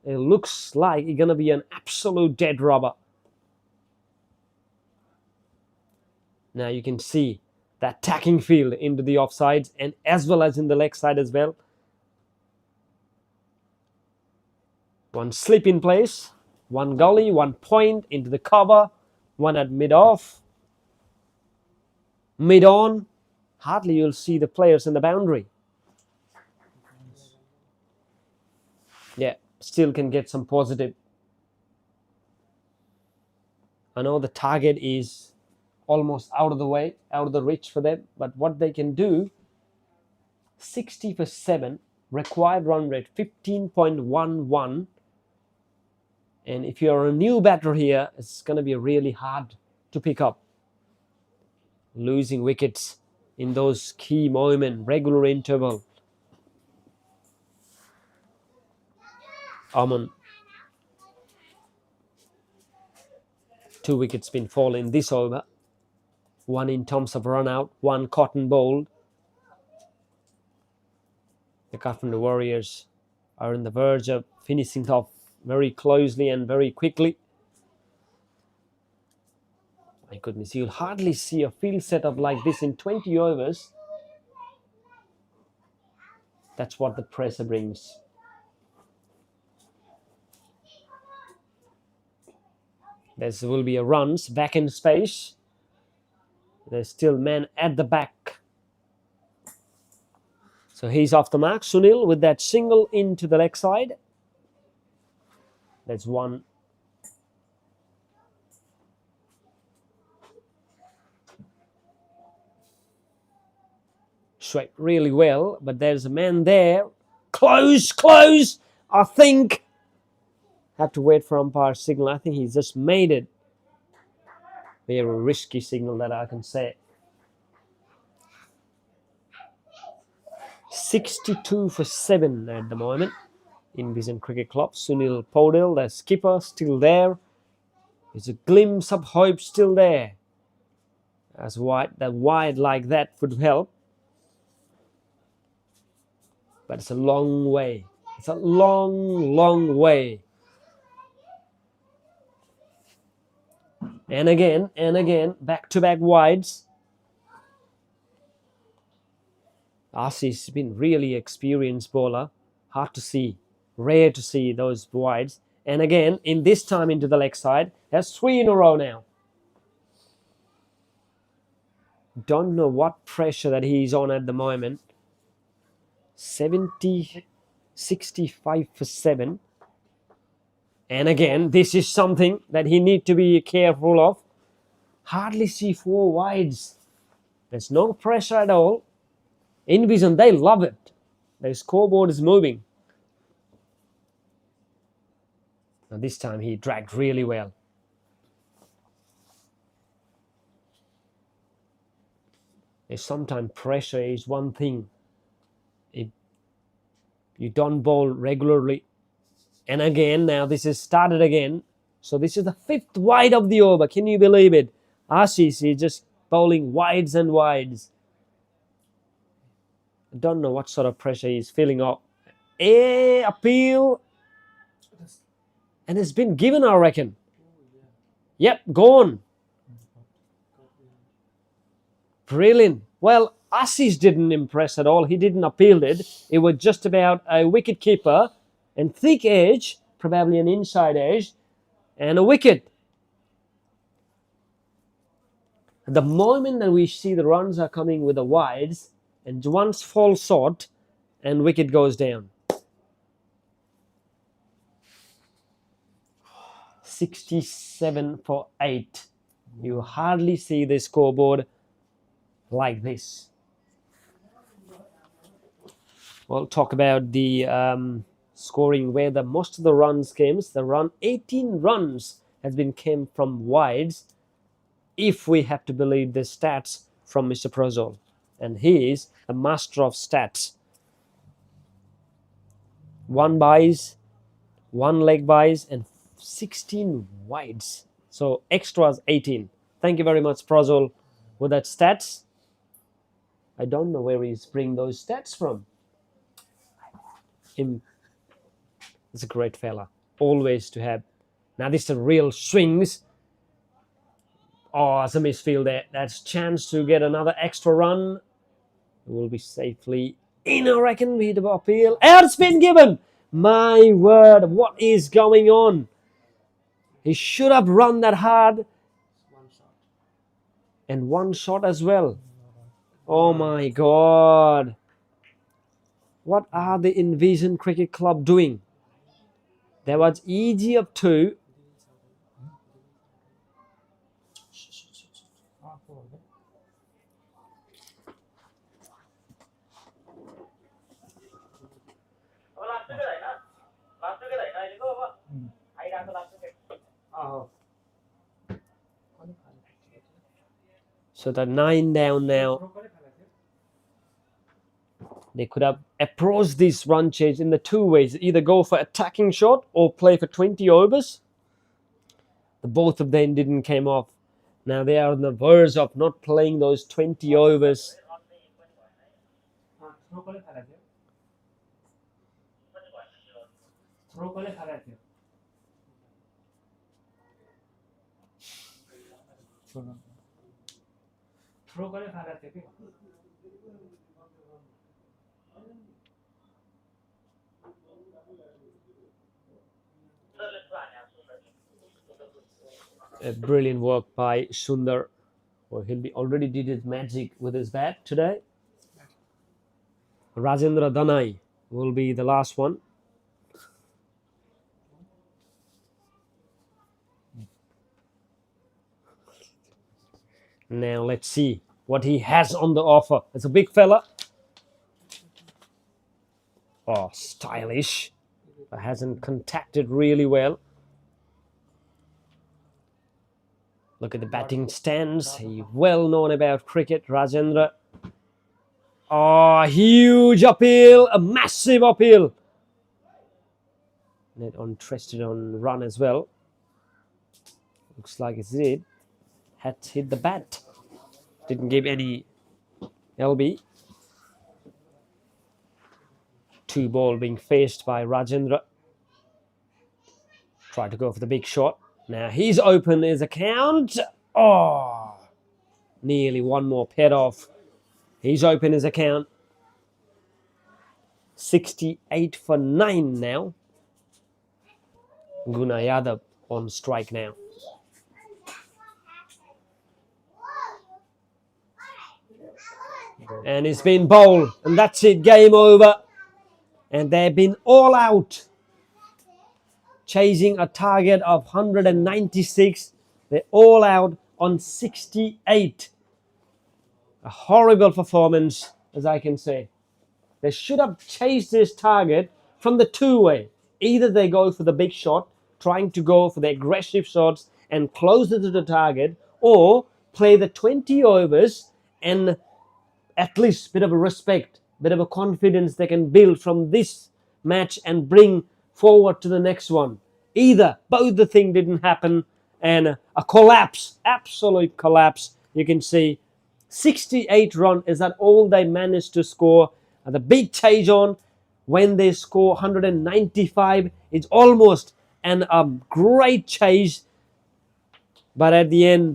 It looks like it's going to be an absolute dead rubber. Now you can see that tacking field into the offsides and as well as in the leg side as well. One slip in place, one gully, 1 point into the cover, one at mid-off, mid-on. Hardly you'll see the players in the boundary. Yeah, still can get some positive. I know the target is almost out of the way, out of the reach for them, but what they can do, 60 for 7, required run rate 15.11. And if you're a new batter here, it's going to be really hard to pick up. Losing wickets in those key moments, regular interval. Aman. 2 wickets been fallen this over. 1 in terms of run out, 1 cotton bowled. The Kathmandu Warriors are on the verge of finishing off very closely and very quickly. My goodness, you'll hardly see a field setup like this in 20 overs. That's what the pressure brings. There will be a runs back in space. There's still men at the back. So he's off the mark. Sunil with that single into the leg side. That's 1. Swept really well, but there's a man there. Close. I think. Have to wait for umpire signal. I think he's just made it. Very risky signal that I can say. 62 for 7 at the moment. Envision Cricket Club. Sunil Podil, the skipper, still there. There's a glimpse of hope still there. As wide like that would help. But it's a long way. It's a long way. And again, back-to-back wides. Asi's been really experienced bowler. Hard to see. Rare to see those wides. And again, in this time into the leg side. That's 3 in a row now. Don't know what pressure that he's on at the moment. 65 for 7. And again, this is something that he needs to be careful of. Hardly see 4 wides. There's no pressure at all. Envision, they love it. The scoreboard is moving. Now this time he dragged really well. Sometimes pressure is one thing. If you don't bowl regularly. And again, now this is started again. So this is the 5th wide of the over. Can you believe it? Ashish is just bowling wides and wides. I don't know what sort of pressure he's feeling up. Appeal. And it's been given, I reckon. Yep, gone. Brilliant. Well, Ashish didn't impress at all. He didn't appeal it. It was just about a wicket keeper and thick edge, probably an inside edge, and a wicket. The moment that we see the runs are coming with the wides, and once falls short, and wicket goes down. 67 for 8. You hardly see the scoreboard like this. We'll talk about the scoring where the most of the runs came. The run 18 runs has been came from wides, if we have to believe the stats from Mr. Prozol, and he is a master of stats. 1 buys, 1 leg buys, and 16 wides. So extras 18. Thank you very much, Prozol, with that stats. I don't know where he's bringing those stats from. He's a great fella. Always to have. Now this is a real swings. Oh, as a misfield there. That's chance to get another extra run. Will be safely in, I reckon. With the appeal. Out spin given. My word, what is going on? He should have run that hard. And 1 shot as well. Oh my God. What are the Envision Cricket Club doing? There was EG of 2. So the 9 down now. They could have approached this run chase in the 2 ways. Either go for attacking shot or play for 20 overs. The both of them didn't come off. Now they are on the verge of not playing those 20 overs. A brilliant work by Sundar. Well, he'll be already did his magic with his bat today. Rajendra Danai will be the last one. Now let's see what he has on the offer. It's a big fella. Oh, stylish. But hasn't contacted really well. Look at the batting stance. He's well known about cricket, Rajendra. Oh, huge uphill. A massive uphill. Net interested on run as well. Looks like it's it. Had hit the bat. Didn't give any LB. 2 ball being faced by Rajendra. Tried to go for the big shot. Now he's open his account. Oh, nearly 1 more pet off. He's open his account. 68 for 9 now. Guna Yadav on strike now. And it's been bowled. And that's it. Game over. And they've been all out. Chasing a target of 196. They're all out on 68. A horrible performance, as I can say. They should have chased this target from the 2-way. Either they go for the big shot, trying to go for the aggressive shots and closer to the target, or play the 20 overs and at least a bit of a respect, a bit of a confidence they can build from this match and bring forward to the next one. Either, both the thing didn't happen, and a collapse, absolute collapse. You can see 68 run, is that all they managed to score? And the big chase on, when they score 195, it's almost a great chase, but at the end